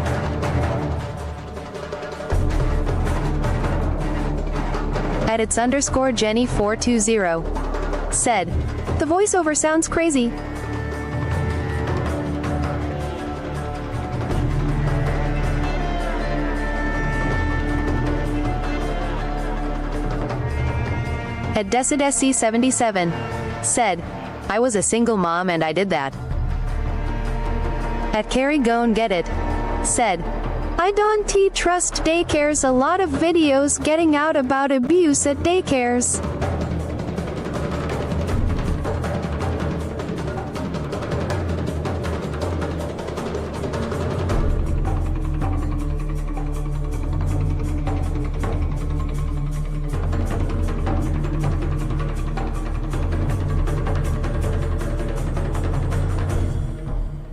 At its_Jenny420, said, the voiceover sounds crazy. At Decidesi77, said, I was a single mom and I did that. At Carry Gon Get It, said, I don't trust daycares, a lot of videos getting out about abuse at daycares.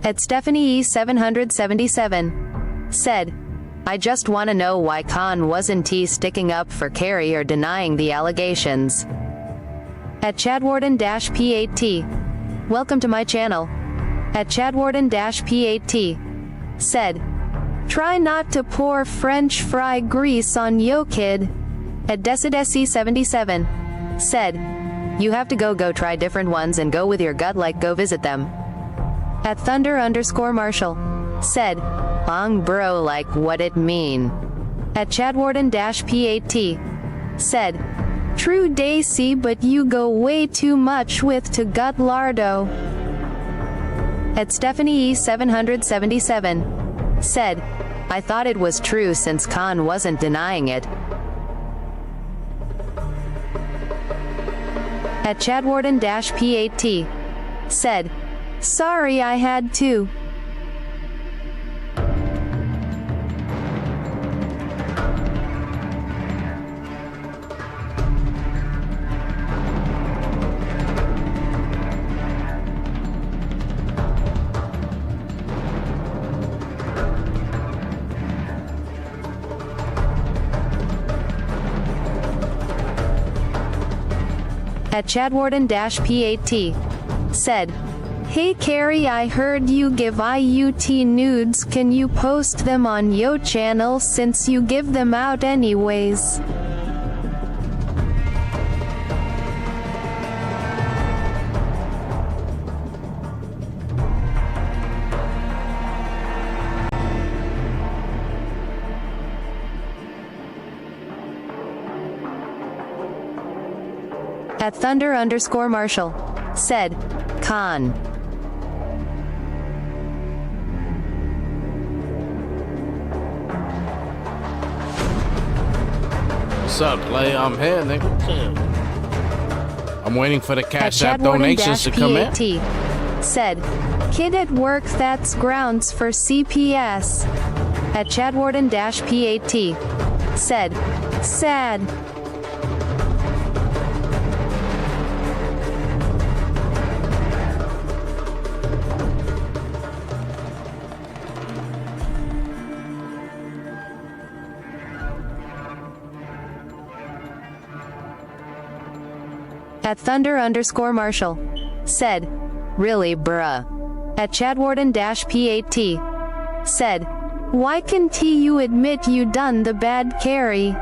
At Stephanie E777, said, I just want to know why Khan wasn't sticking up for Carrie or denying the allegations. At Chadwarden-P8T, welcome to my channel. At Chadwarden-P8T, said, try not to pour French fry grease on yo kid. At Decidesi77, said, you have to go try different ones and go with your gut like go visit them. At Thunder_Marshall, said, Bong bro like what it mean. At Chadwarden-P8T, said, true Daisy but you go way too much with to gut lardo. At Stephanie E777, said, I thought it was true since Khan wasn't denying it. At Chadwarden-P8T, said, sorry I had to. At Chadwarden-P8T, said, hey Carrie, I heard you give IUT nudes, can you post them on yo channel since you give them out anyways? At Thunder_Marshall, said, Khan. What's up, Clay? I'm here, nigga. I'm waiting for the Cash App donations to come in. Said, kid at work, that's grounds for CPS. At Chadwarden-P8T, said, sad. At Thunder_Marshall, said, really bruh. At Chadwarden-P8T, said, why can't you admit you done the bad carry?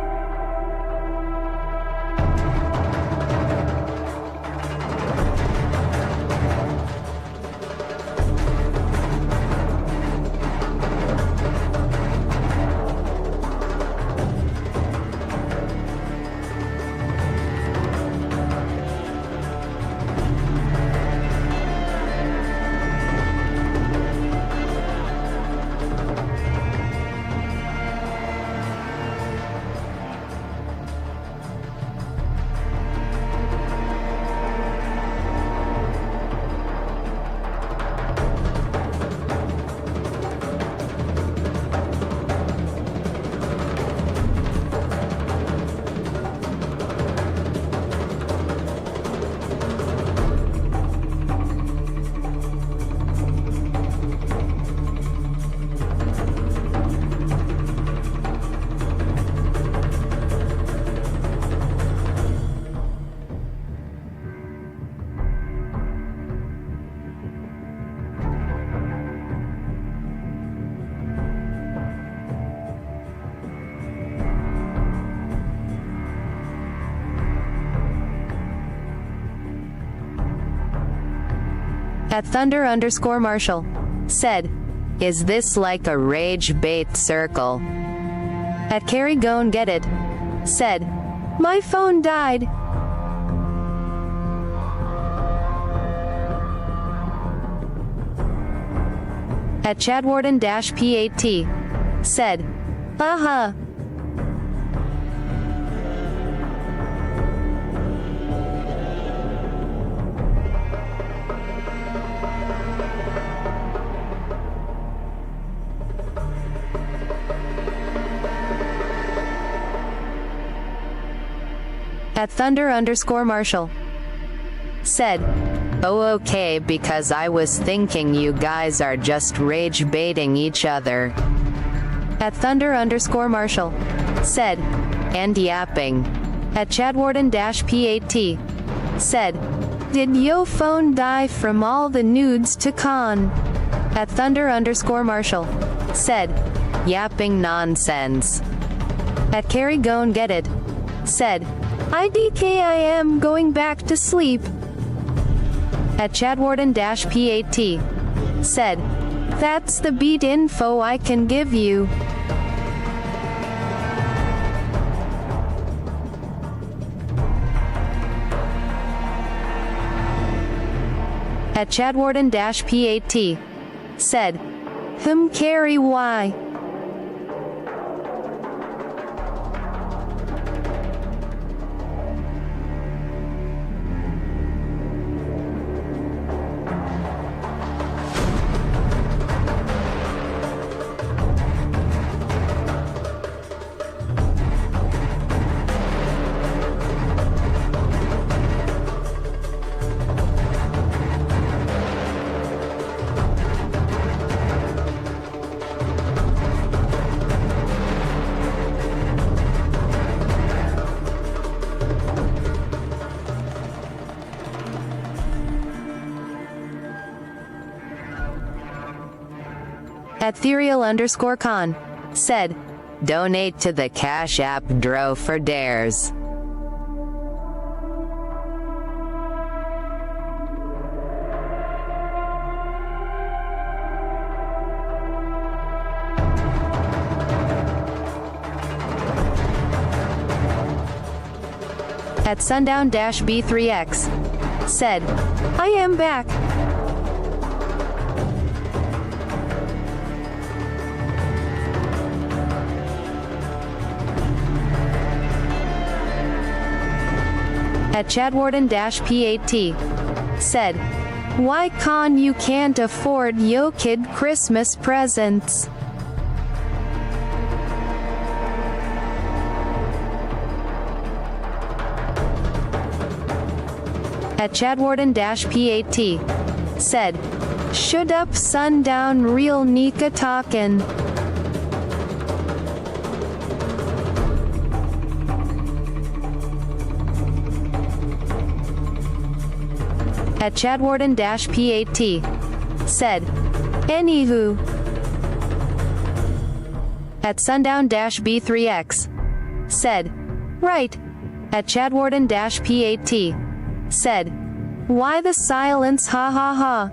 At Thunder_Marshall said, is this like a rage bait circle? At Carry Gon Get It said, my phone died. At Chadwarden-P8T said, uh-huh. At Thunder_Marshall said, oh okay, because I was thinking you guys are just rage baiting each other. At Thunder_Marshall said, and yapping. At Chadwarden-P8T said, did yo phone die from all the nudes to con? At Thunder_Marshall said, yapping nonsense. At Carry Gon Get It said, IDK I am going back to sleep. At Chadwarden-P8T said, that's the beat info I can give you. At Chadwarden-P8T said, carry why? At Theirr_Con said, donate to the Cash App Dro for dares. At Sundown-B3X said, I am back. At Chadwarden-P8T said, why con you can't afford yo kid Christmas presents? At Chadwarden-P8T said, should up sundown real Nika talkin'. At Chadwarden-P8T said, anywho. At Sundown-B3X said, right. At Chadwarden-P8T said, why the silence ha ha ha?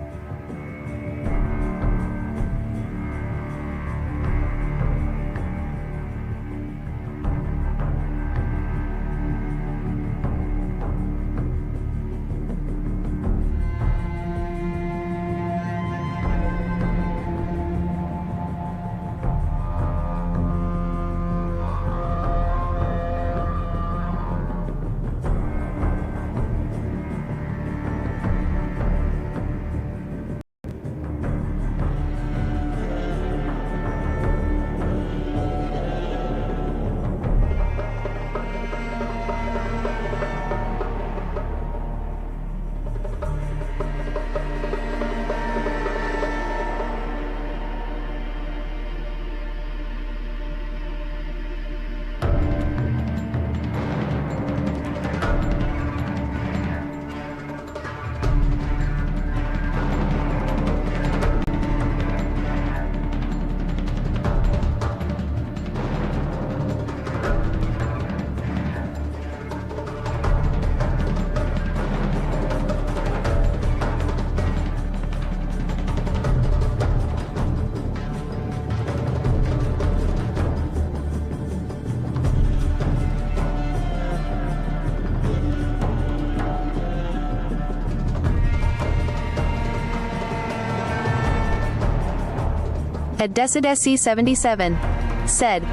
At Decidesi77 said,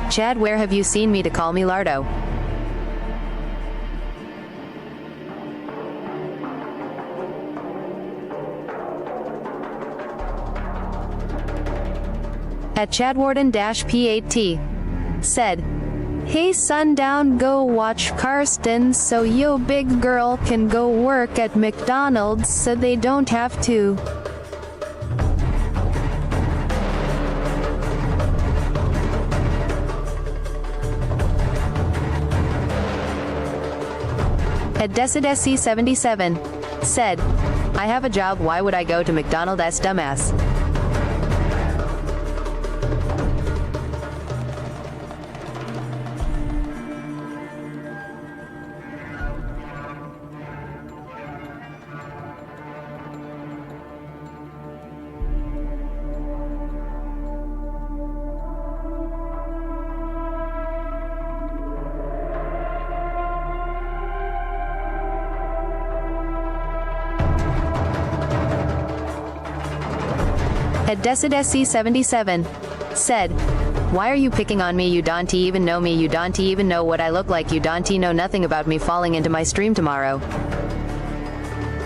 Chad, where have you seen me to call me Lardo? At Chadwarden-P8T said, Hey sundown, go watch Karsten so yo big girl can go work at McDonald's so they don't have to. At Decidesi77 said, I have a job, why would I go to McDonald's, dumbass? At Decidesi77 said, Why are you picking on me? You don't even know me, you don't even know what I look like, you don't know nothing about me falling into my stream tomorrow.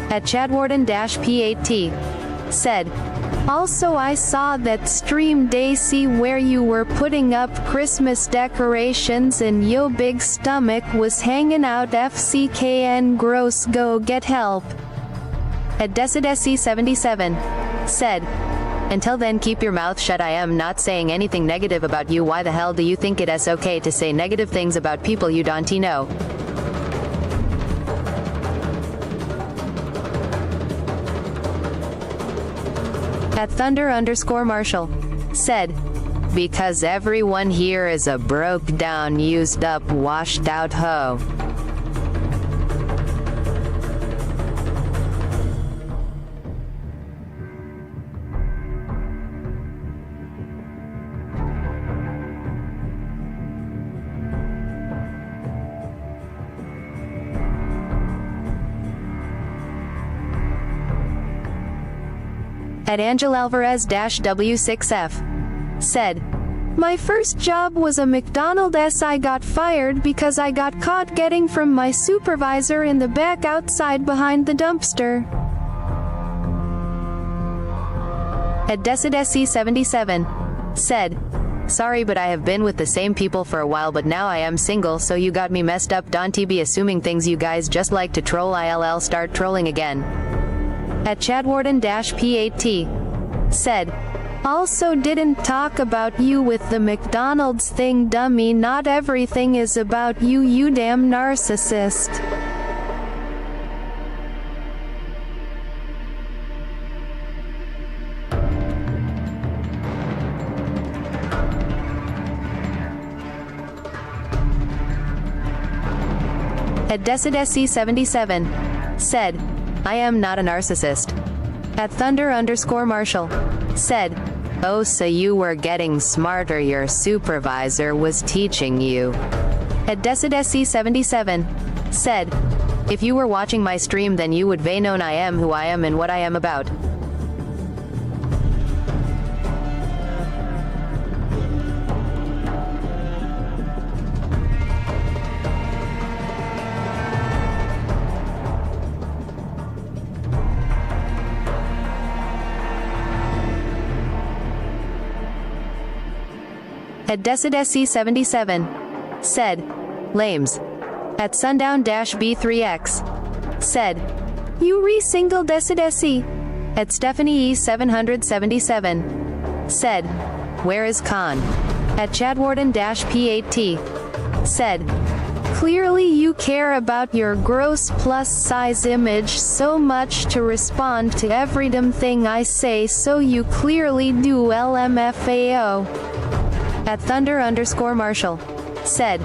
At Chadwarden-P8T said, Also I saw that stream Daisy where you were putting up Christmas decorations and yo big stomach was hanging out, FCKN gross, go get help. At Decidesi77 said, Until then keep your mouth shut, I am not saying anything negative about you, why the hell do you think it is okay to say negative things about people you don't know? At Thunder_Marshall said, Because everyone here is a broke down, used up, washed out hoe. At Angel Alvarez-W6F said, My first job was a McDonald's. I got fired because I got caught getting from my supervisor in the back outside behind the dumpster. At Decidesi77 said, Sorry but I have been with the same people for a while, but now I am single, so you got me messed up, don't be assuming things, you guys just like to troll, ILL start trolling again. At Chadwarden-P8T said, Also didn't talk about you with the McDonald's thing, dummy, not everything is about you, you damn narcissist. At Decidesi77 said, I am not a narcissist. At Thunder_Marshall said, Oh, so you were getting smarter, your supervisor was teaching you. At Decidesi77 said, If you were watching my stream then you would known I am who I am and what I am about. At Decidesi77 said, Lames. At Sundown-B3X said, You re-single Decidesi. At Stephanie E777 said, Where is Khan? At Chadwarden-P8T said, Clearly you care about your gross plus size image so much to respond to every damn thing I say, so you clearly do LMFAO. At Thunder_Marshall said,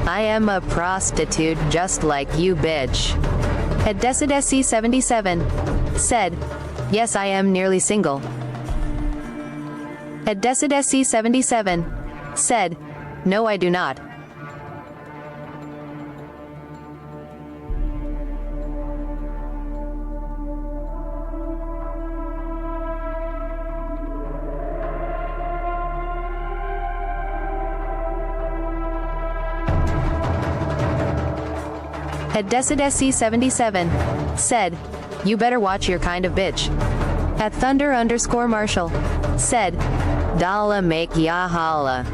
I am a prostitute just like you, bitch. At Decidesi77 said, Yes, I am nearly single. At Decidesi77 said, No, I do not. At DecidSC77 said, you better watch your kind of bitch. At Thunder_Marshall said, Dalla make ya holla.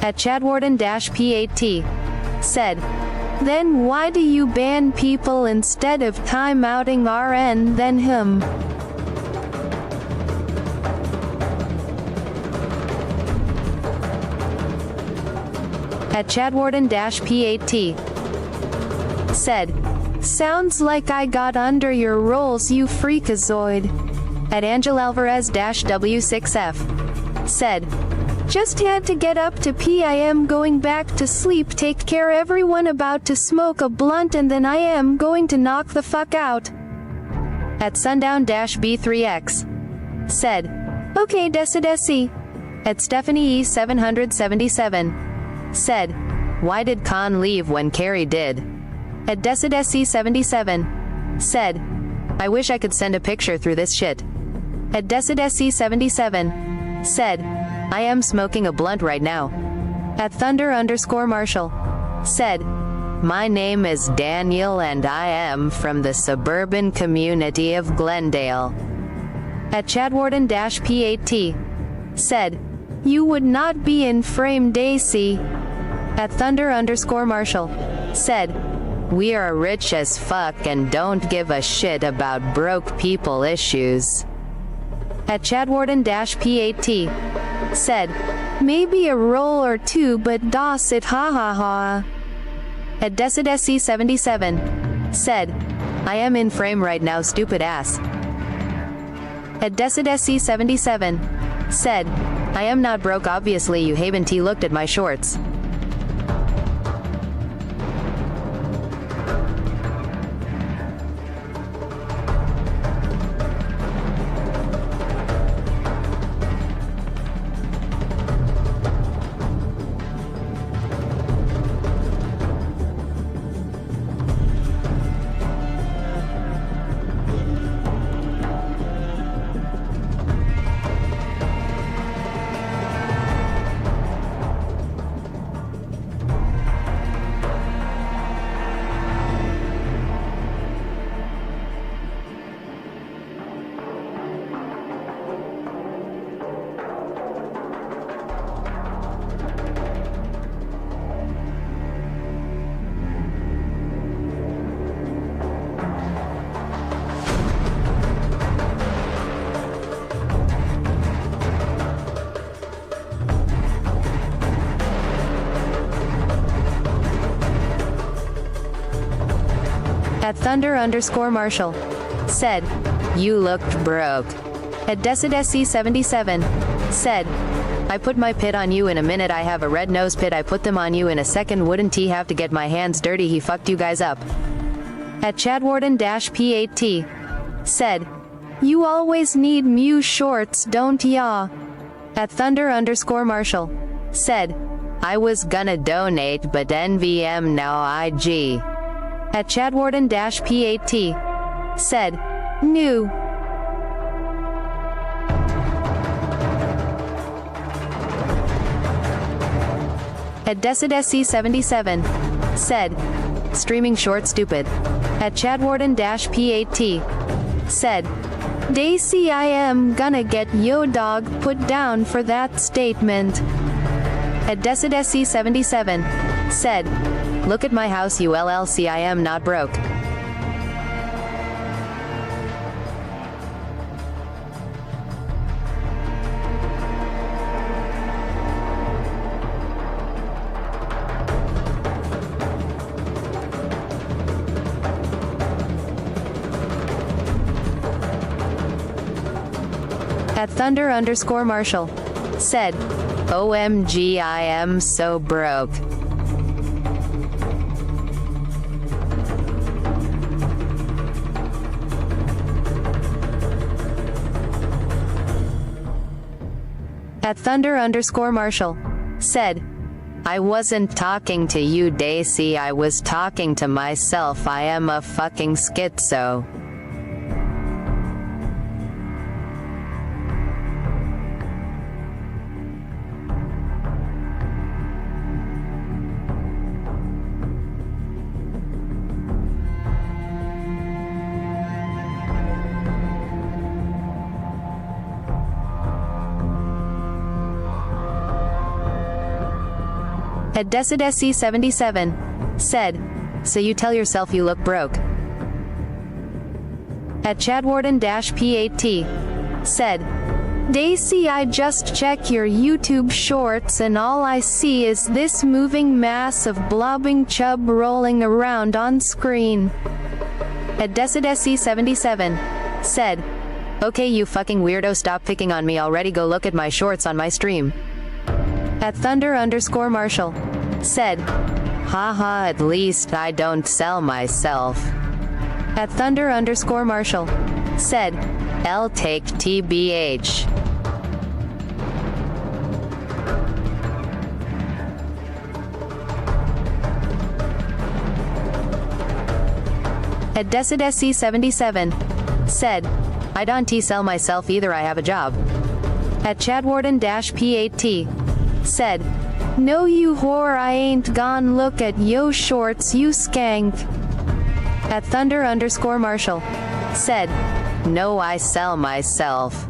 At Chadwarden-P8T said, then why do you ban people instead of timeouting RN then him? At Chadwarden-P8T said, sounds like I got under your rolls you freakazoid. At Angel Alvarez-W6F said, just had to get up to pee. I am going back to sleep. Take care everyone, about to smoke a blunt and then I am going to knock the fuck out. At Sundown-B3X said, okay Decidesi. At Stephanie E777 said, why did Khan leave when Carrie did? At Decidesi77 said, I wish I could send a picture through this shit. At Decidesi77 said, I am smoking a blunt right now. At Thunder_Marshall said, my name is Daniel and I am from the suburban community of Glendale. At Chadwarden-P8T said, you would not be in frame Daisy. At Thunder_Marshall said, we are rich as fuck and don't give a shit about broke people issues. At Chadwarden-P8T said, maybe a roll or two but das it ha ha ha. At DecidSC77 said, I am in frame right now stupid ass. At DecidSC77 said, I am not broke obviously you haven't looked at my shorts. At Thunder_Marshall said, you looked broke. At DecidSC77 said, I put my pit on you in a minute. I have a red nose pit. I put them on you in a second. Wouldn't he have to get my hands dirty? He fucked you guys up. At Chadwarden-P8T said, you always need Mew shorts, don't ya? At Thunder_Marshall said, I was gonna donate but NVM now IG. At Chadwarden-P8T said, new. At DecidSC77 said, streaming short stupid. At Chadwarden-P8T said, Daisy I am gonna get yo dog put down for that statement. At DecidSC77 said, look at my house you LLC I am not broke. At Thunder_Marshall said, OMG I am so broke. At Thunder_Marshall said, I wasn't talking to you, Daisy, I was talking to myself. I am a fucking schizo. At Decidesi 77 said, so you tell yourself you look broke. At Chadwarden-P8T said, Daisy, I just check your YouTube shorts and all I see is this moving mass of blobbing chub rolling around on screen. At Decidesi 77 said, okay, you fucking weirdo, stop picking on me already, go look at my shorts on my stream. At Thunder_Marshall said, haha, at least I don't sell myself. At Thunder_Marshall said, I'll take TBH. At Decidesi 77 said, I don't sell myself either, I have a job. At Chadwarden-P8T said, no you whore, I ain't gone look at yo shorts, you skank. At Thunder_Marshall said, no, I sell myself.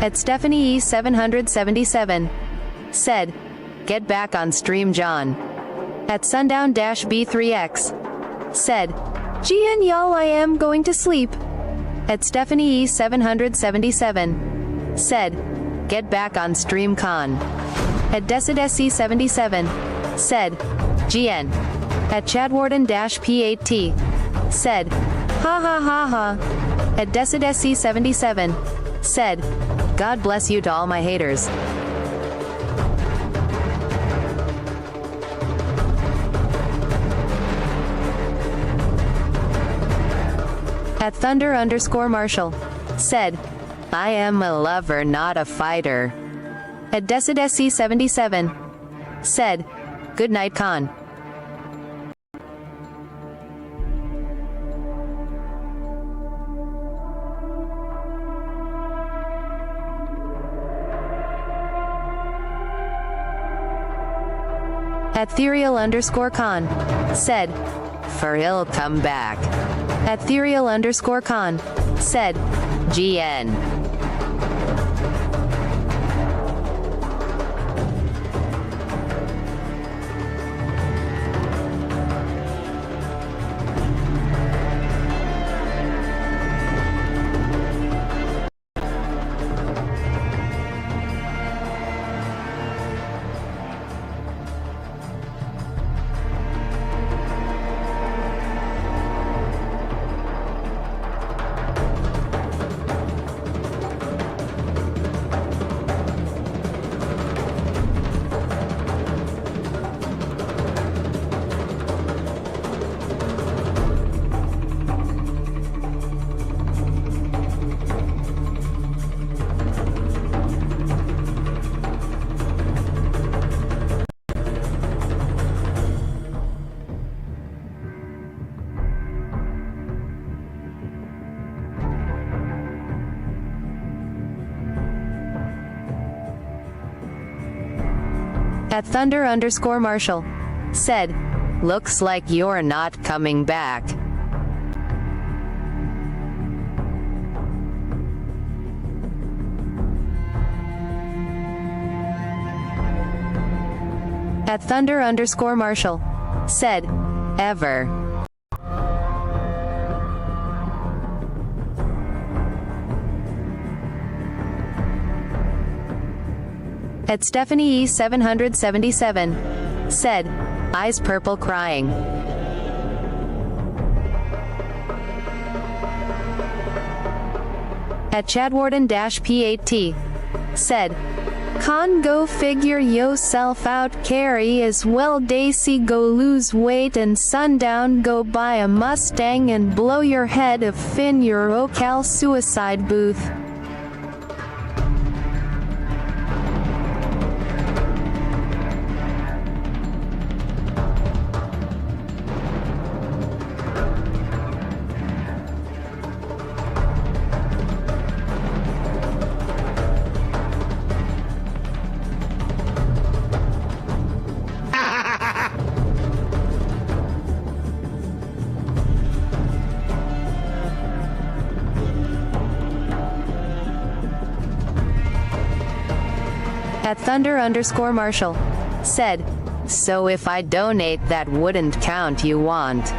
At Stephanie E 777 said, get back on stream, John. At Sundown-B3X said, Gian y'all, I am going to sleep. At Stephanie E 777 said, get back on stream, Con. At Decidesi 77 said, GN. At Chadwarden-P8T said, ha ha ha ha. At Decidesi 77 said, God bless you to all my haters. At Thunder_Marshall said, I am a lover, not a fighter. At Decidesi 77 said, good night, Con. At Theirial_Con said, for he'll come back. At Theirial_Con said, GN. At Thunder_Marshall said, looks like you're not coming back. At Thunder_Marshall said, ever. At Stephanie E 777 said, eyes purple crying. At Chadwarden-P8T said, Con go figure yourself out, carry as well, Daisy go lose weight, and Sundown go buy a Mustang and blow your head of Finn your Ocal suicide booth. At Thunder_Marshall said, so if I donate that wouldn't count you want.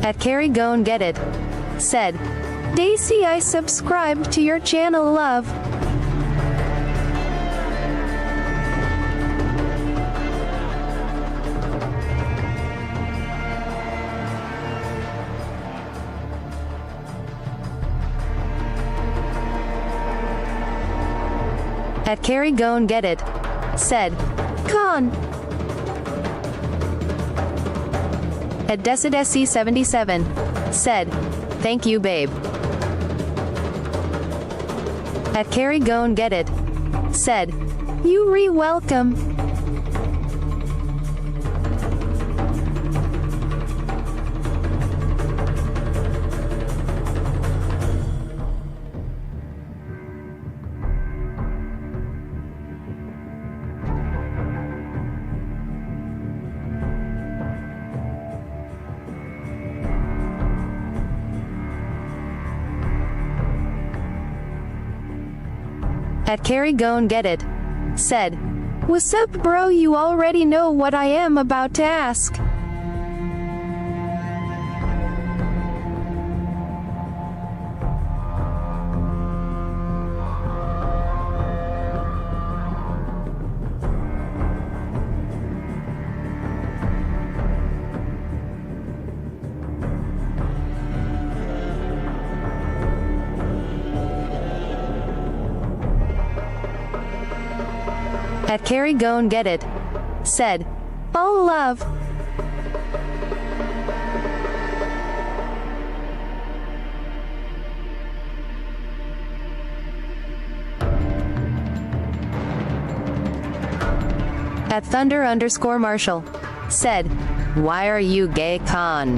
At Carrie Gon Get It said, Daisy, I subscribed to your channel, love. At Carrie Gon Get It said, Con. At DecidSC77 said, thank you, babe. At Carrie Gon Get It said, you re-welcome. At Carrie Gon Get It said, what's up, bro? You already know what I am about to ask. At Carrie Gon Get It said, oh love. At Thunder_Marshall said, why are you gay, Con?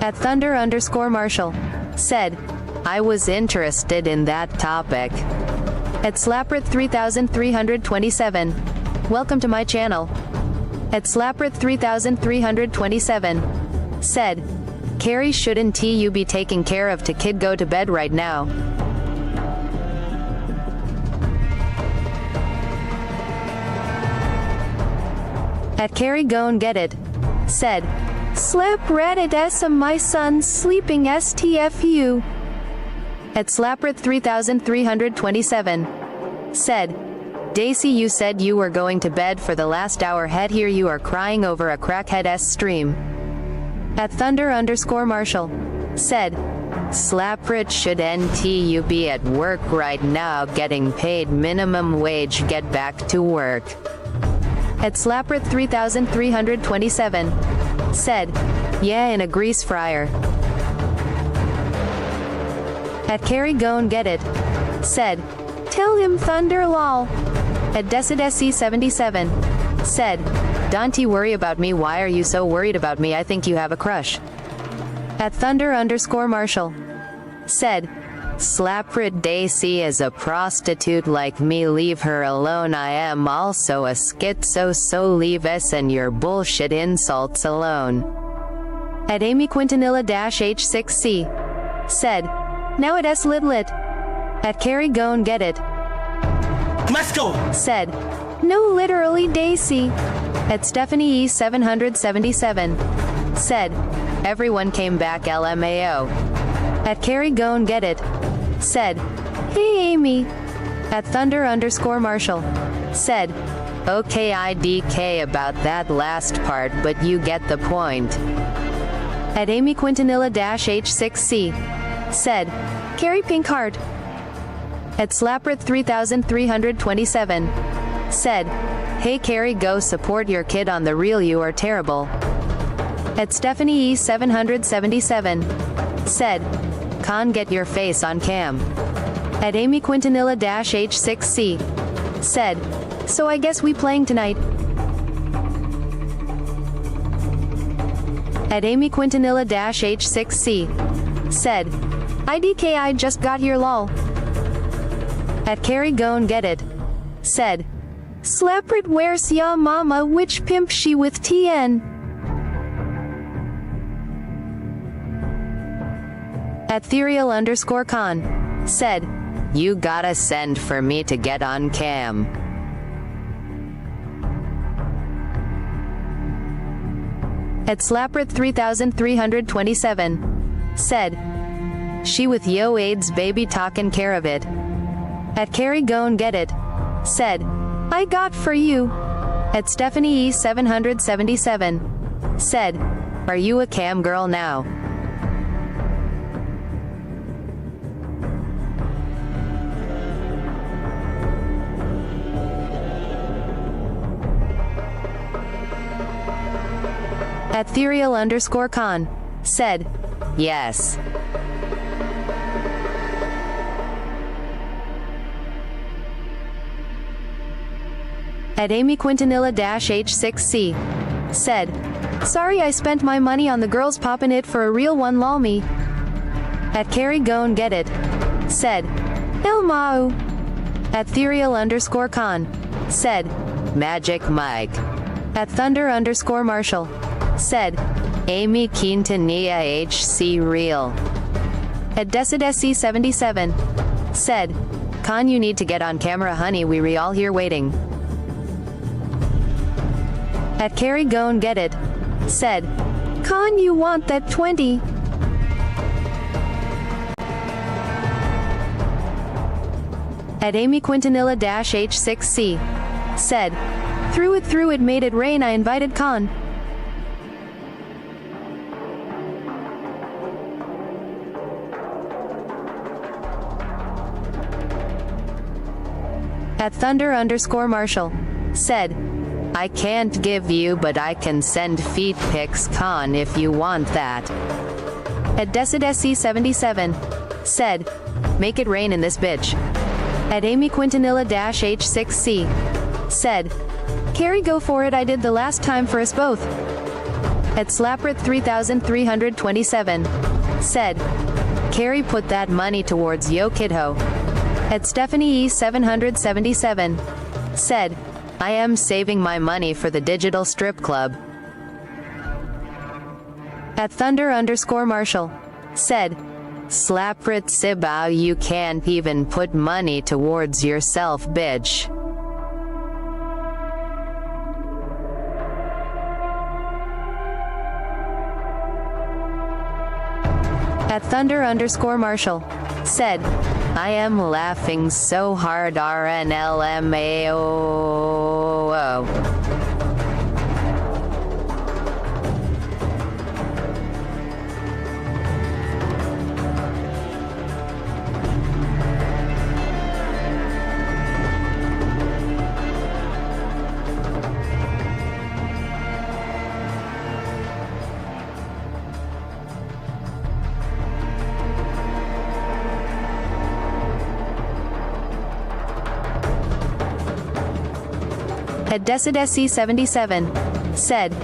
At Thunder_Marshall said, I was interested in that topic. At Slaprith3327, welcome to my channel. At Slaprith3327 said, Carrie, shouldn't you be taking care of to kid go to bed right now? At Carrie Gon Get It said, slap Reddit my son's sleeping STFU. At Slaprith3327 said, Daisy, you said you were going to bed for the last hour, head here you are crying over a crackhead stream. At Thunder_Marshall said, Slaprit, should you be at work right now getting paid minimum wage, get back to work. At Slaprith3327 said, yeah, in a grease fryer. At Carrie Gon Get It said, tell him Thunder lol. At DecidSC77 said, don't you worry about me, why are you so worried about me, I think you have a crush. At Thunder_Marshall said, Slaprit, Daisy is a prostitute like me, leave her alone, I am also a schizo, so leave us and your bullshit insults alone. At Amy Quintanilla-H6C. Said, now it S lit. At Carrie go and get it. Let's go. Said, no literally Daisy. At Stephanie E777. Said, everyone came back LMAO. At Carrie go and get it. Said, hey Amy. At Thunder_Marshall. Said, okay IDK about that last part but you get the point. At Amy Quintanilla-H6C. Said, Carrie Pink Hart. At Slaprith 3327. Said, hey Carrie go support your kid on the real you are terrible. At Stephanie E777. Said, Con get your face on cam. At Amy Quintanilla-H6C. Said, so I guess we playing tonight. At Amy Quintanilla-H6C. Said, IDK I just got here lol. At Carrie go and get it. Said, Slaprit where's ya mama which pimp she with TN. At theirr_con. Said, you gotta send for me to get on cam. At Slaprith 3327. Said, she with yo AIDS baby talkin' care of it. At Carrie go and get it. Said, I got for you. At Stephanie E777. Said, are you a cam girl now? At theirr_con. Said, yes. At Amy Quintanilla-H6C. Said, sorry I spent my money on the girls poppin' it for a real one lol me. At Carrie go and get it. Said, Ilmau. At theirr_con. Said, Magic Mike. At Thunder_Marshall. Said, Amy Quintanilla-HC real. At Decidesi77. Said, Con you need to get on camera honey we all here waiting. At Carrie go and get it. Said, Con you want that 20. At Amy Quintanilla-H6C. Said, through it made it rain I invited Con. At Thunder_Marshall. Said, I can't give you but I can send feet pics Con if you want that. At Decidesi77. Said, make it rain in this bitch. At Amy Quintanilla-H6C. Said, Carrie go for it I did the last time for us both. At Slaprith 3327. Said, Carrie put that money towards yo kidho. At Stephanie E777. Said, I am saving my money for the digital strip club. At Thunder_Marshall. Said, Slaprit Sibao you can't even put money towards yourself bitch. At Thunder_Marshall. Said, I am laughing so hard RNLMAO. At Decidesi77. Said,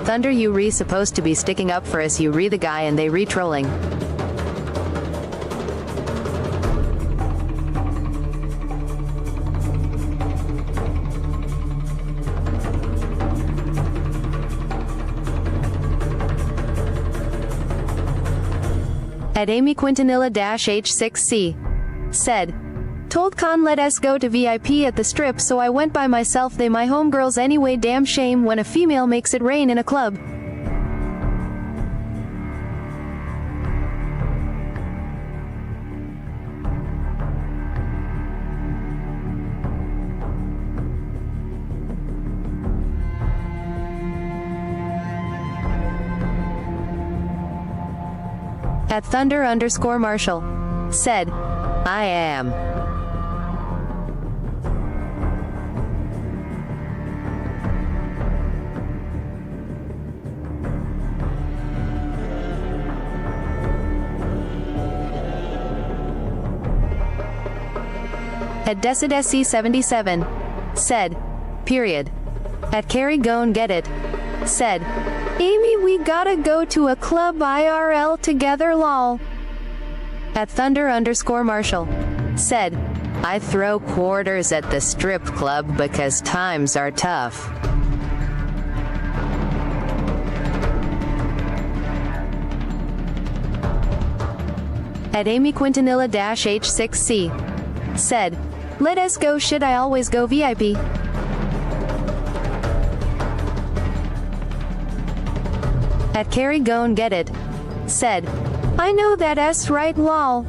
Thunder you re supposed to be sticking up for us you re the guy and they re-trolling. At Amy Quintanilla-H6C. Said, told Con let us go to VIP at the strip, so I went by myself. They my homegirls anyway. Damn shame when a female makes it rain in a club. At Thunder_Marshall. Said, I am. At Decidesi77. Said, period. At Carrie Gon Get It. Said, Amy, we gotta go to a club IRL together lol. At Thunder_Marshall. Said, I throw quarters at the strip club because times are tough. At Amy Quintanilla-H6C. Said, let us go. Should I always go VIP? At Carrie Gon Get It. Said, I know that S right lol.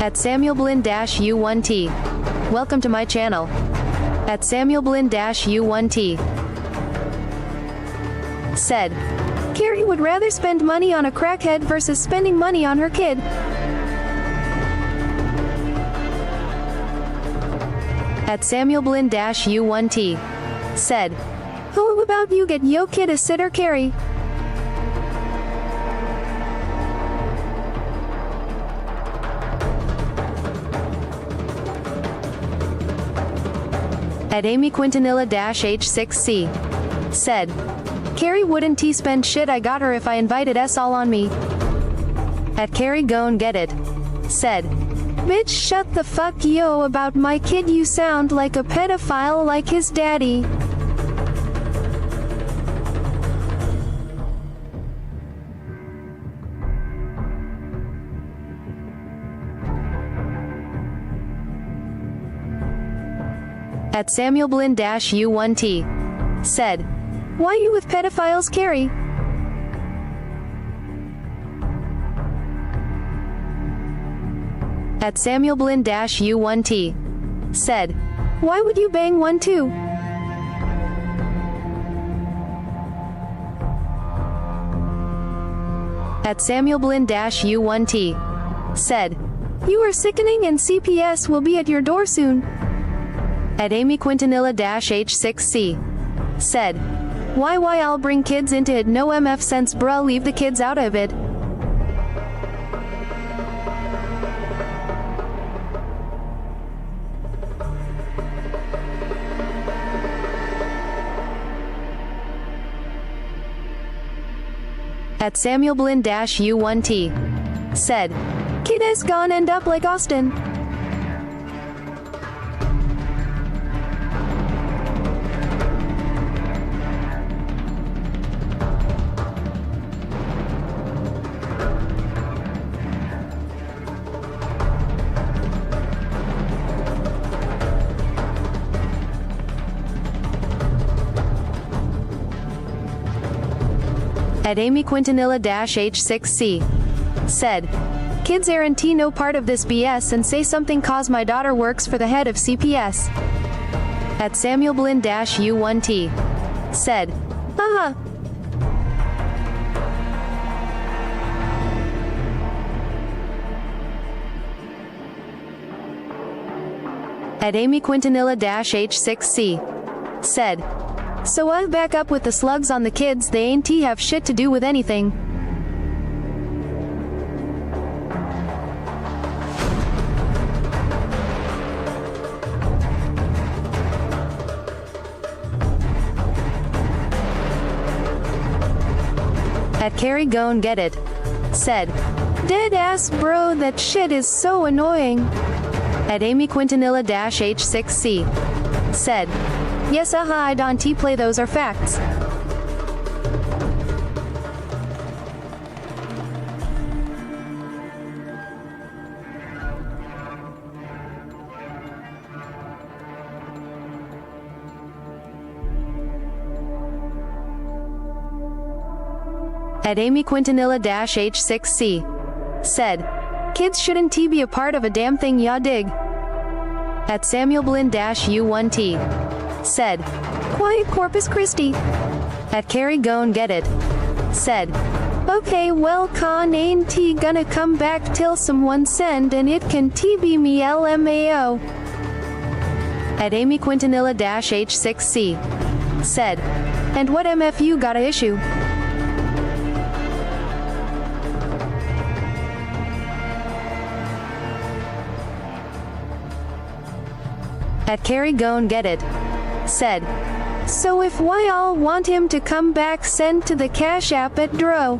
At Samuel Blinn-U1T. Welcome to my channel. At Samuel Blinn-U1T. Said, Carrie would rather spend money on a crackhead versus spending money on her kid. At Samuel Blinn-U1T. Said, who about you get yo kid a sitter Carrie? At Amy Quintanilla-H6C. Said, Carrie wouldn't spend shit I got her if I invited S all on me. At Carrie Gon Get It. Said, bitch shut the fuck yo about my kid, you sound like a pedophile like his daddy. At Samuel Blinn-U1T. Said, why you with pedophiles Carrie? At Samuel Blinn-U1T. Said, why would you bang one too? At Samuel Blinn-U1T. Said, you are sickening and CPS will be at your door soon. At Amy Quintanilla-H6C. Said, why I'll bring kids into it, no MF sense bruh, leave the kids out of it. At Samuel Blinn-U1T. Said, Kid is gonna end up like Austin. At Amy Quintanilla-H6C said, kids guarantee no part of this BS and say something cause my daughter works for the head of CPS. At Samuel Blin-U1T said, haha. At Amy Quintanilla-H6C said, so I'll back up with the slugs on the kids, they ain't have shit to do with anything. At Carrie Gon Get It said, dead ass bro, that shit is so annoying. At Amy Quintanilla-H6C said, yes, I don't play, those are facts. At Amy Quintanilla-H6C said, kids shouldn't be a part of a damn thing, ya dig. At Samuel Blin-U1T said, quiet Corpus Christi. At Carrie Gon Get It said, okay, well, Con ain't gonna come back till someone send and it can be me LMAO. At Amy Quintanilla-H6C said, and what MF you gotta issue? At Carrie Gon Get It said, so if why all want him to come back, send to the Cash App at Dro.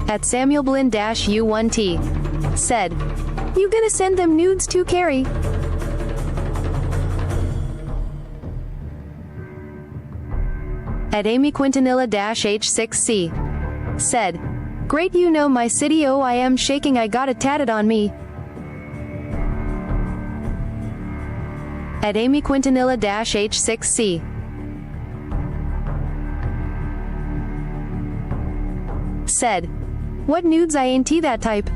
At Samuel Blin-U1T said, you gonna send them nudes to Carrie? At Amy Quintanilla-H6C said, great, you know my city, oh I am shaking, I got it tatted on me. At Amy Quintanilla-H6C said, what nudes, I ain't that type.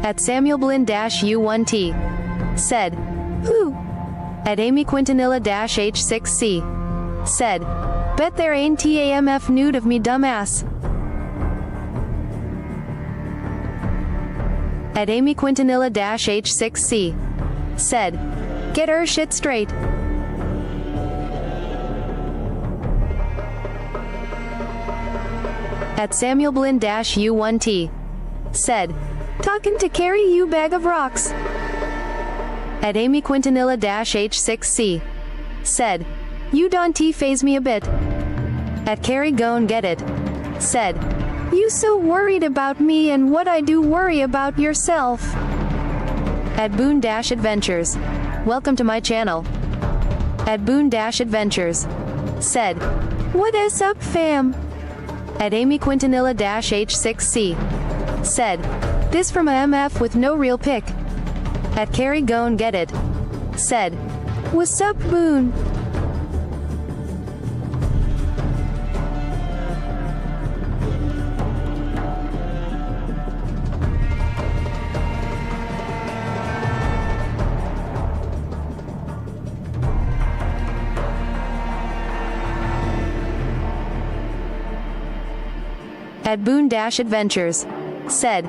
At Samuel Blin-U1T said, who? At Amy Quintanilla-H6C said, bet there ain't AMF nude of me dumbass. At Amy Quintanilla-H6C said, get her shit straight. At Samuel Blin-U1T said, talking to Carrie, you bag of rocks. At Amy Quintanilla-H6C said, you don't phase me a bit. At Carrie Gon Get It said, you so worried about me and what I do worry about yourself. At Boon-Adventures, welcome to my channel. At Boon-Adventures said, what is up fam? At Amy Quintanilla-H6C said, this from a MF with no real pic. At Carrie Gon Get It said, what's up Boon? At Boon-Adventures said,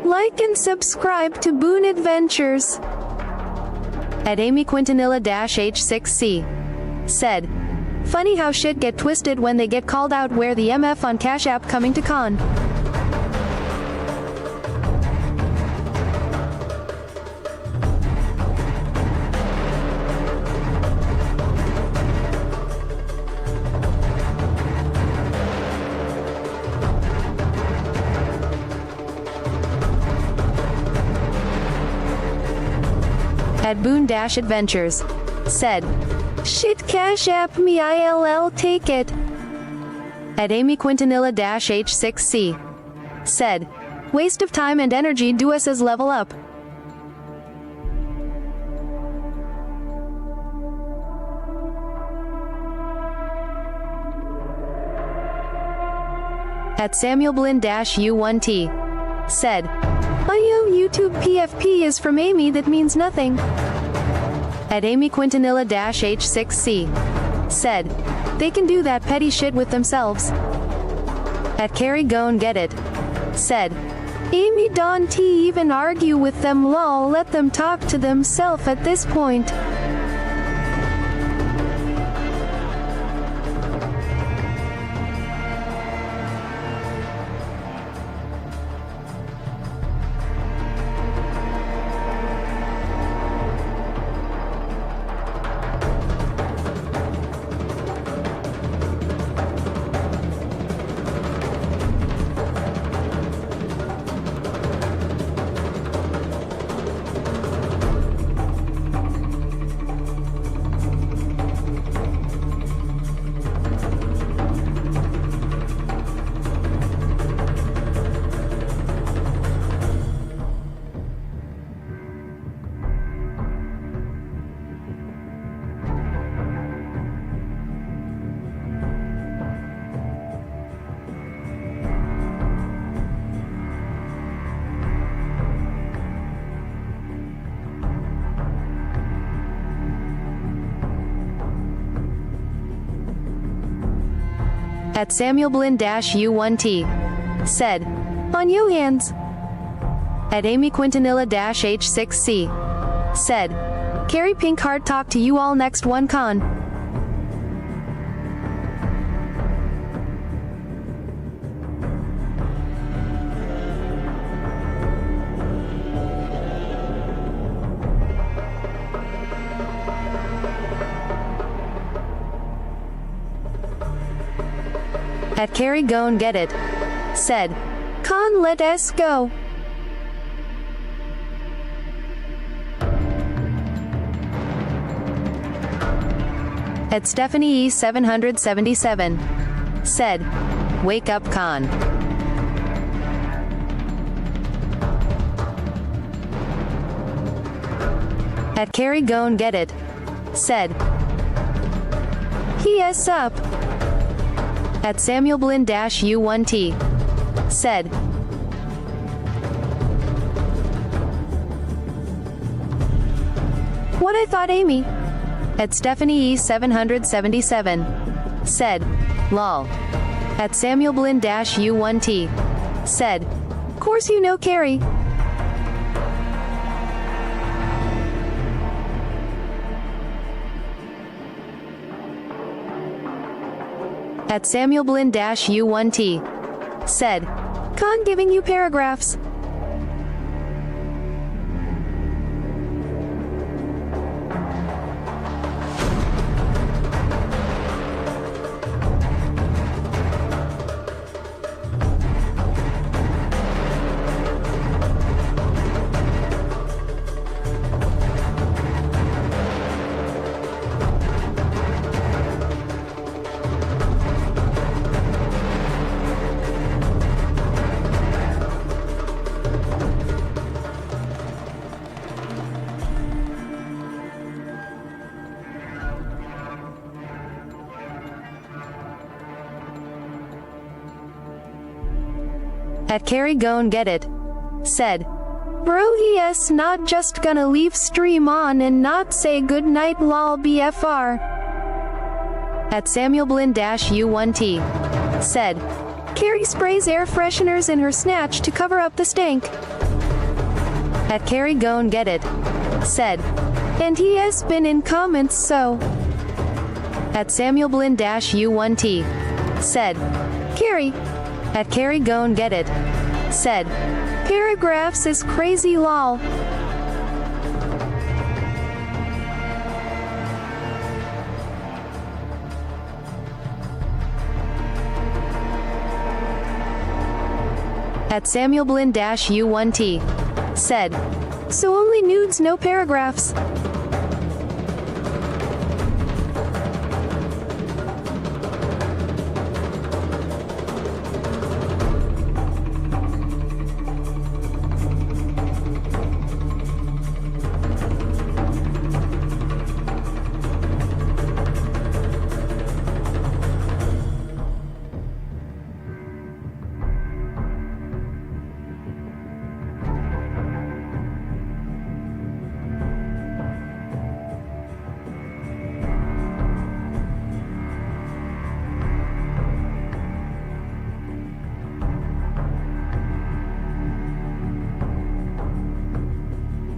like and subscribe to Boon Adventures. At Amy Quintanilla-H6C said, funny how shit get twisted when they get called out, where the MF on Cash App coming to con. At Boon-Adventures. Said, "Shit, cash app me ILL, take it." At Amy Quintanilla-H6C. Said, "Waste of time and energy, do us as level up." At Samuel Blinn-U1T. Said, "Yo, YouTube PFP is from Amy, that means nothing." At Amy Quintanilla-H6C. Said, "They can do that petty shit with themselves." At Carrie Gone Get It. Said, "Amy don't even argue with them, lol, let them talk to themselves at this point." At Samuel Blinn-U1T. Said, "On you hands." At Amy Quintanilla-H6C. Said, "Carrie Pink Hart talk to you all next one con." At Carrie Gone Get It. Said, "Con, let us go." At Stephanie E777. Said, "Wake up, Con." At Carrie Gone Get It. Said, "He is up." At Samuel Blinn-U1T. Said, "What I thought, Amy." At Stephanie E777. Said, "Lol." At Samuel Blinn-U1T. Said, "Course you know Carrie." At Samuel Blinn-U1T. Said, "Con giving you paragraphs." At Carrie Gone Get It. Said, "Bro, he is not just gonna leave stream on and not say goodnight, lol, BFR." At Samuel Blinn-U1T. Said, "Carrie sprays air fresheners in her snatch to cover up the stank." At Carrie Gone Get It. Said, "And he has been in comments, so." At Samuel Blinn-U1T. Said, "Carrie." At Carrie Gone Get It. Said, "Paragraphs is crazy, lol." At Samuel Blinn-U1T. Said, So only nudes, no paragraphs.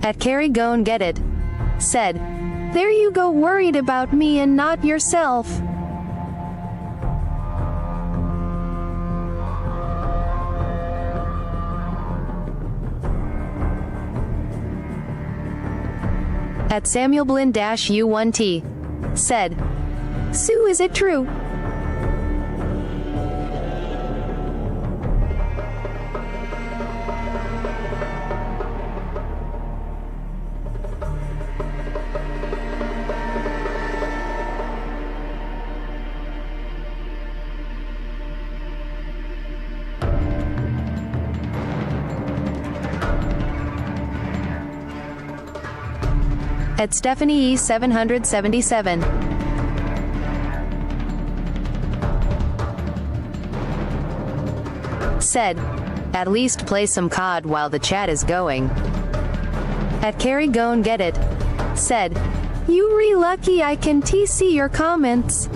At Carry Gon Get It, said, There you go, worried about me and not yourself. At Samuel Blin-U1T, said, Sue, is it true? At Stephanie E777, said, At least play some COD while the chat is going. At Carry Gon Get It, said, You re lucky I can TC your comments.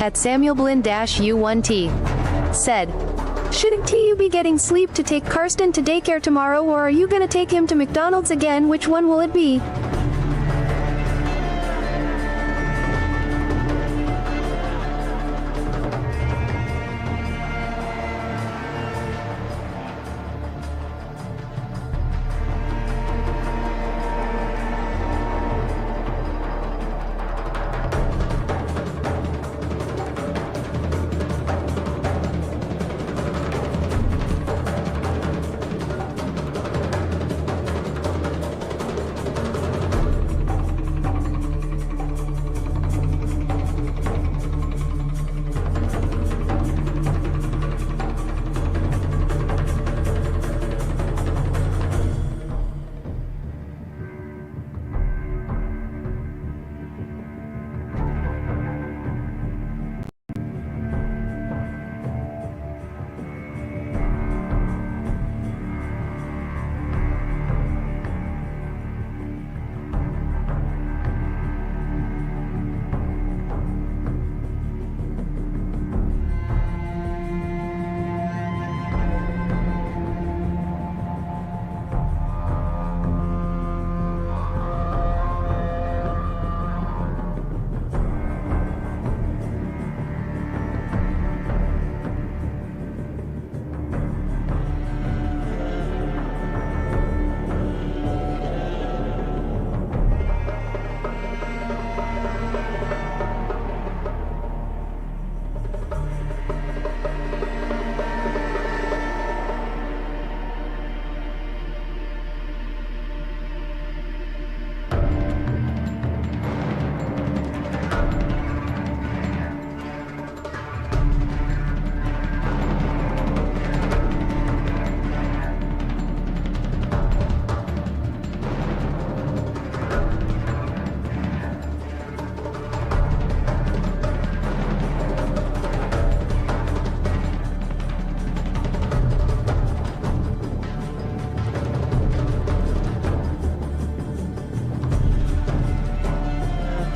At Samuel Blin-U1T, said, Shouldn't you be getting sleep to take Karsten to daycare tomorrow, or are you gonna take him to McDonald's again? Which one will it be?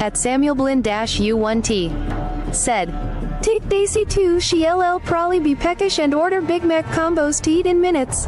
at SamuelBlin-U1T said, Take Daisy 2, she LL probably be peckish and order Big Mac combos to eat in minutes.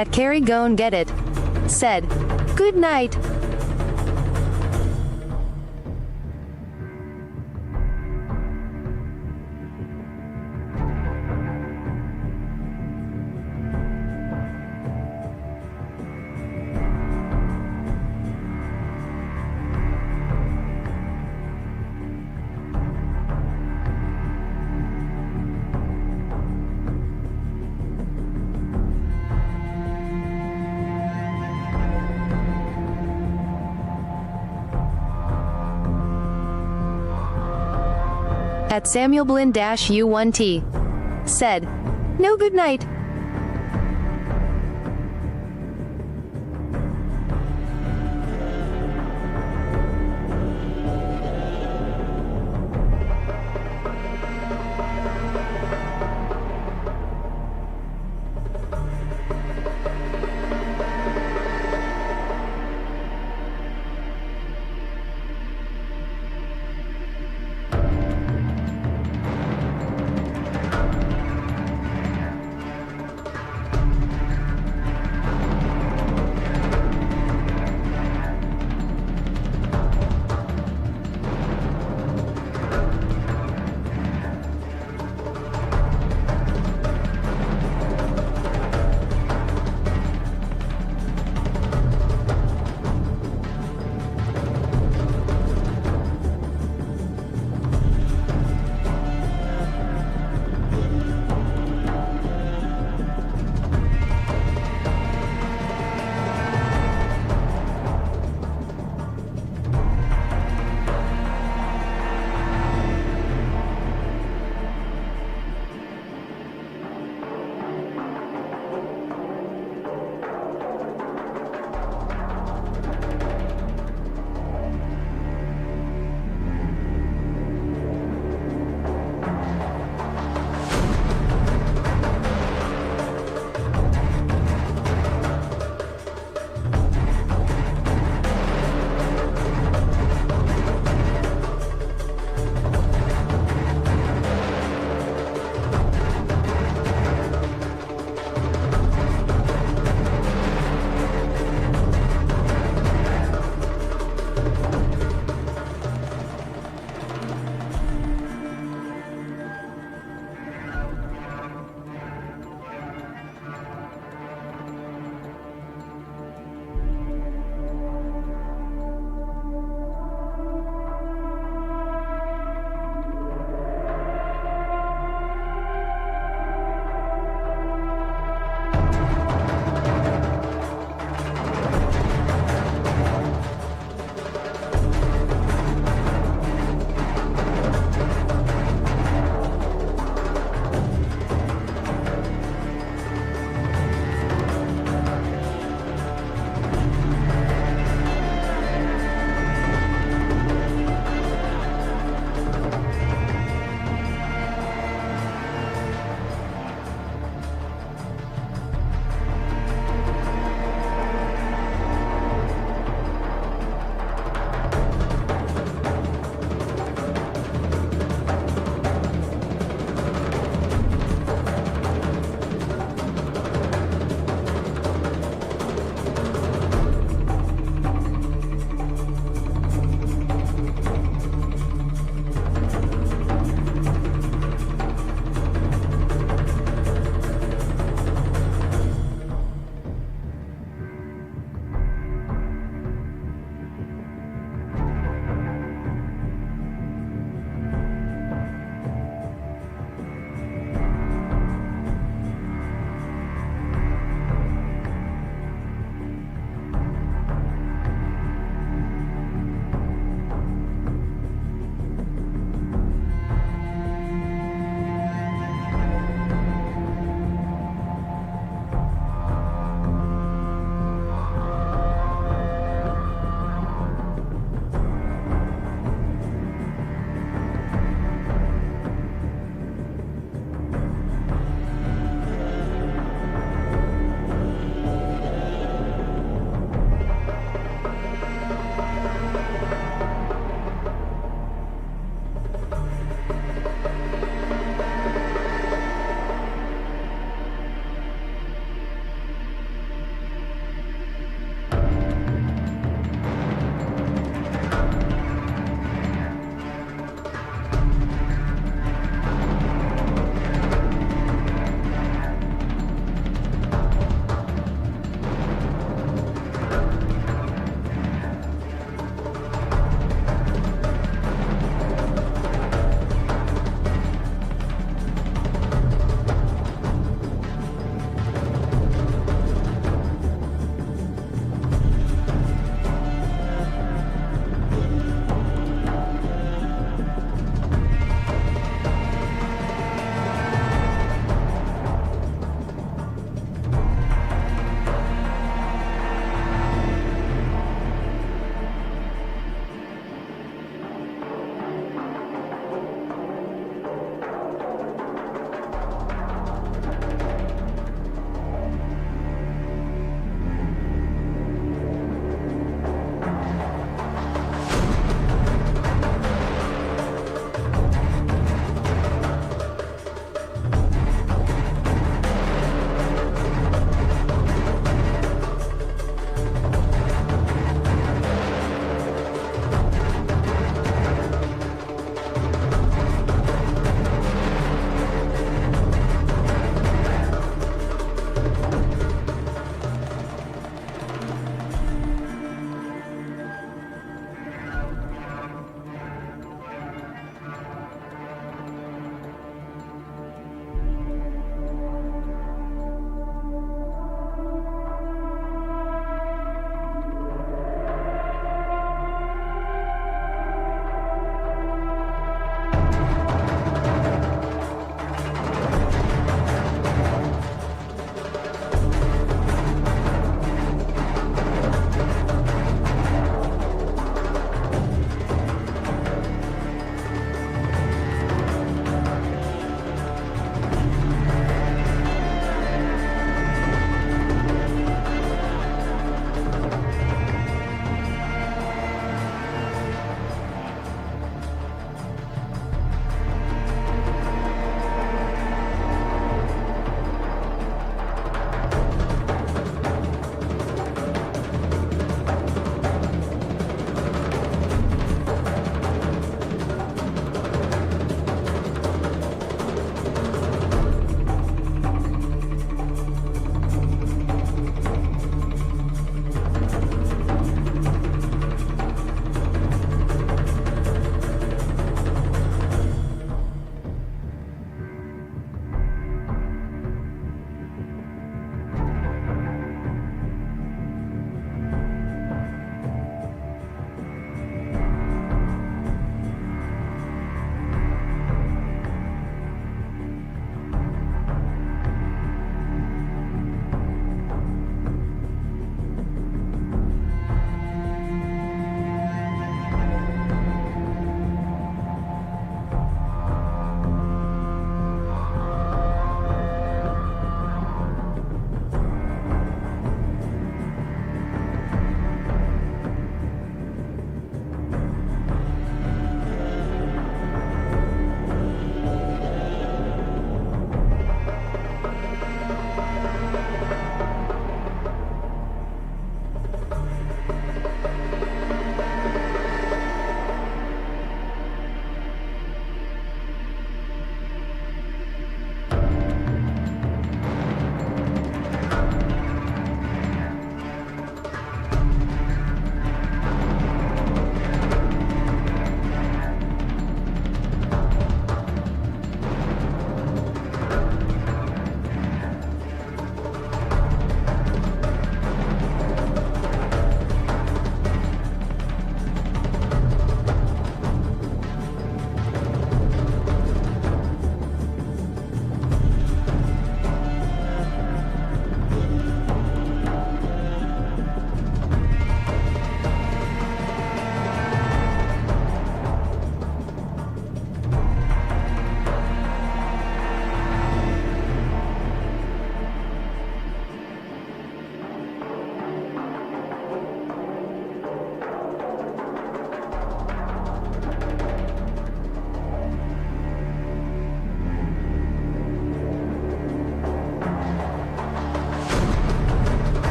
at Carry Gone Get It said, "Good night." At Samuel Blin-U1T said, "No good night."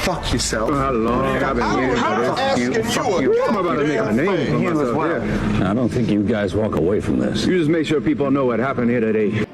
fuck yourself. How long I've been waiting for this. Fuck you. I'm about to make a name for myself here. I don't think you guys walk away from this. You just make sure people know what happened here today.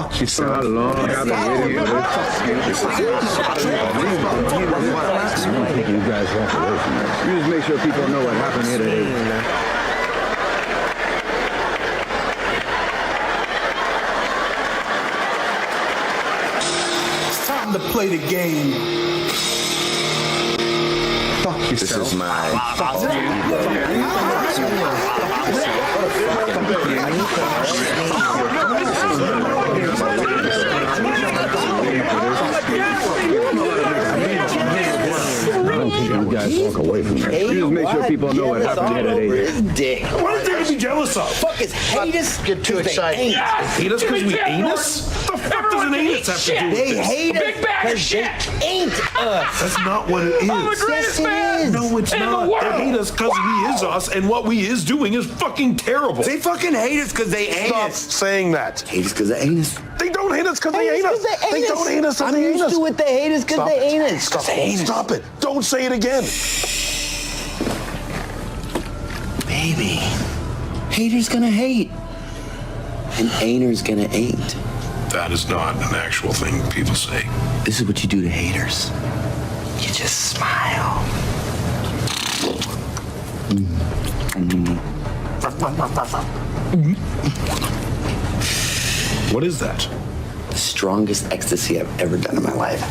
Fuck yourself. I think you guys walk away from this. You just make sure people know what happened here today. It's time to play the game. Fuck yourself. This is my... I don't think you guys walk away from this. You just make sure people know what happened here today. Dick. What is there to be jealous of? Fuck is hate us. Get too excited. Hate us because we anus? The fuck does an anus have to do with They this? hate us because they ain't us. That's not what it is. Yes, it is. No, it's not. They hate us because we is us, and what we is doing is fucking terrible. They fucking hate us because they ain't Stop us. saying that. Hate us because they ain't us. They don't hate us because they ain't us. They don't hate us because they ain't us. I'm used to it. They hate us because they ain't us. Stop it. Don't say it again. Baby, haters gonna hate, and ain'ters gonna ain't. That is not an actual thing people say. This is what you do to haters. You just smile. What is that? The strongest ecstasy I've ever done in my life.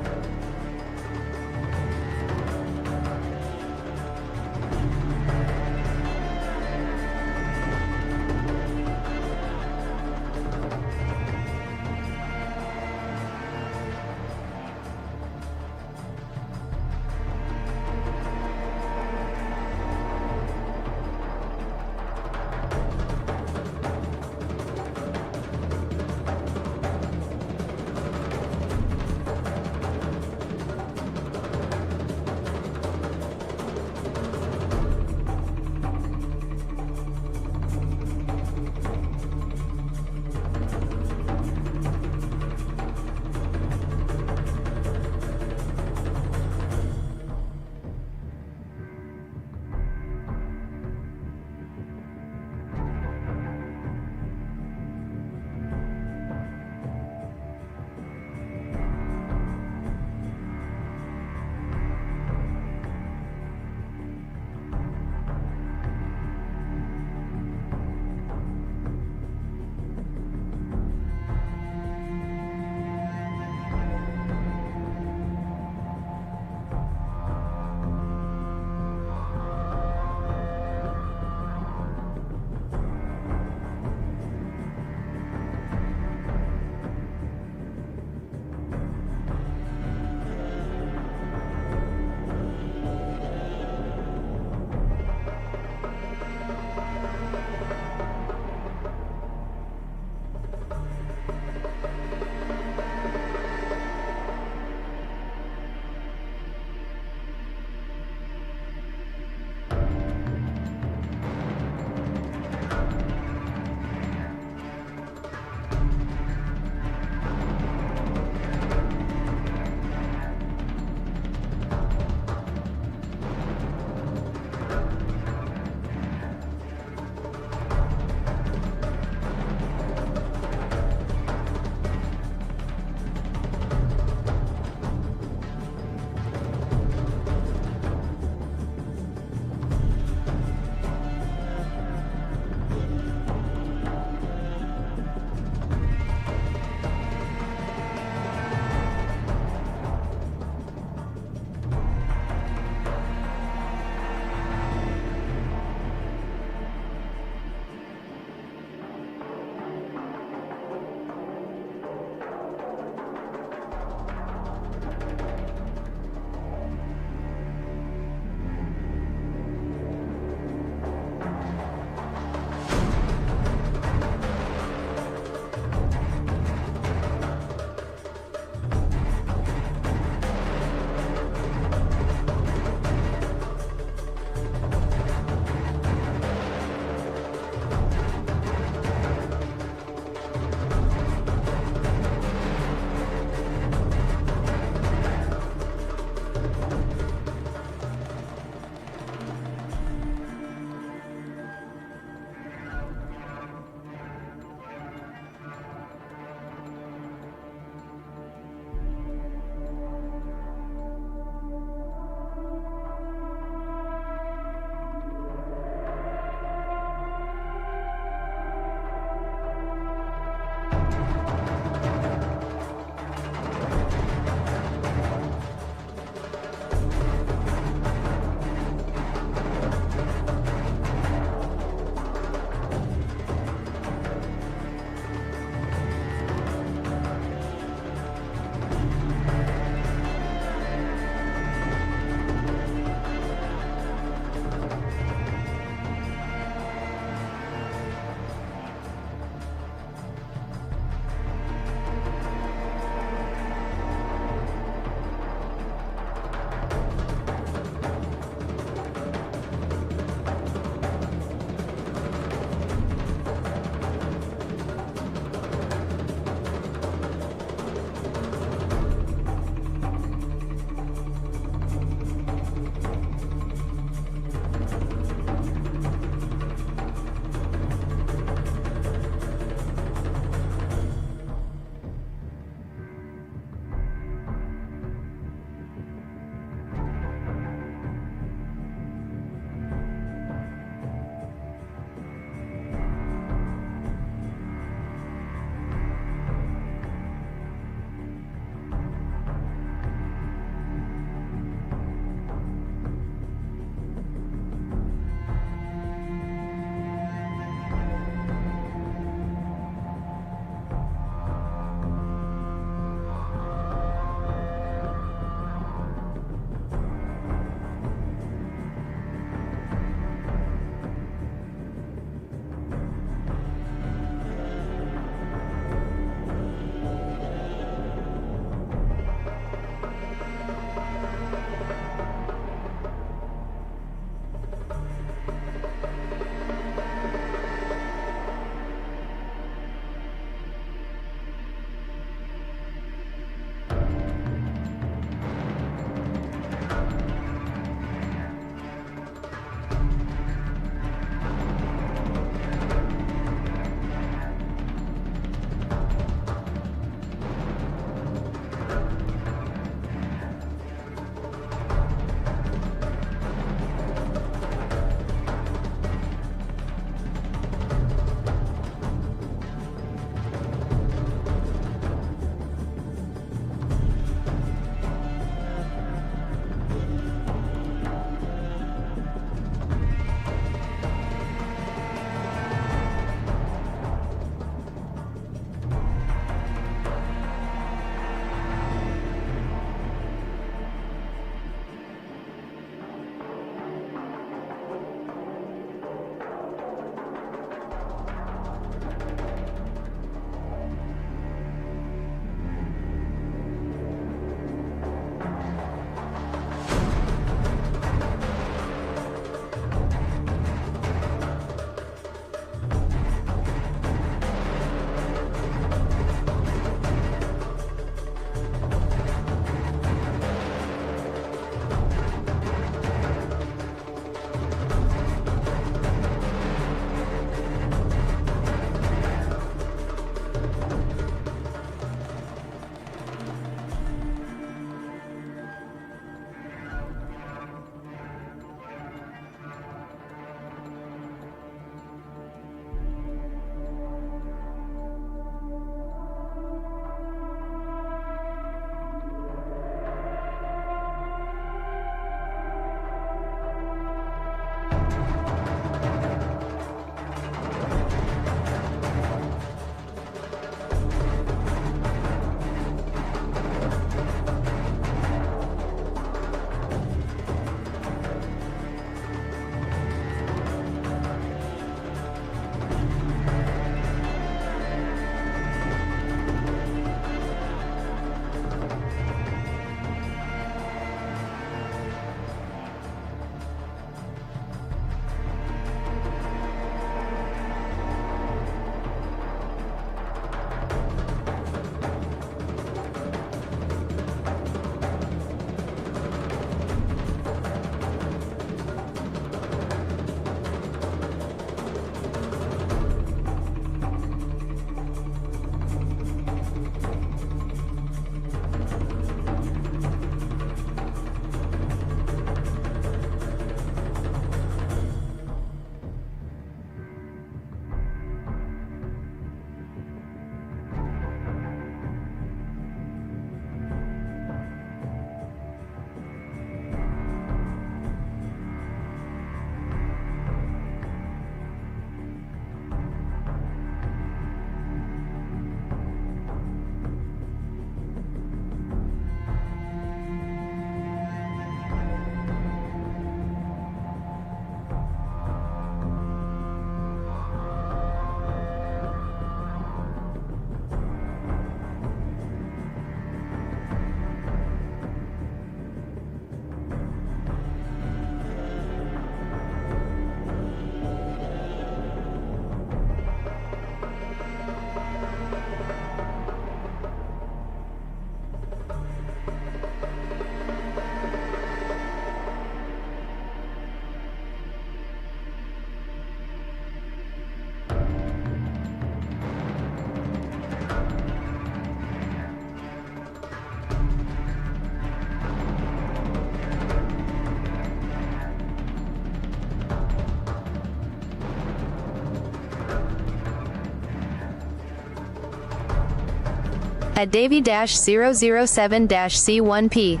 at Davy-007-C1P.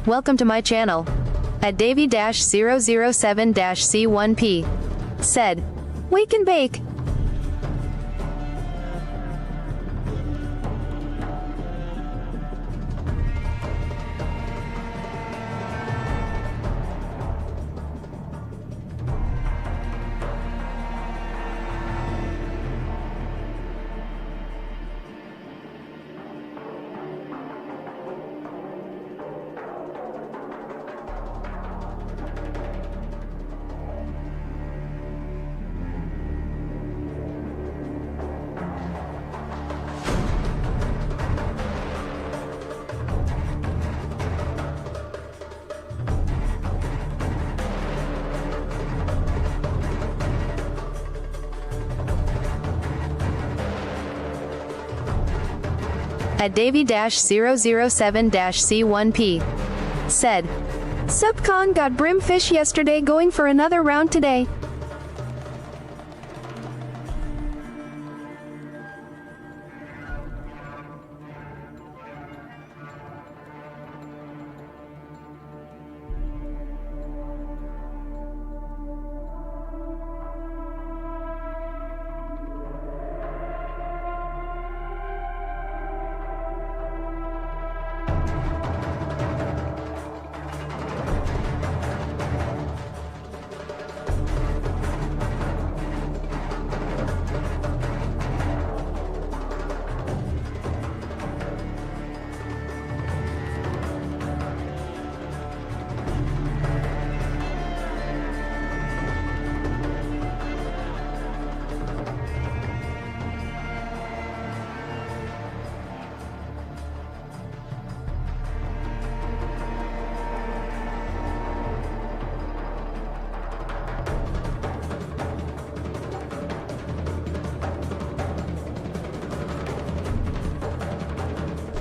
Welcome to my channel. At Davy-007-C1P. Said, wake and bake. At Davy-007-C1P. Said, Subcon got brimfish yesterday, going for another round today.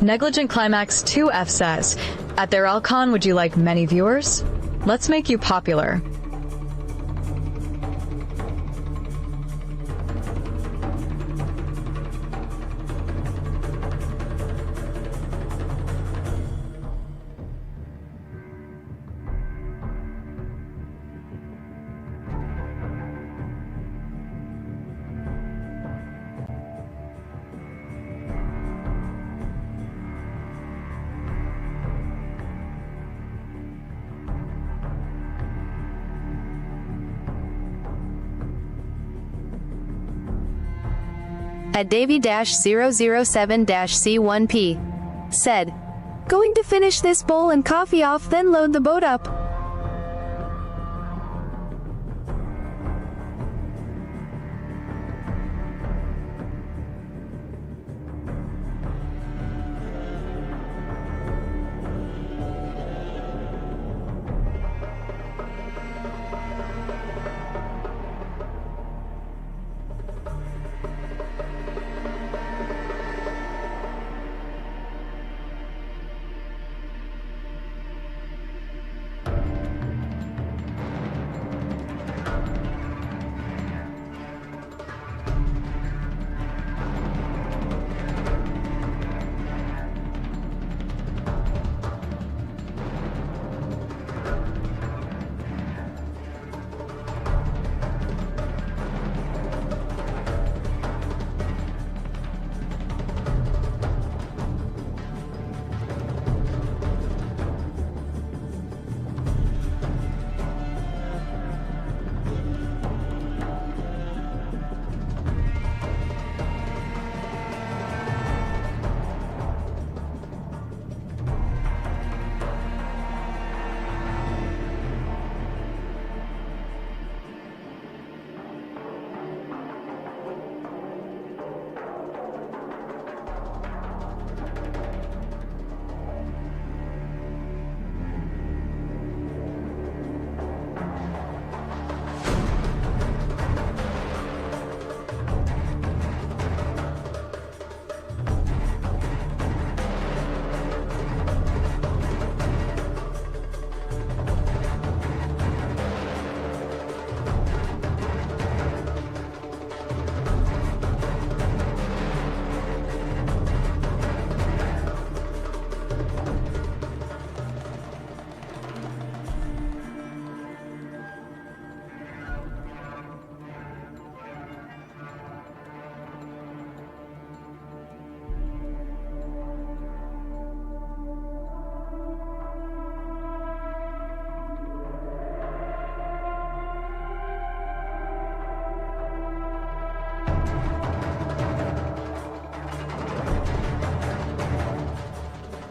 Negligent Climax 2F says, at theirr con, would you like many viewers? Let's make you popular. At Davy-007-C1P. Said, going to finish this bowl and coffee off, then load the boat up.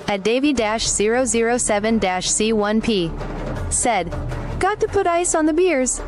at Davy-007-C1P said, got to put ice on the beers.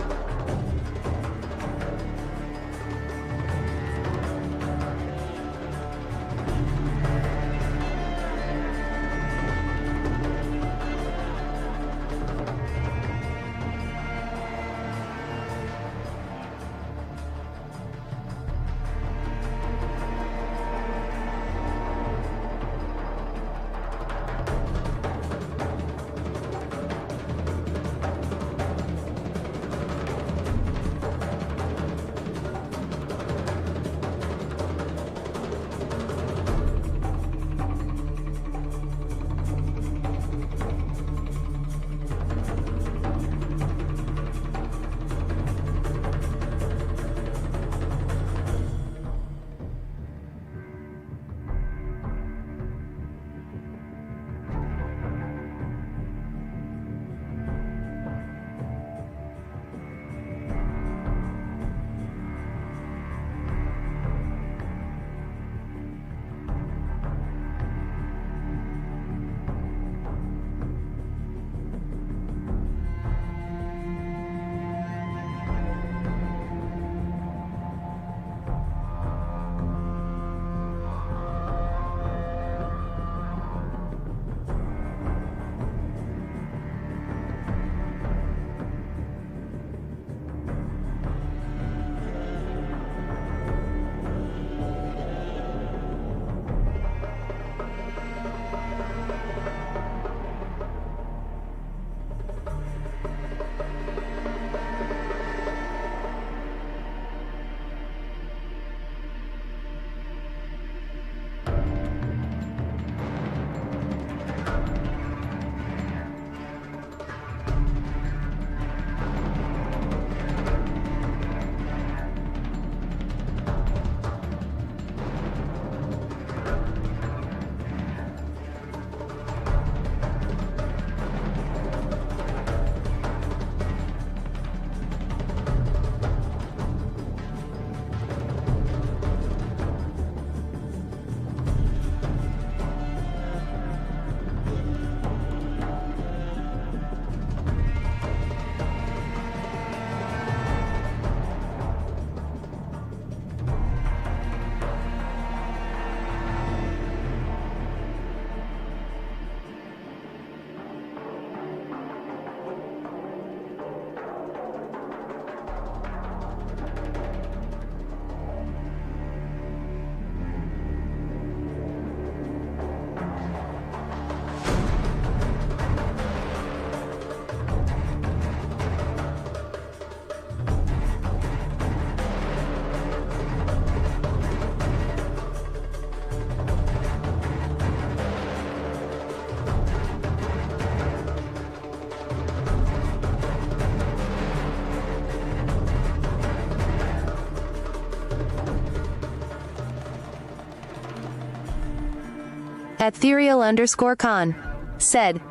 at theirr_con said,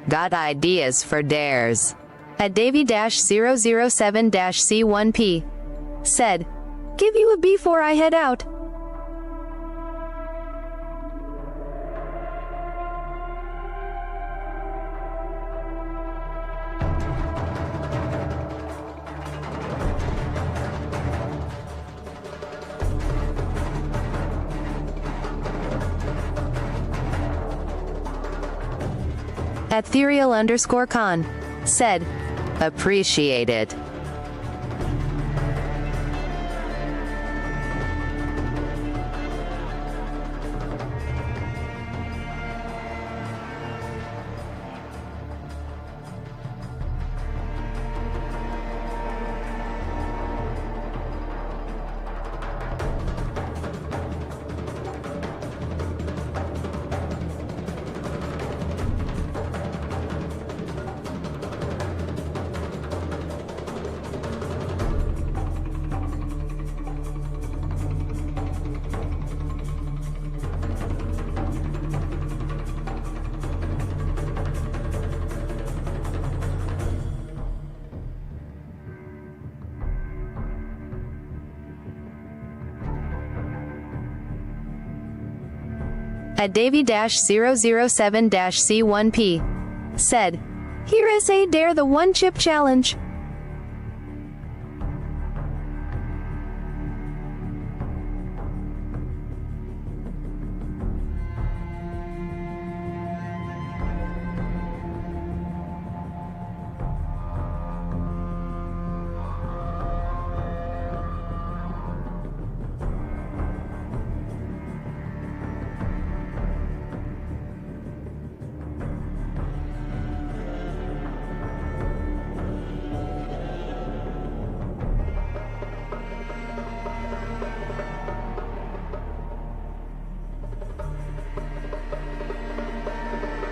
got ideas for dares. At Davy-007-C1P said, give you a before I head out. at theirr_con said, appreciate it. at Davy-007-C1P said, Here is a dare the one chip challenge.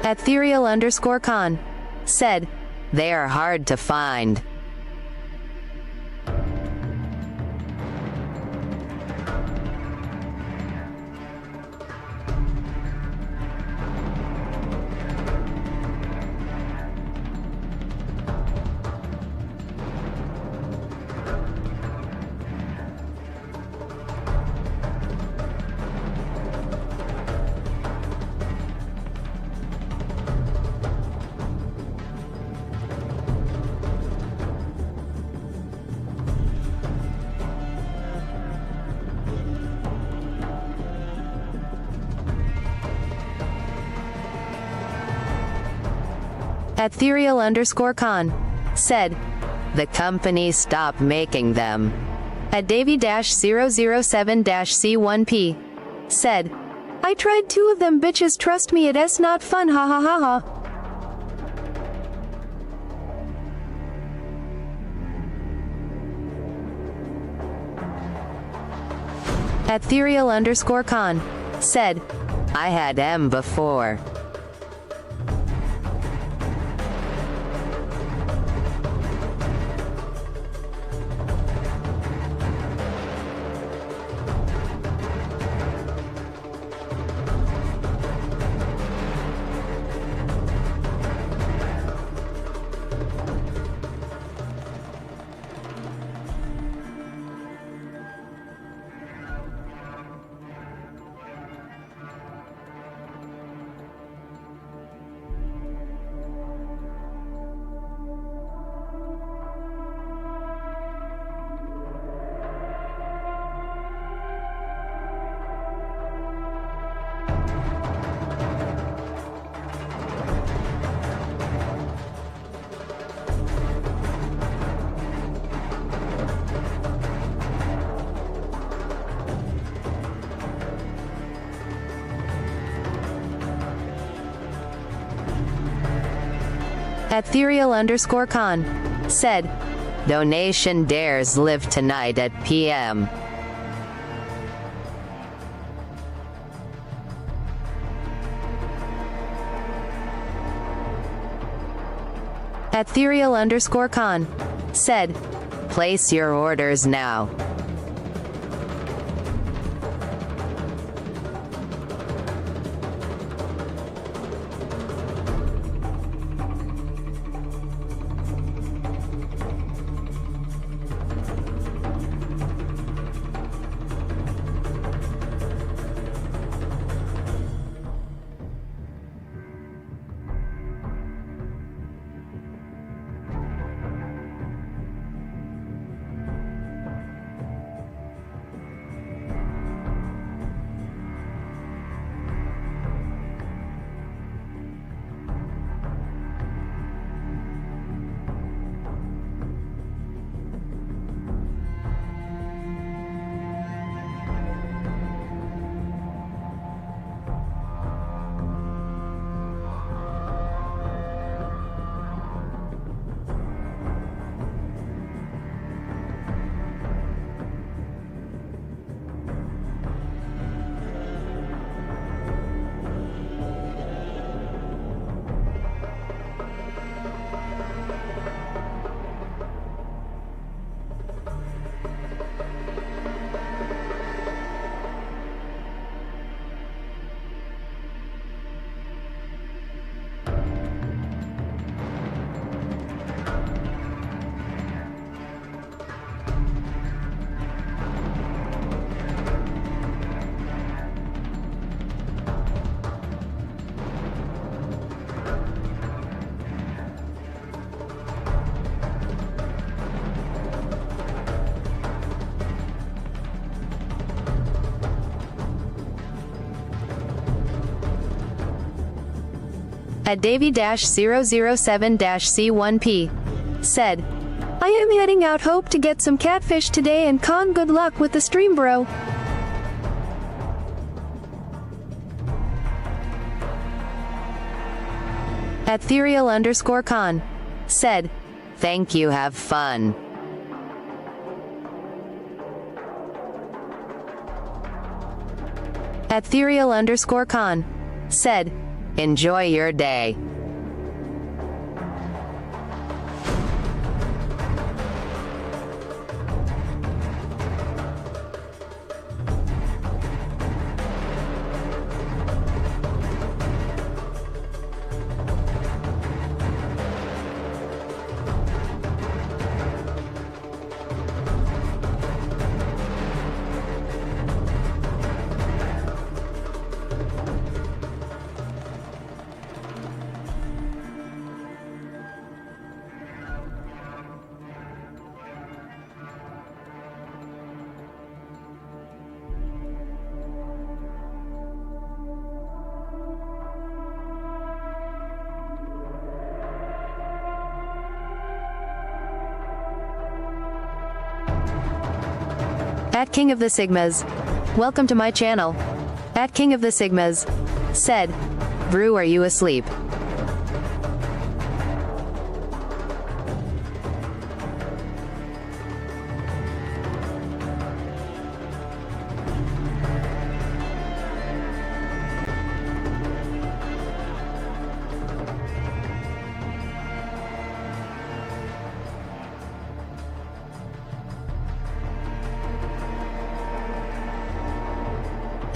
at theirr_con said, they are hard to find. At theirr_con said, the company stopped making them. At Davy-007-C1P said, I tried 2 of them bitches, trust me it's not fun, ha ha ha ha. at theirr_con said, I had M before. At theirr_con said, donation dares live tonight at PM. At theirr_con said, place your orders now. at Davy-007-C1P, said, I am heading out, hope to get some catfish today, and con good luck with the stream, bro. at theirr_con, said, thank you, have fun. At theirr_con, said, enjoy your day. At King of the Sigmas, welcome to my channel. At King of the Sigmas, said, Brew, are you asleep?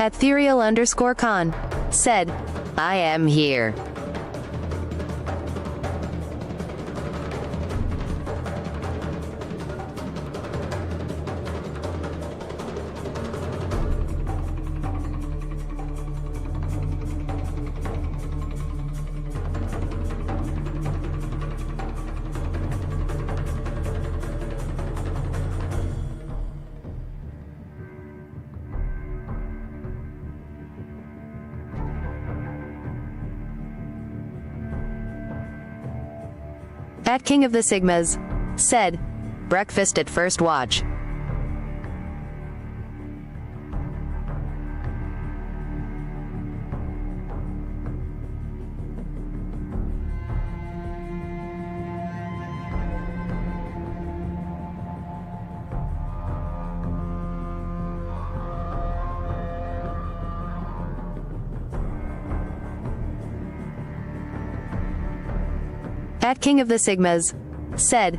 At theirr_con, said, I am here. At King of the Sigmas, said, breakfast at first watch. At King of the Sigmas, said,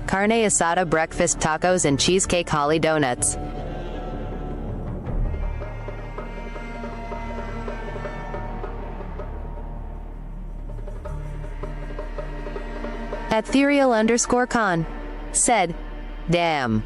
carne asada breakfast tacos and cheesecake holly donuts. At theirr_con, said, damn.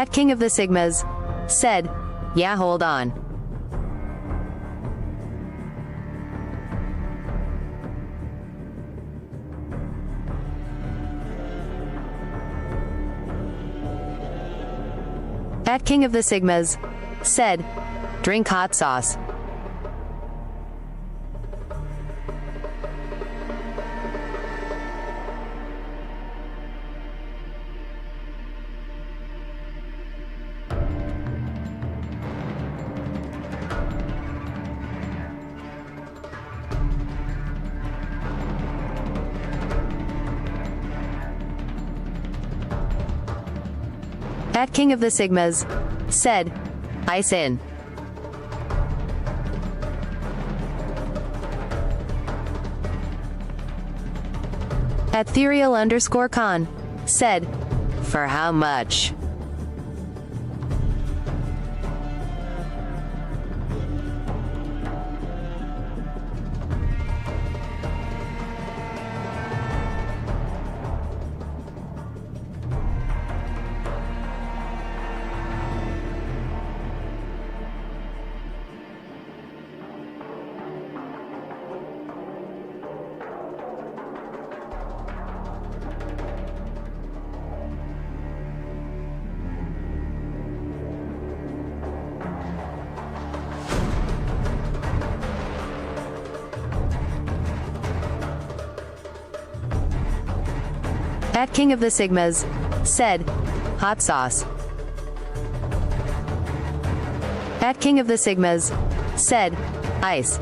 At King of the Sigmas said, yeah, hold on. At King of the Sigmas said, drink hot sauce. At King of the Sigmas said, ice in. At theirr_con said, for how much? At King of the Sigmas said, hot sauce. At King of the Sigmas said, ice.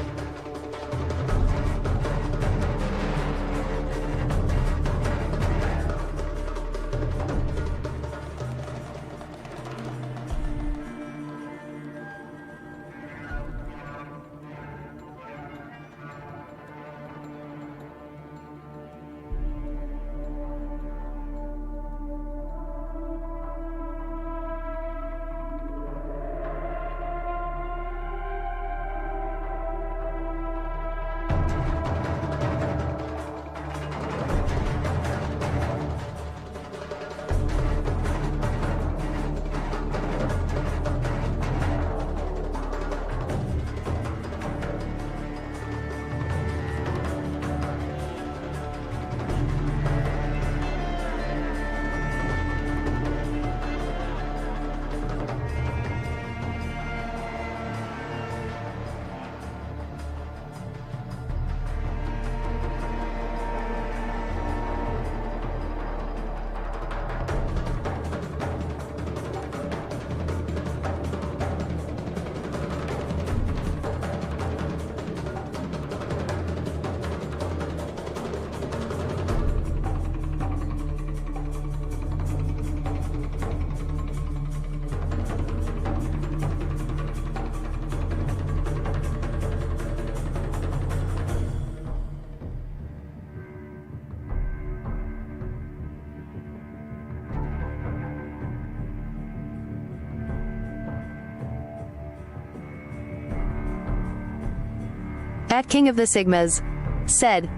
At King of the Sigmas said,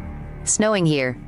snowing here.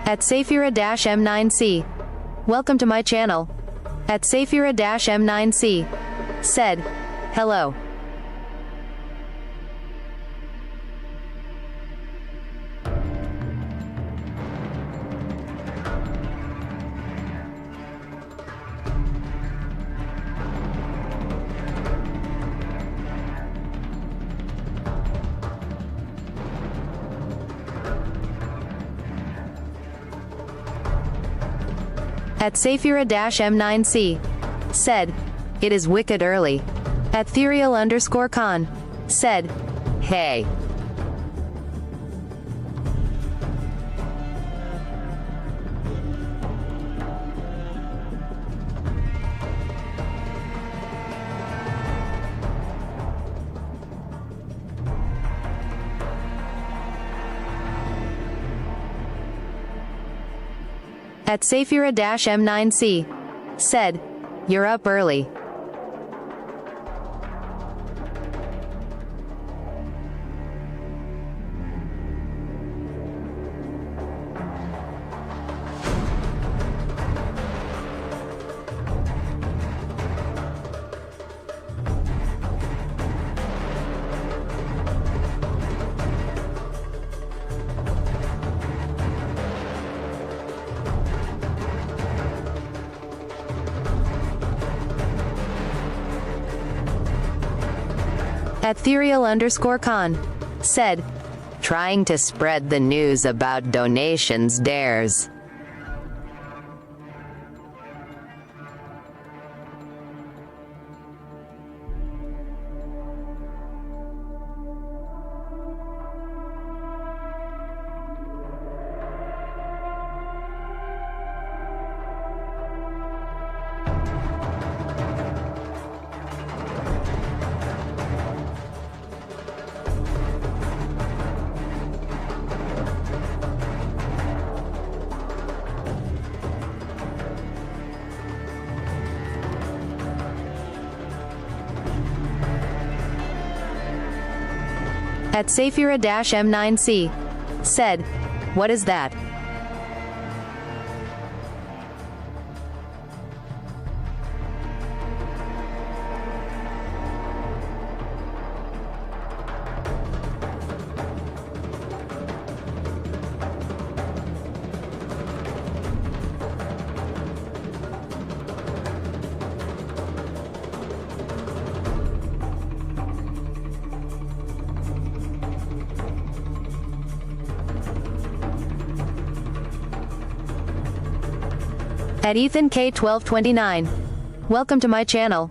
At Sayitagain-M9C. Welcome to my channel. At Sayitagain-M9C. Said, hello. At Sayitagain-M9C. Said, it is wicked early. At theirr_con. Said, hey. At Sayitagain-M9C. Said, you're up early. At theirr_con. Said, trying to spread the news about donations dares. At Sayitagain-M9C. Said, what is that? At EthanK1229. Welcome to my channel.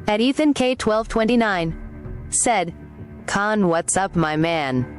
At EthanK1229. Said, Con, what's up, my man?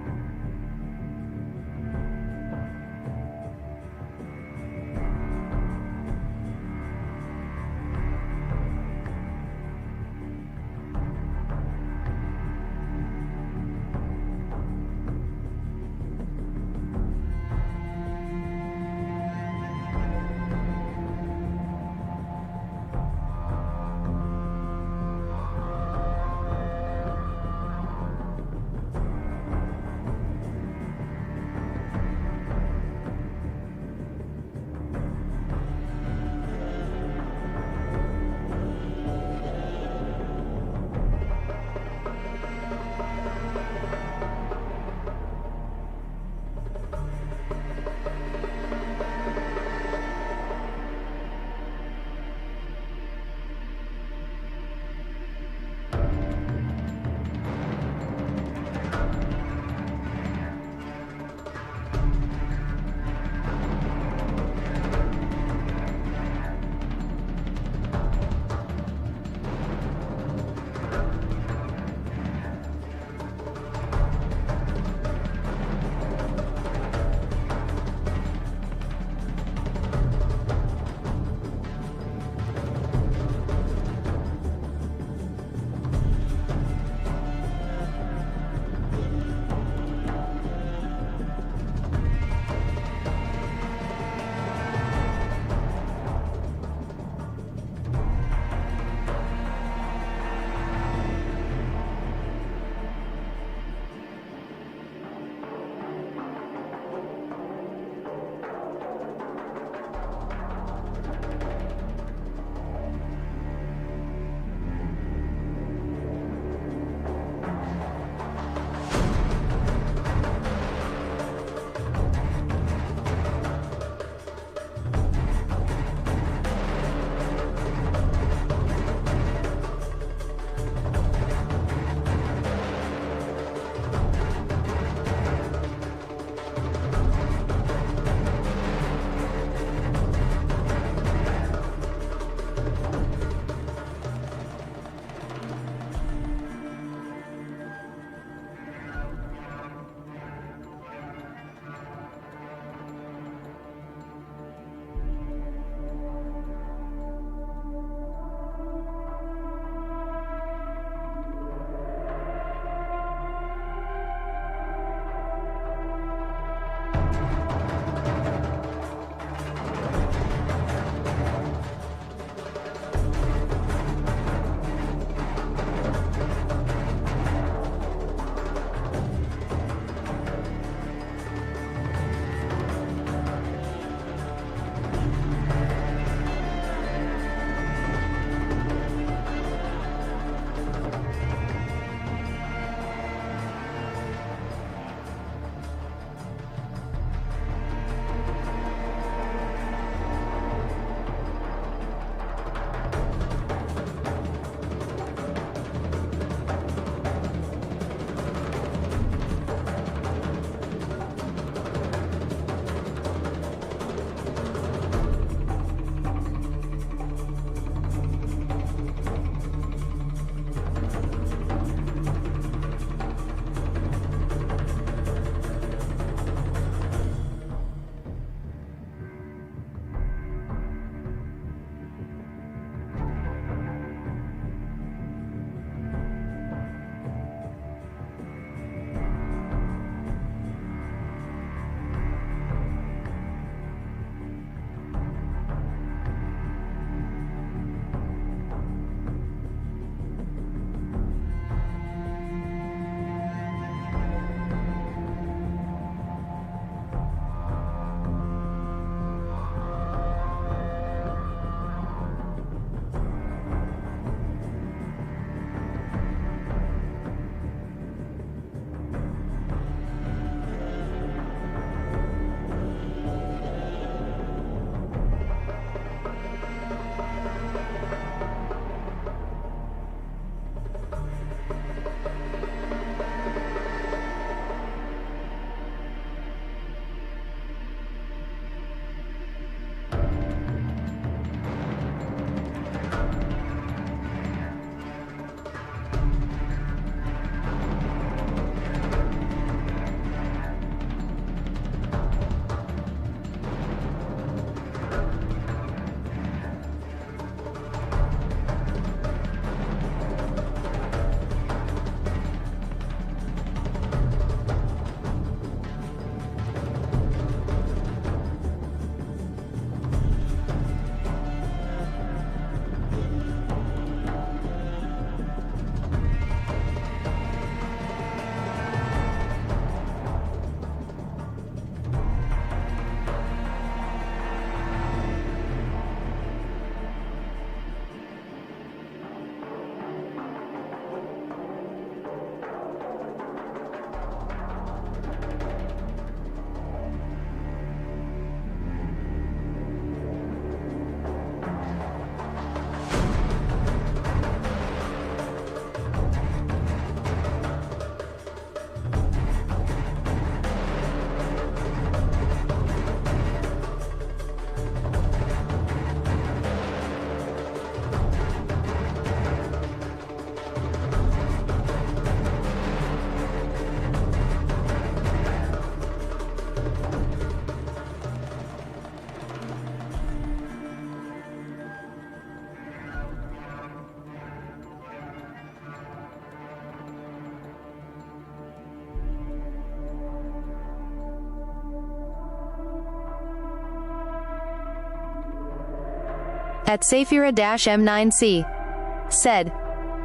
At Saphira-M9C said,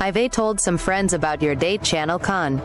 I've told some friends about your date channel con.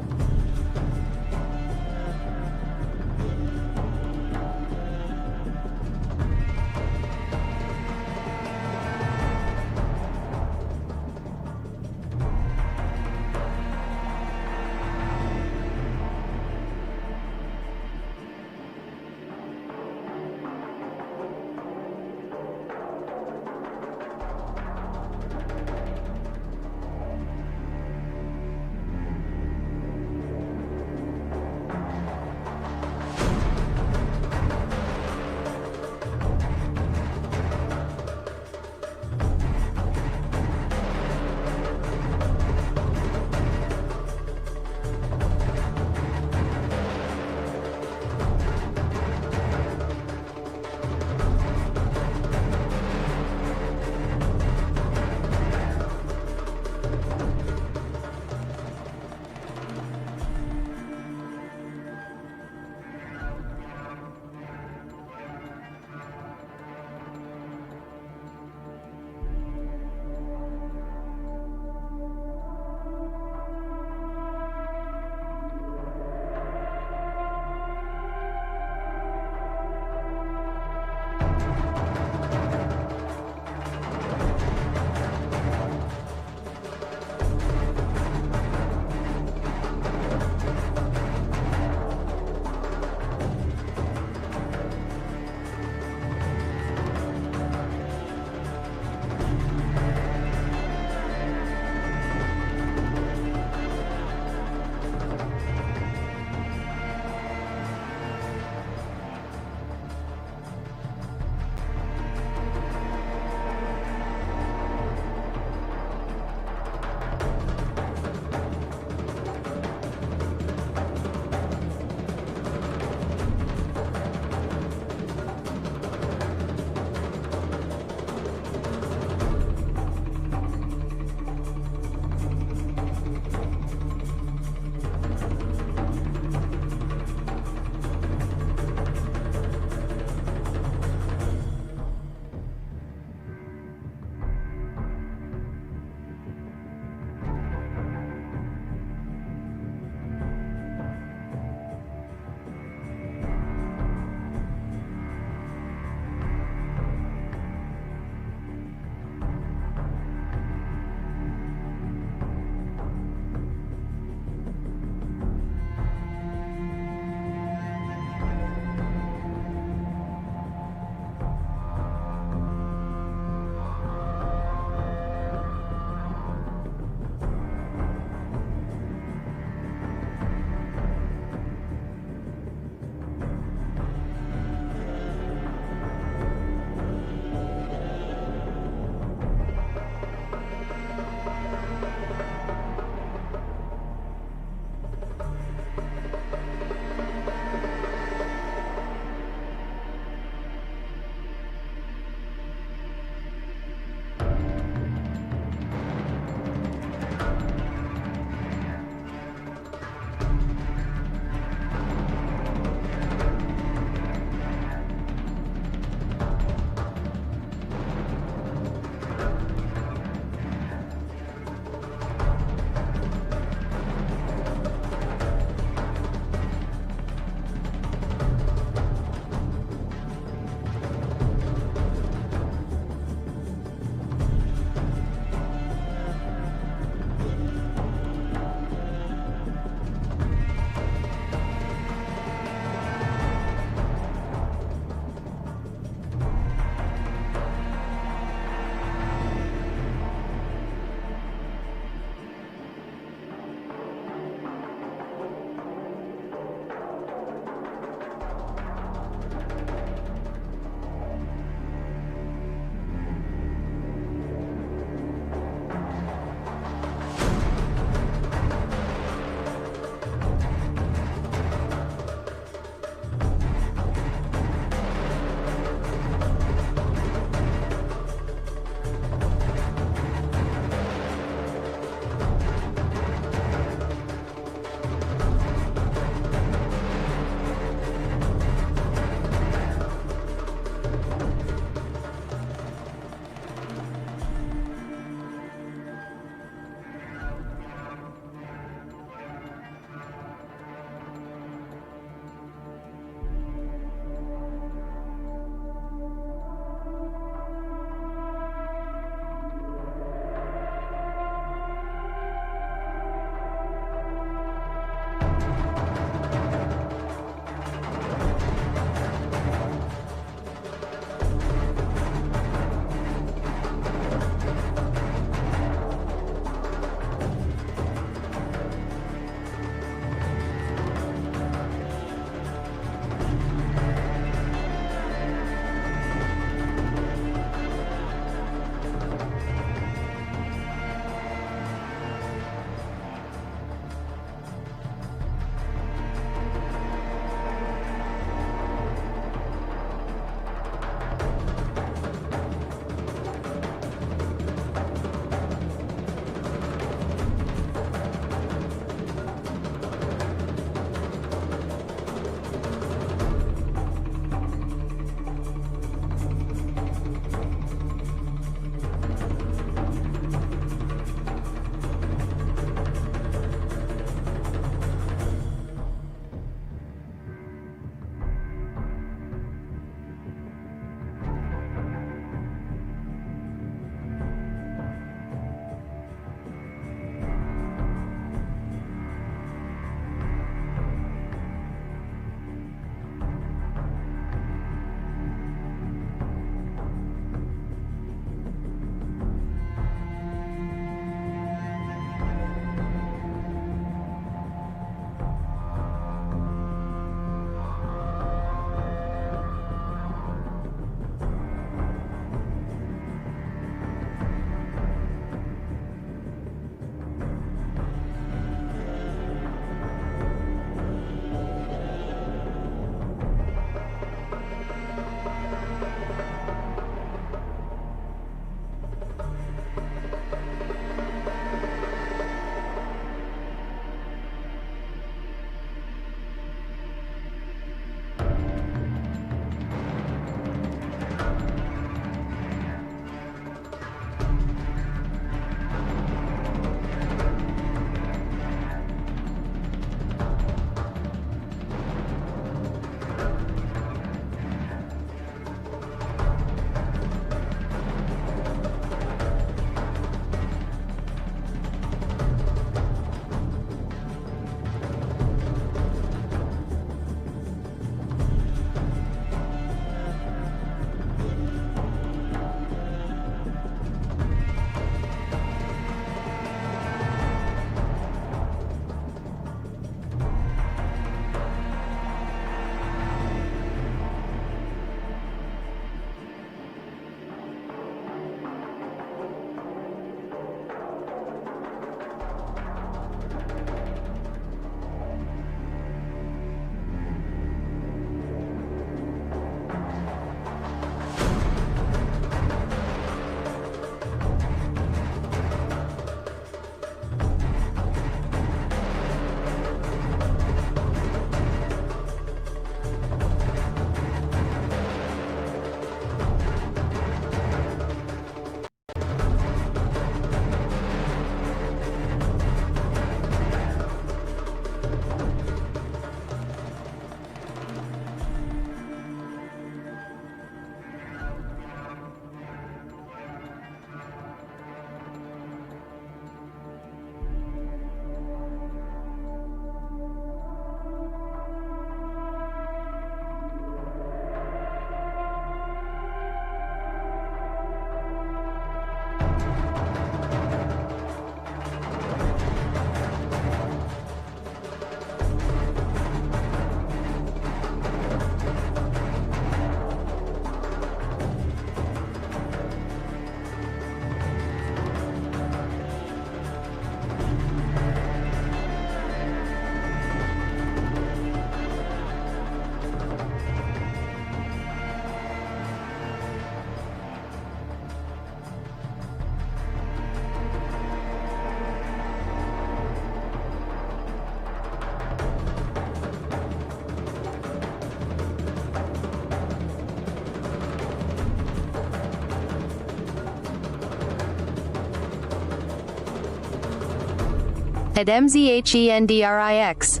At MZHENDRIX.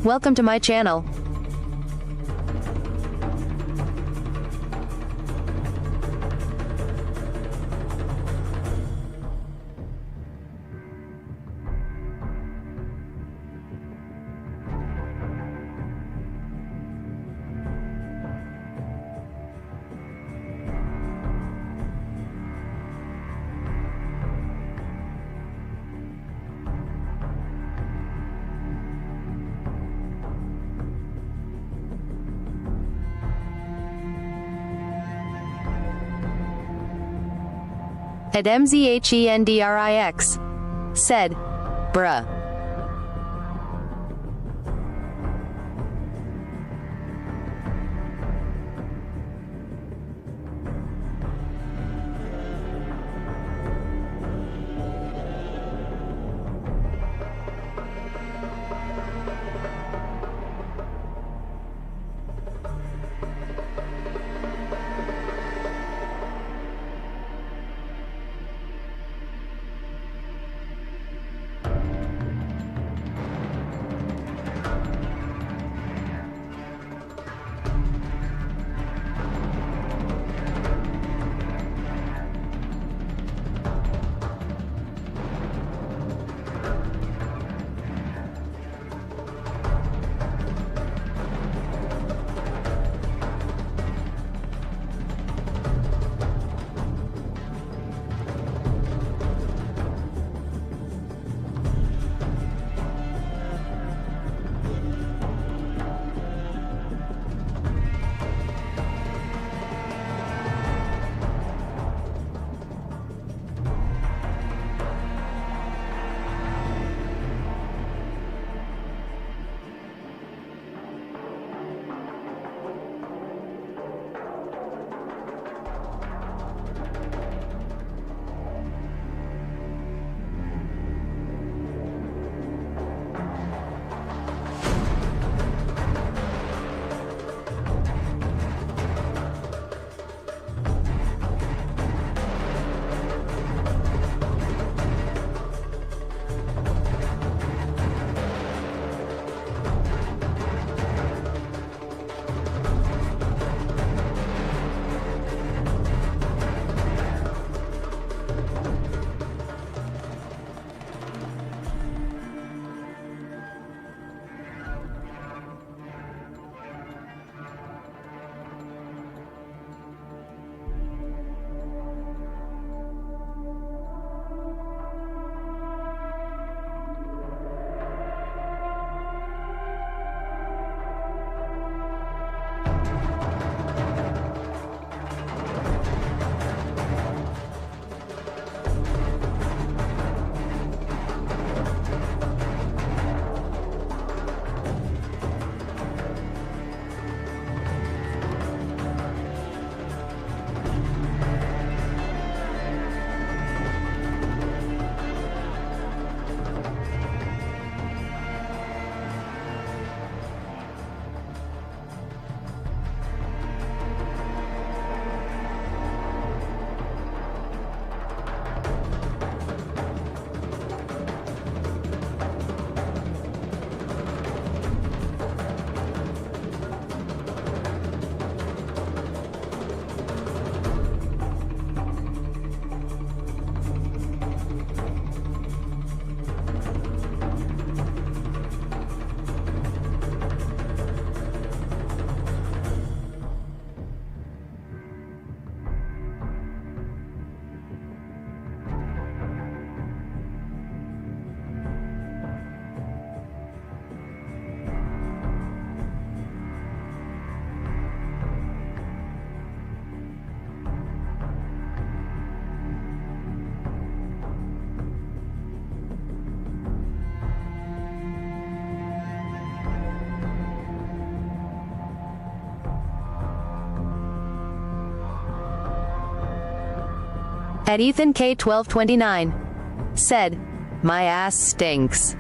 Welcome to my channel. At MZHENDRIX. Said, bruh. At Ethan K1229. Said, my ass stinks.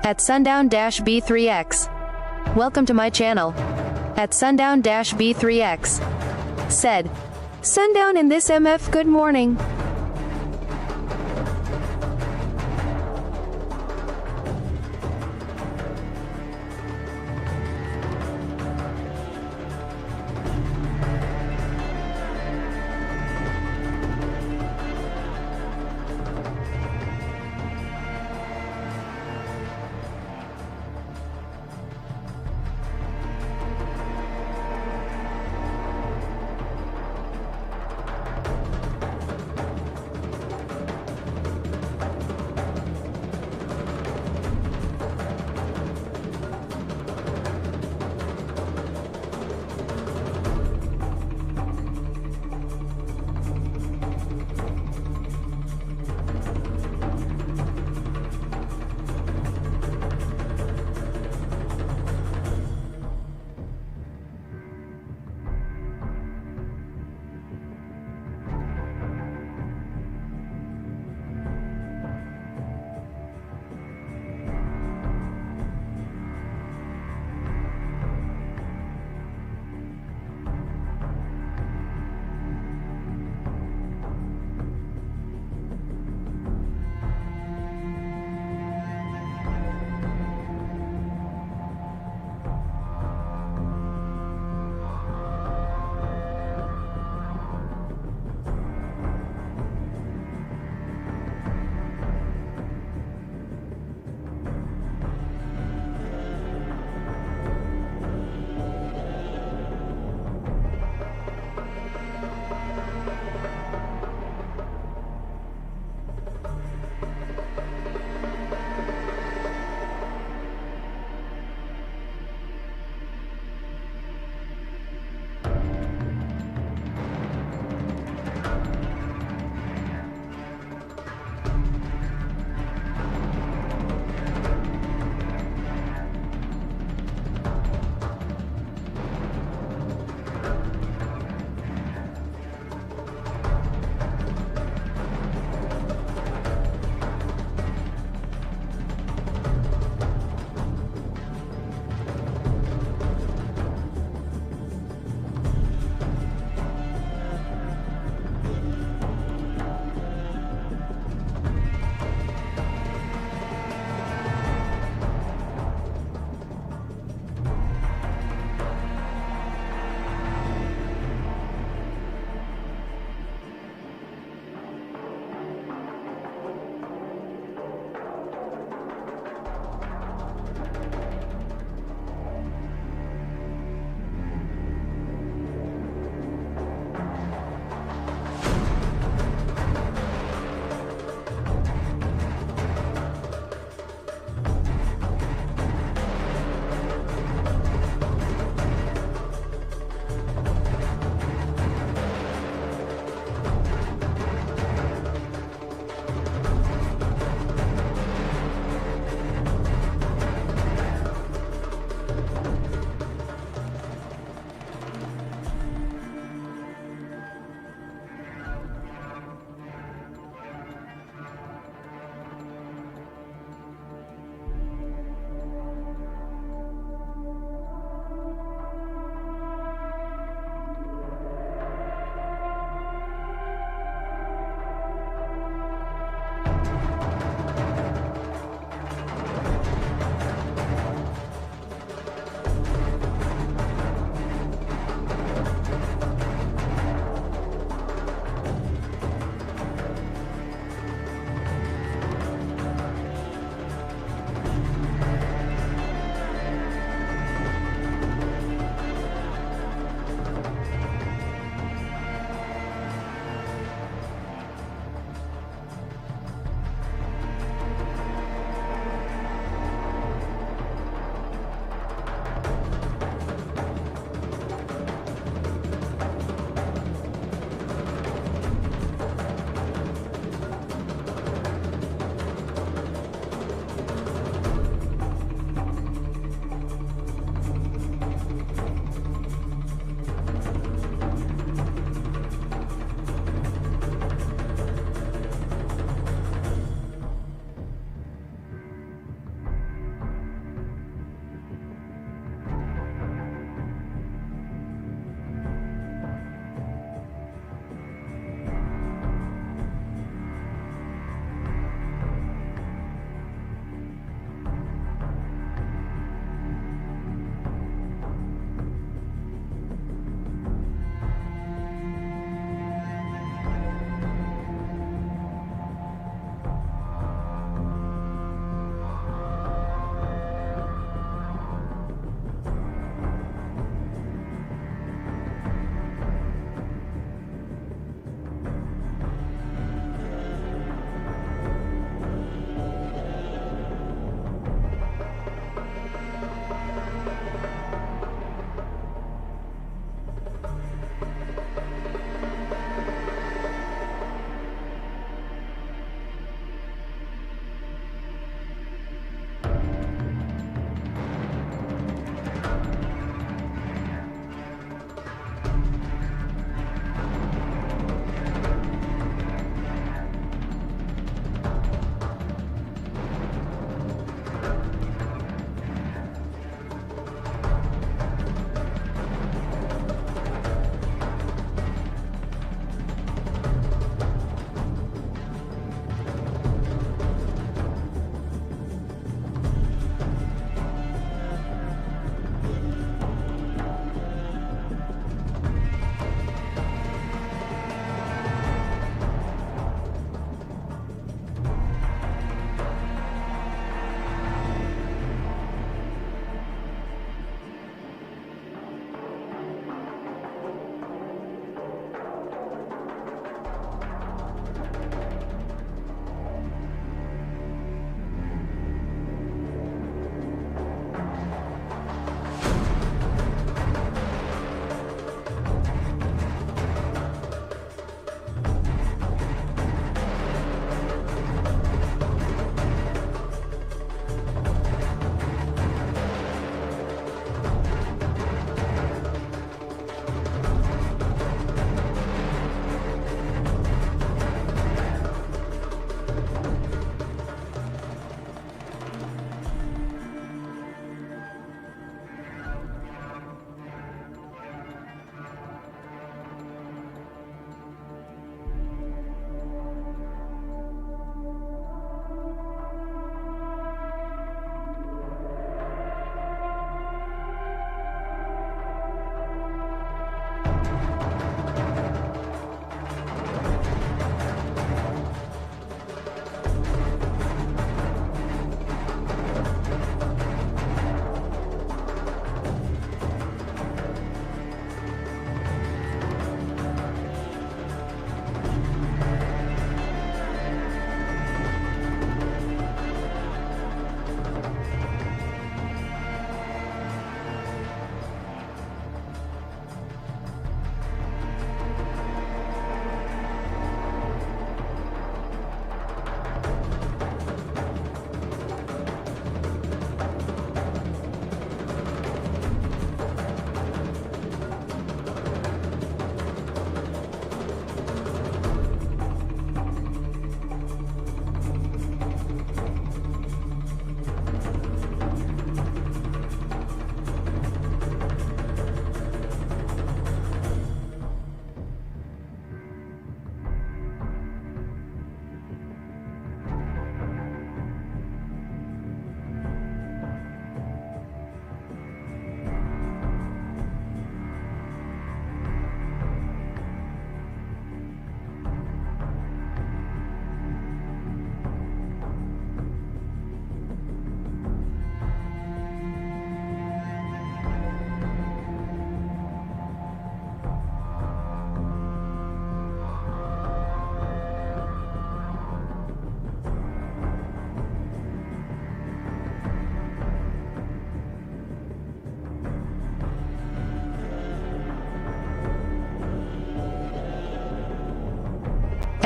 At sundown-b3x. Welcome to my channel. At sundown-b3x. Said, Sundown in this MF, good morning.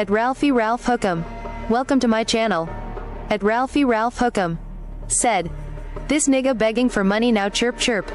At Ralphie Ralph Hookem. Welcome to my channel. At Ralphie Ralph Hookem. Said. This nigga begging for money now chirp chirp.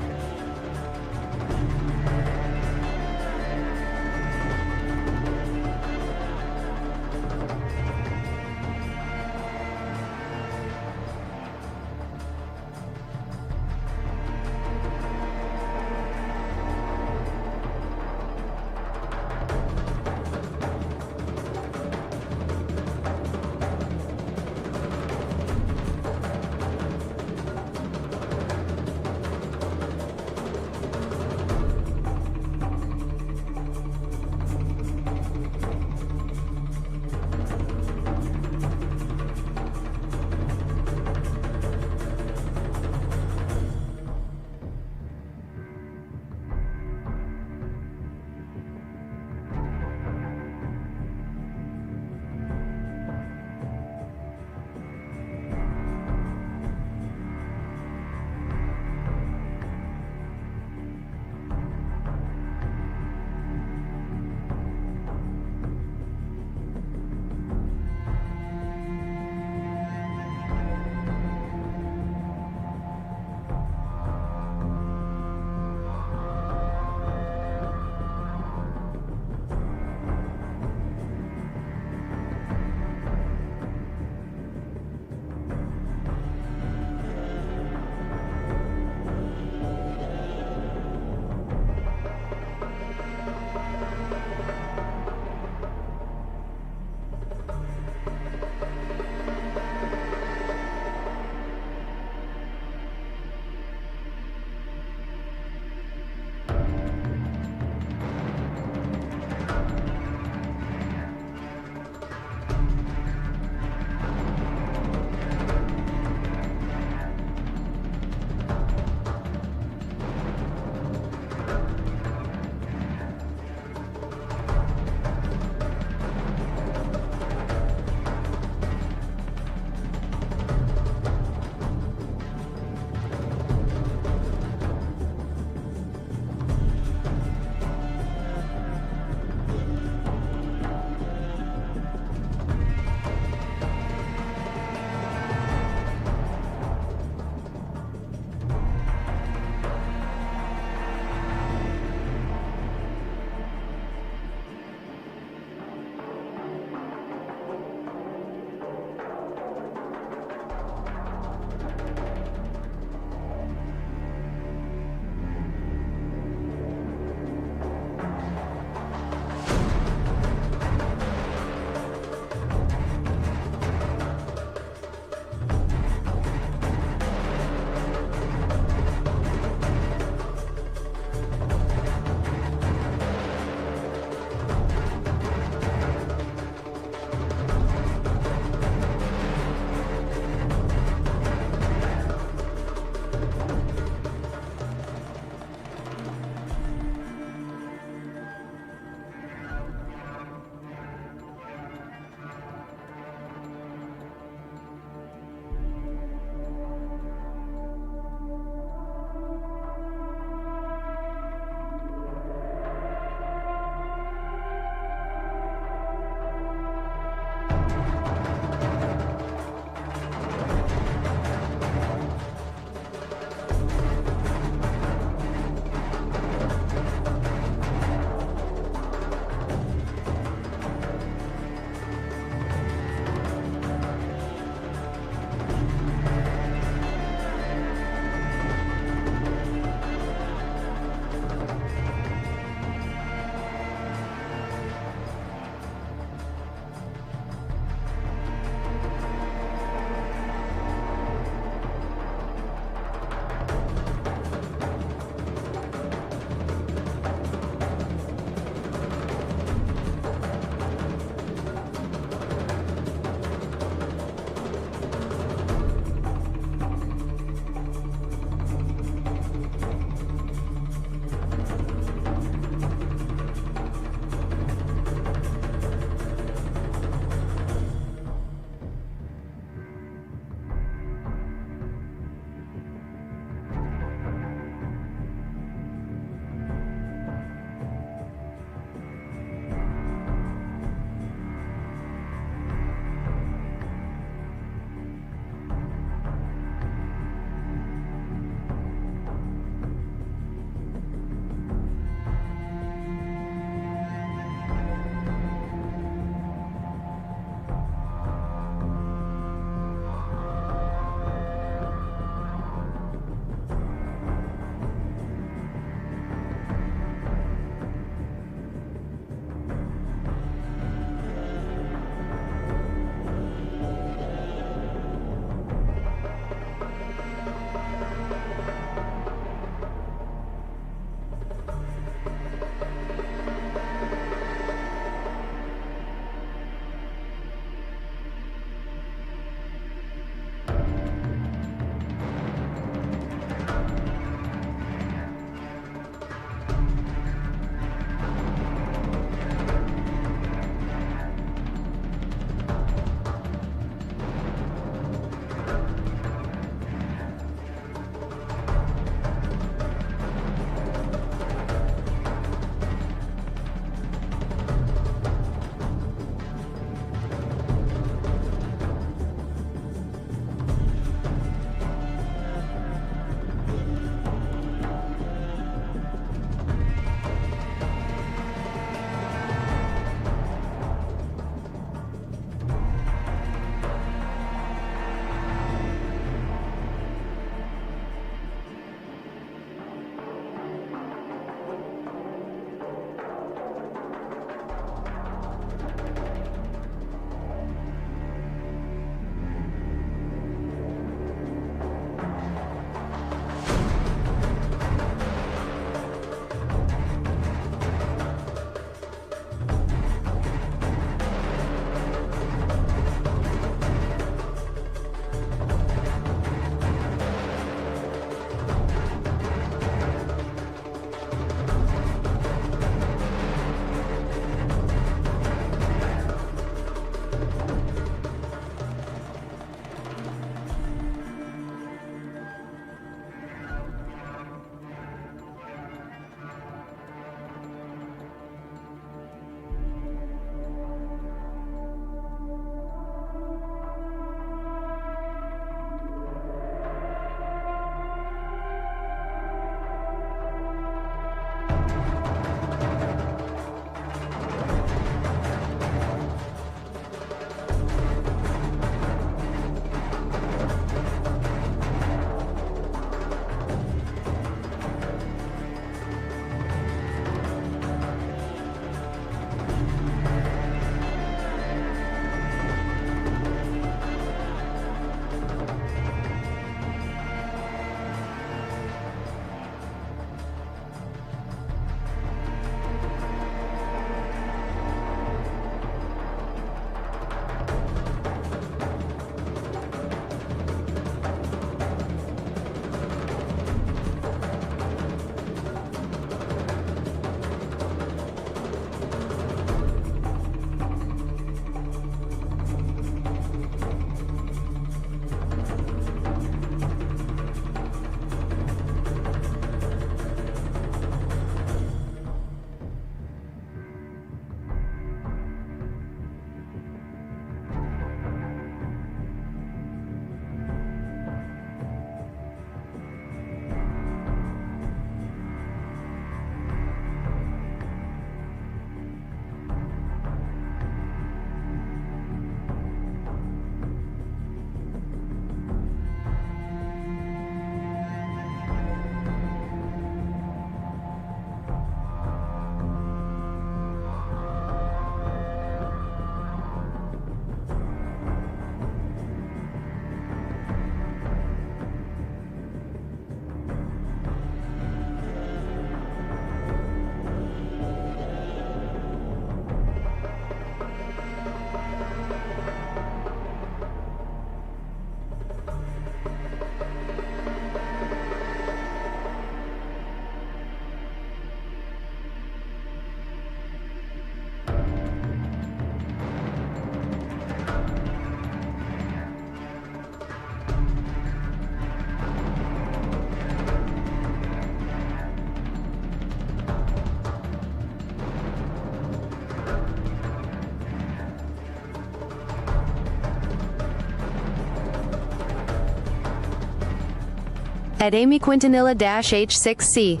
At Amy Quintanilla-H6C.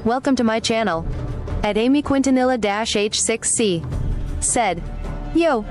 Welcome to my channel. At Amy Quintanilla-H6C. Said, yo.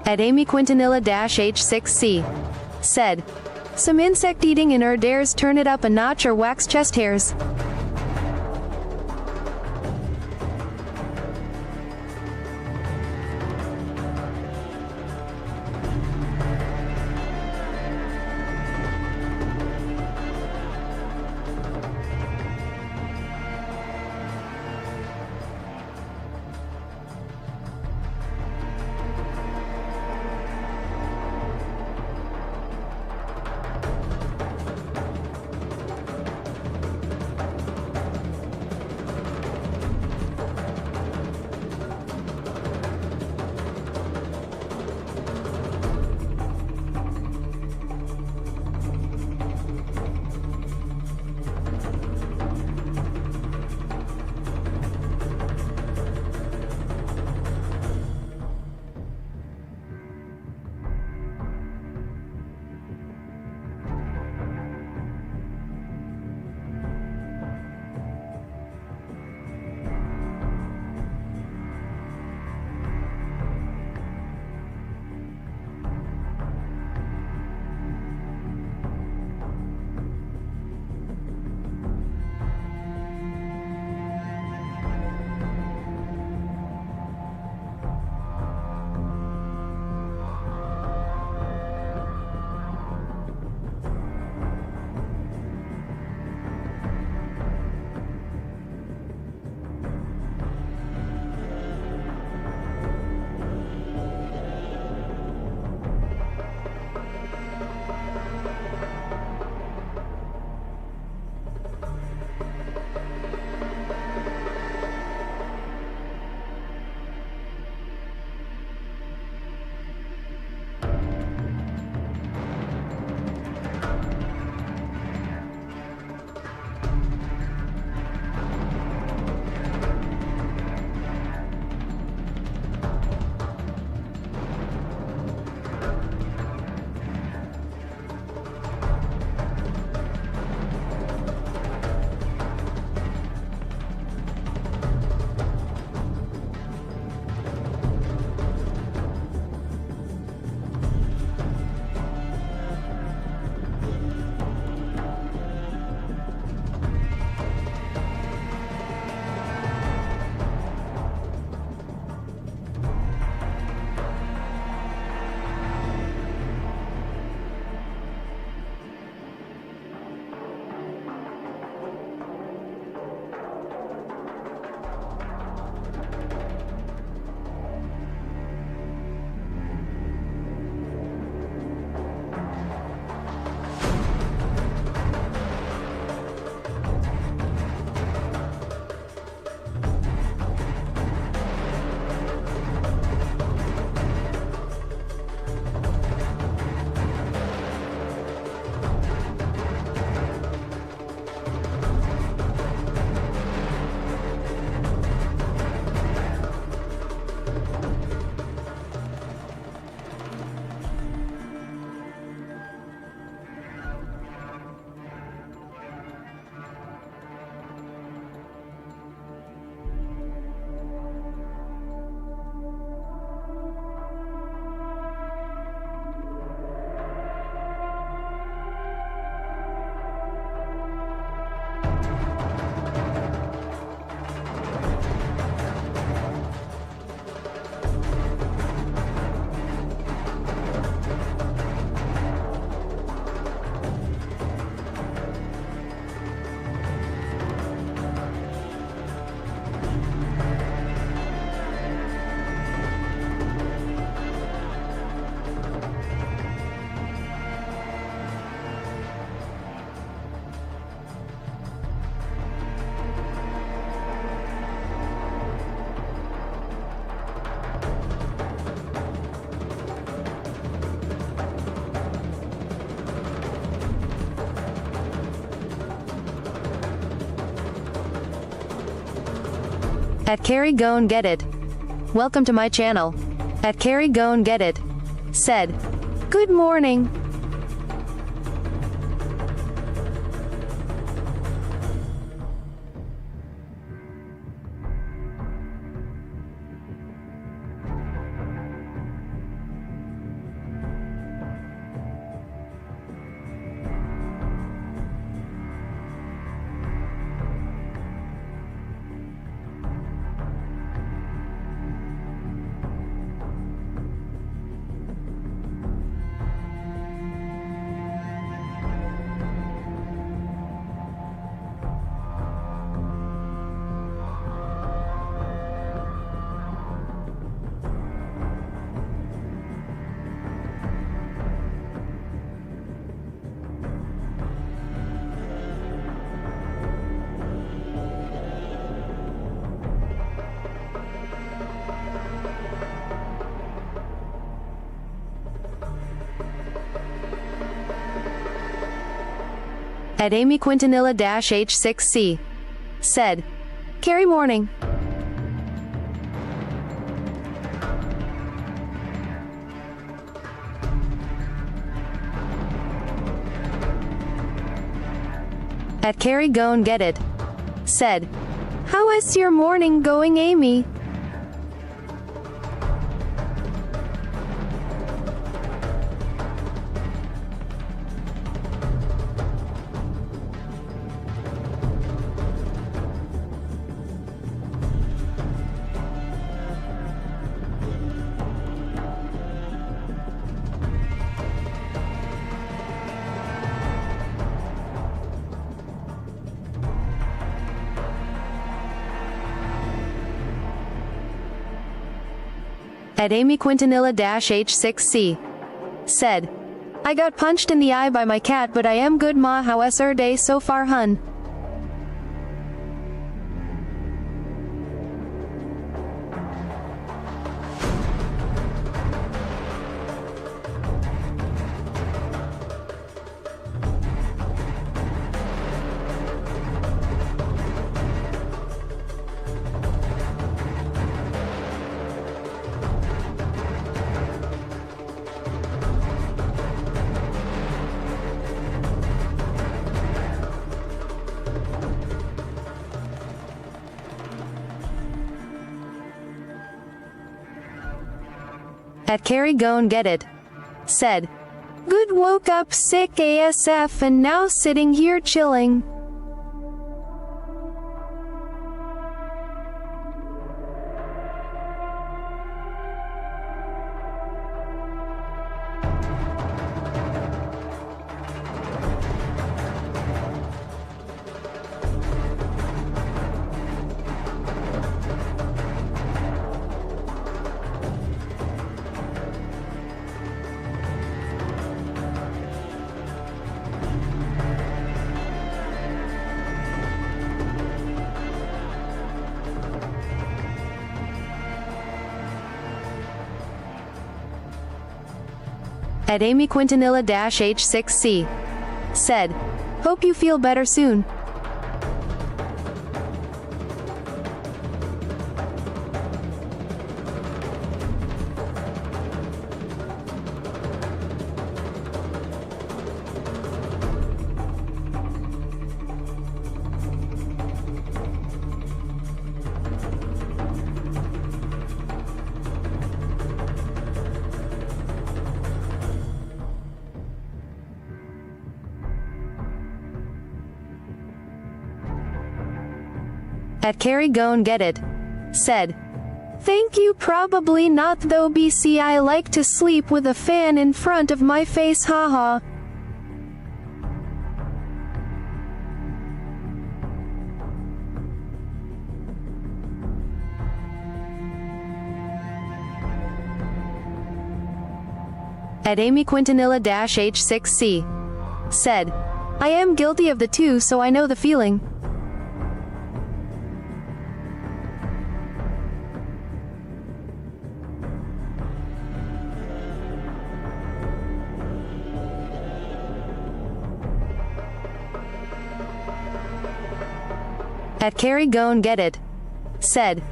At Amy Quintanilla-H6C said, some insect eating in dares turn it up a notch or wax chest hairs. At Carrie Gon Get It. Welcome to my channel. At Carrie Gon Get It. Said. Good morning. At Amy Quintanilla-H6C said, Carry morning. At Carrie Gone Get It said, How is your morning going, Amy? At Amy Quintanilla-H6C said, I got punched in the eye by my cat, but I am good, ma. How's your day so far, hun? At Carrie Gone Get It said, Good, woke up sick ASF and now sitting here chilling. At Amy Quintanilla-H6C said, Hope you feel better soon. At Carrie Gone Get It said, Thank you, probably not though, BC. I like to sleep with a fan in front of my face, haha. At Amy Quintanilla-H6C said, I am guilty of the two, so I know the feeling. At Carrie Gone Get It said,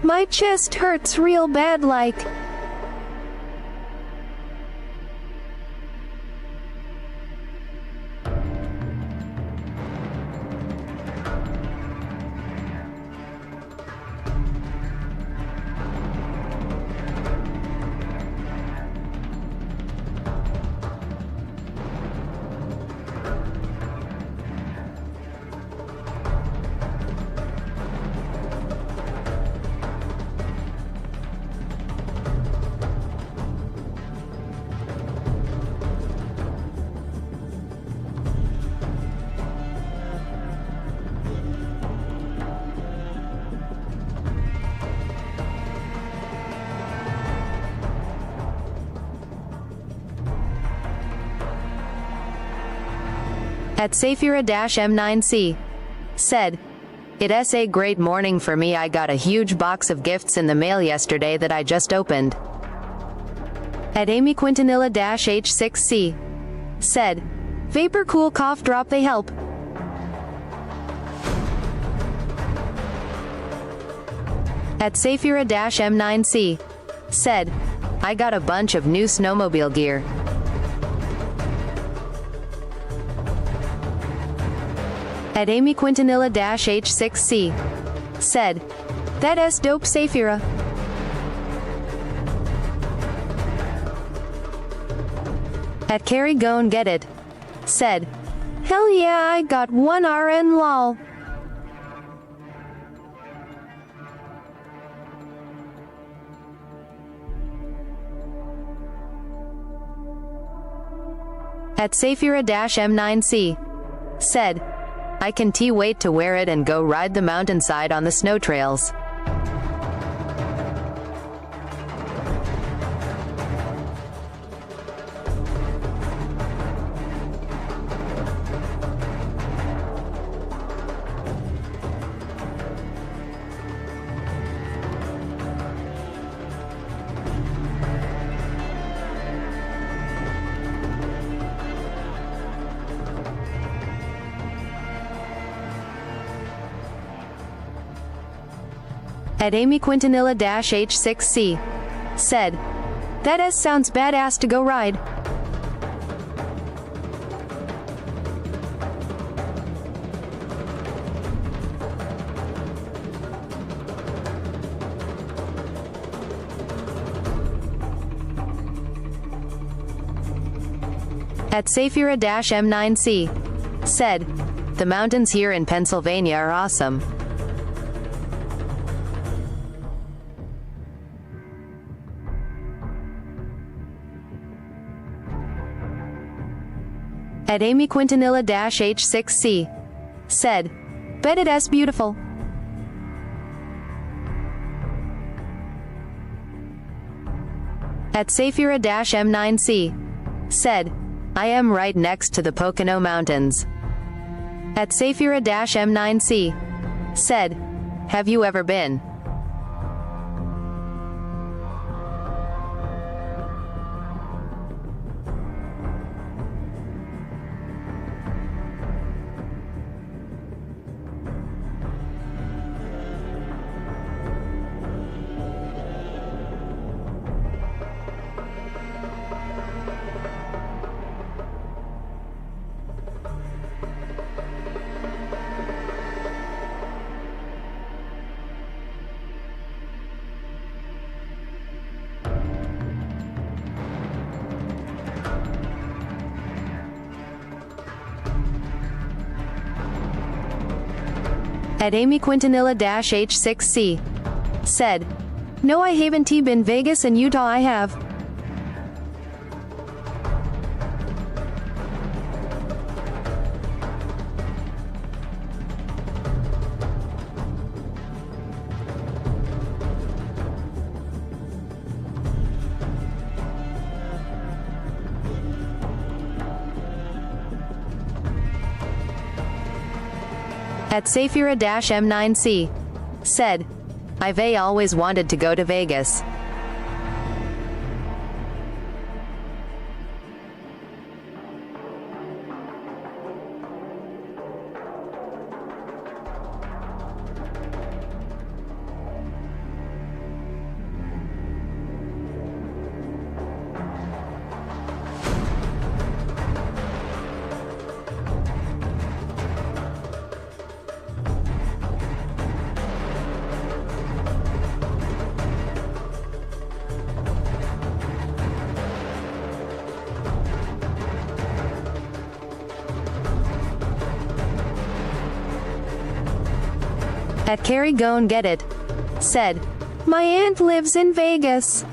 My chest hurts real bad like. At Saphira-M9C said, It's a great morning for me. I got a huge box of gifts in the mail yesterday that I just opened. At Amy Quintanilla-H6C said, Vapor cool cough drop, they help. At Saphira-M9C said, I got a bunch of new snowmobile gear. At Amy Quintanilla-H6C said, that's dope Saphira. At Carrie Gone Get It said, hell yeah, I got 1 RN lol. At Saphira-M9C said, I can wait to wear it and go ride the mountainside on the snow trails. At Amy Quintanilla-H6C said, that sounds badass to go ride. At Saphira-M9C said, the mountains here in Pennsylvania are awesome. At Amy Quintanilla-H6C said, bet it's beautiful. At Saphira-M9C said, I am right next to the Pocono Mountains. At Saphira-M9C said, have you ever been? At Amy Quintanilla-H6C said, no, I haven't been Vegas and Utah I have. At Saphira-M9C said, I've always wanted to go to Vegas. At Carrie Gone Get It said, my aunt lives in Vegas.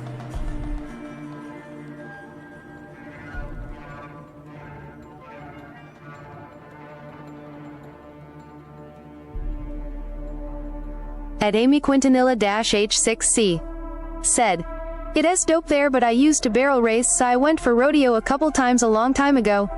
At Amy Quintanilla-H6C said, it's dope there, but I used to barrel race, so I went for rodeo a couple times a long time ago.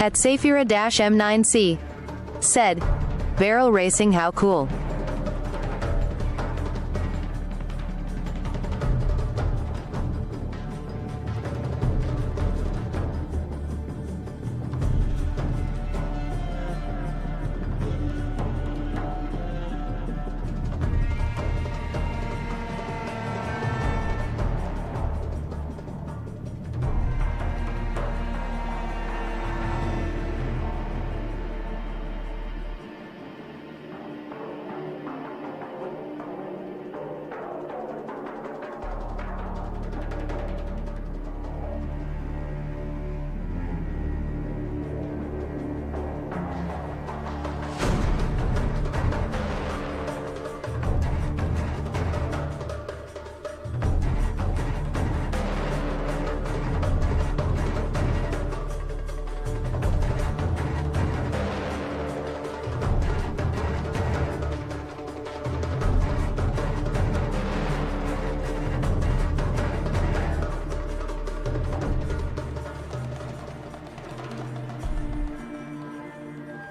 At Saphira-M9C said, barrel racing how cool.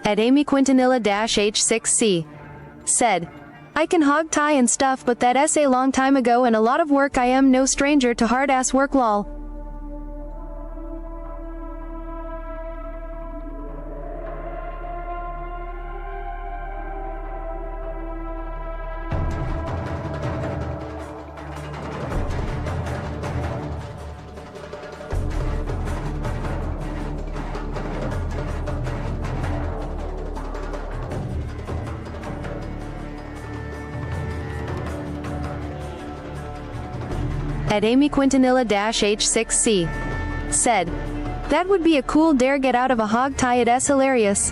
At Amy Quintanilla-H6C said, I can hog tie and stuff, but that essay long time ago and a lot of work. I am no stranger to hard ass work lol. At Amy Quintanilla-H6C said, that would be a cool dare get out of a hog tie, it's hilarious.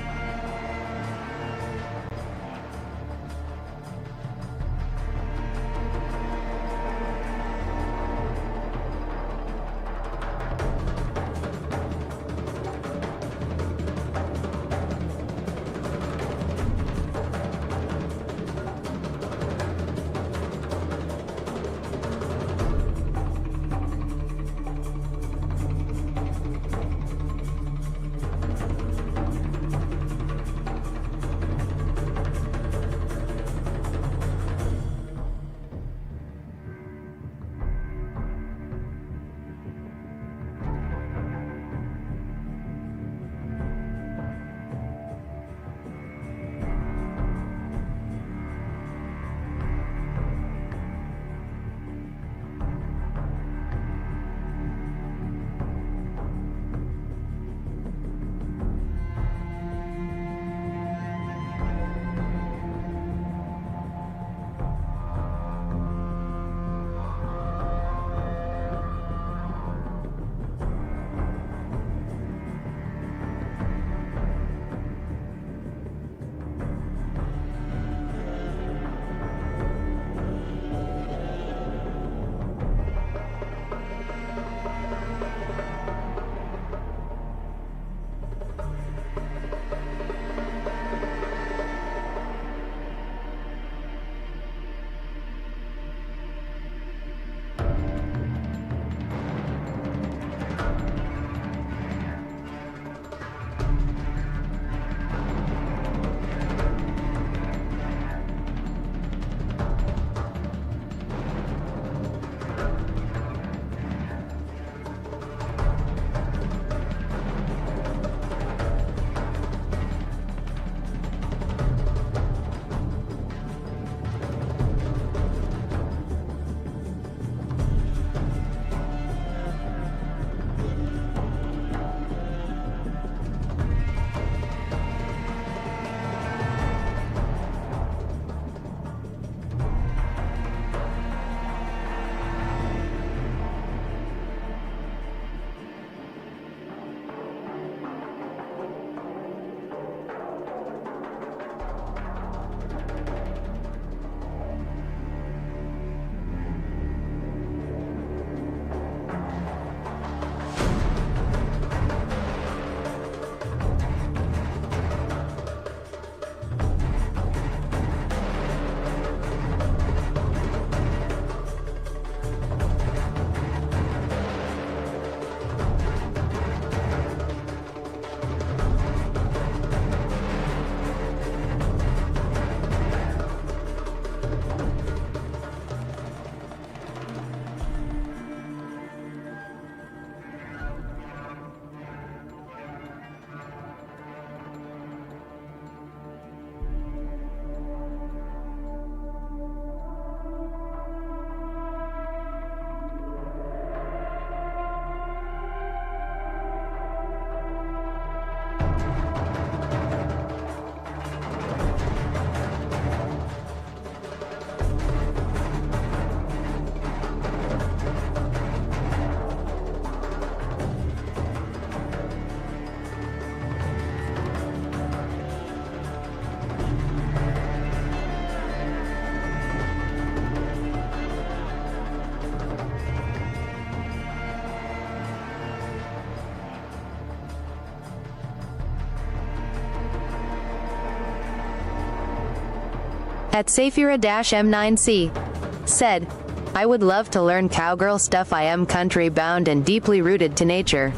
at Safira-M9C said, I would love to learn cowgirl stuff. I am country bound and deeply rooted to nature.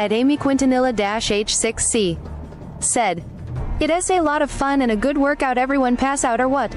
at Amy Quintanilla-H6C said, "It is a lot of fun and a good workout. Everyone pass out or what?"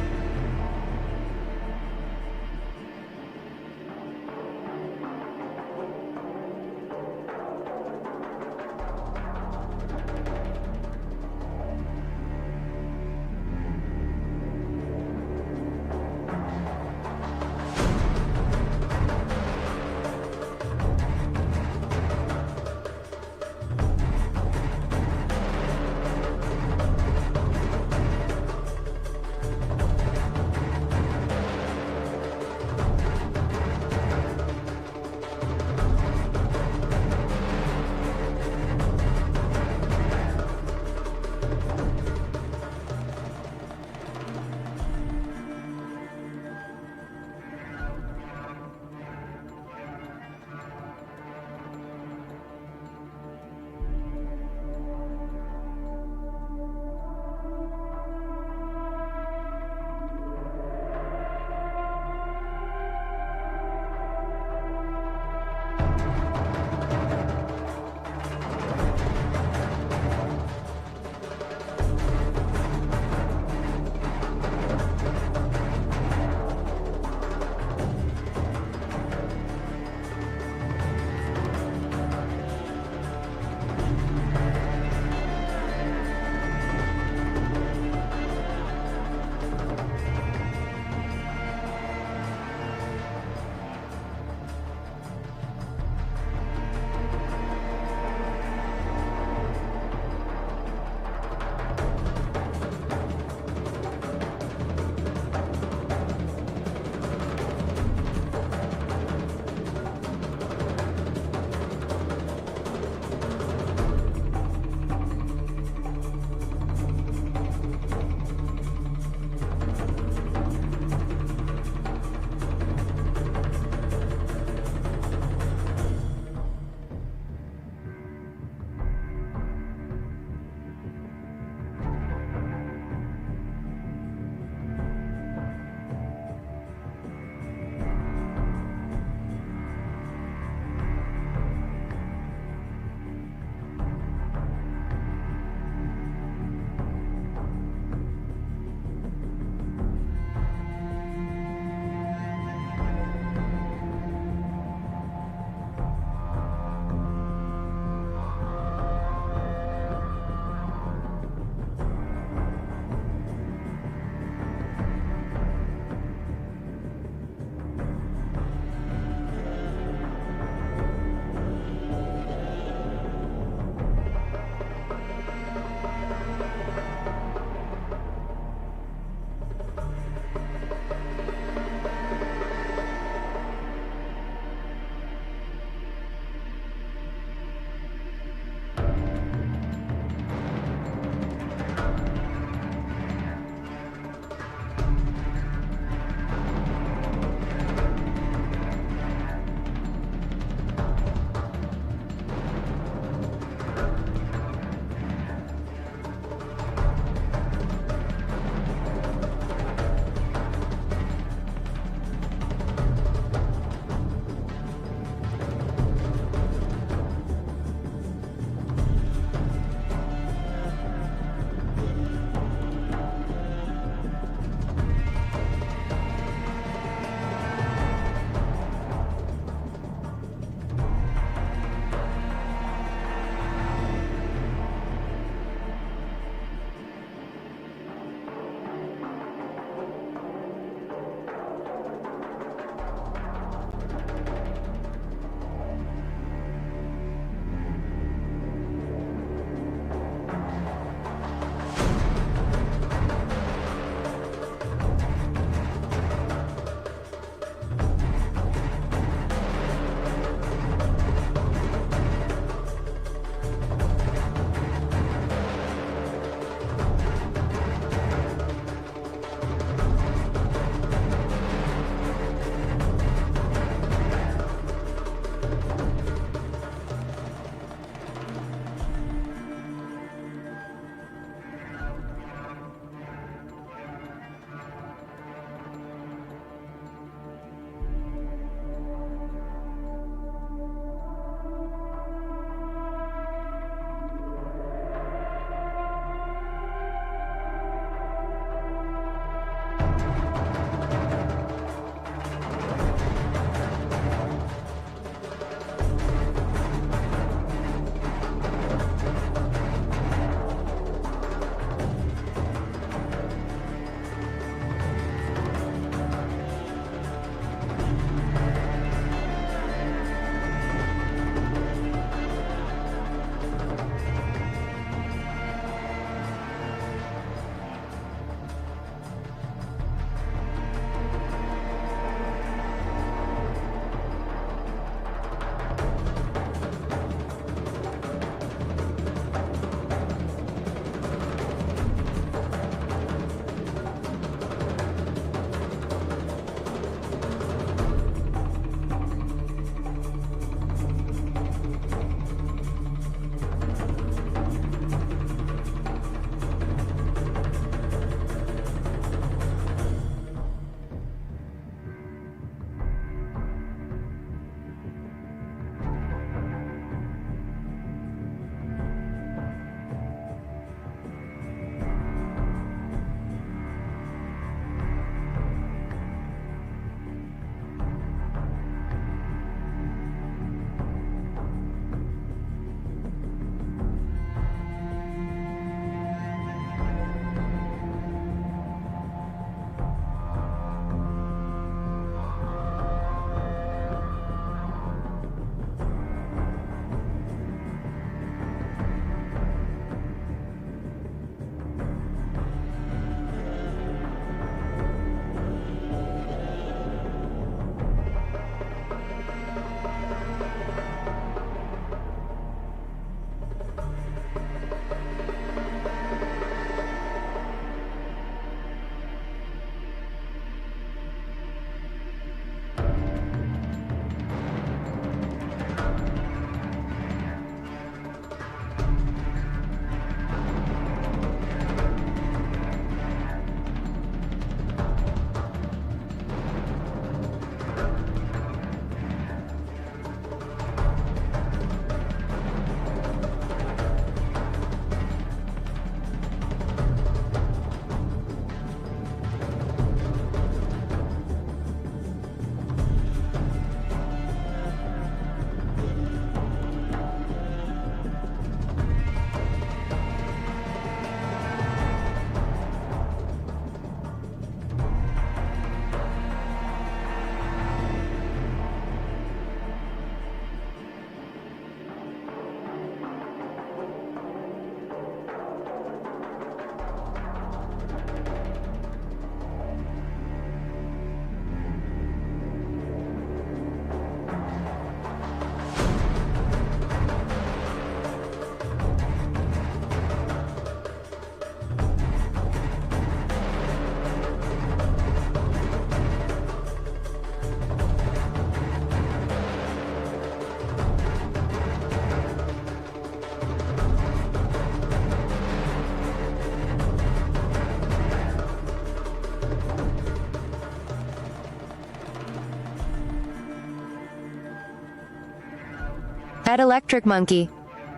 At Electric Monkey.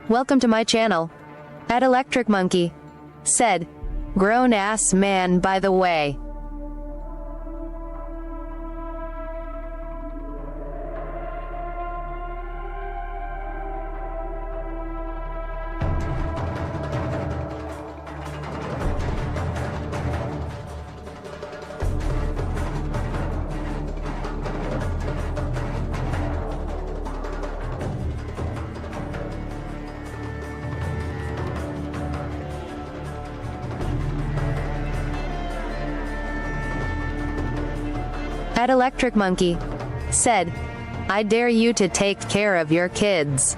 Welcome to my channel. At Electric Monkey. Said. Grown ass man by the way. At Electric Monkey. Said. I dare you to take care of your kids.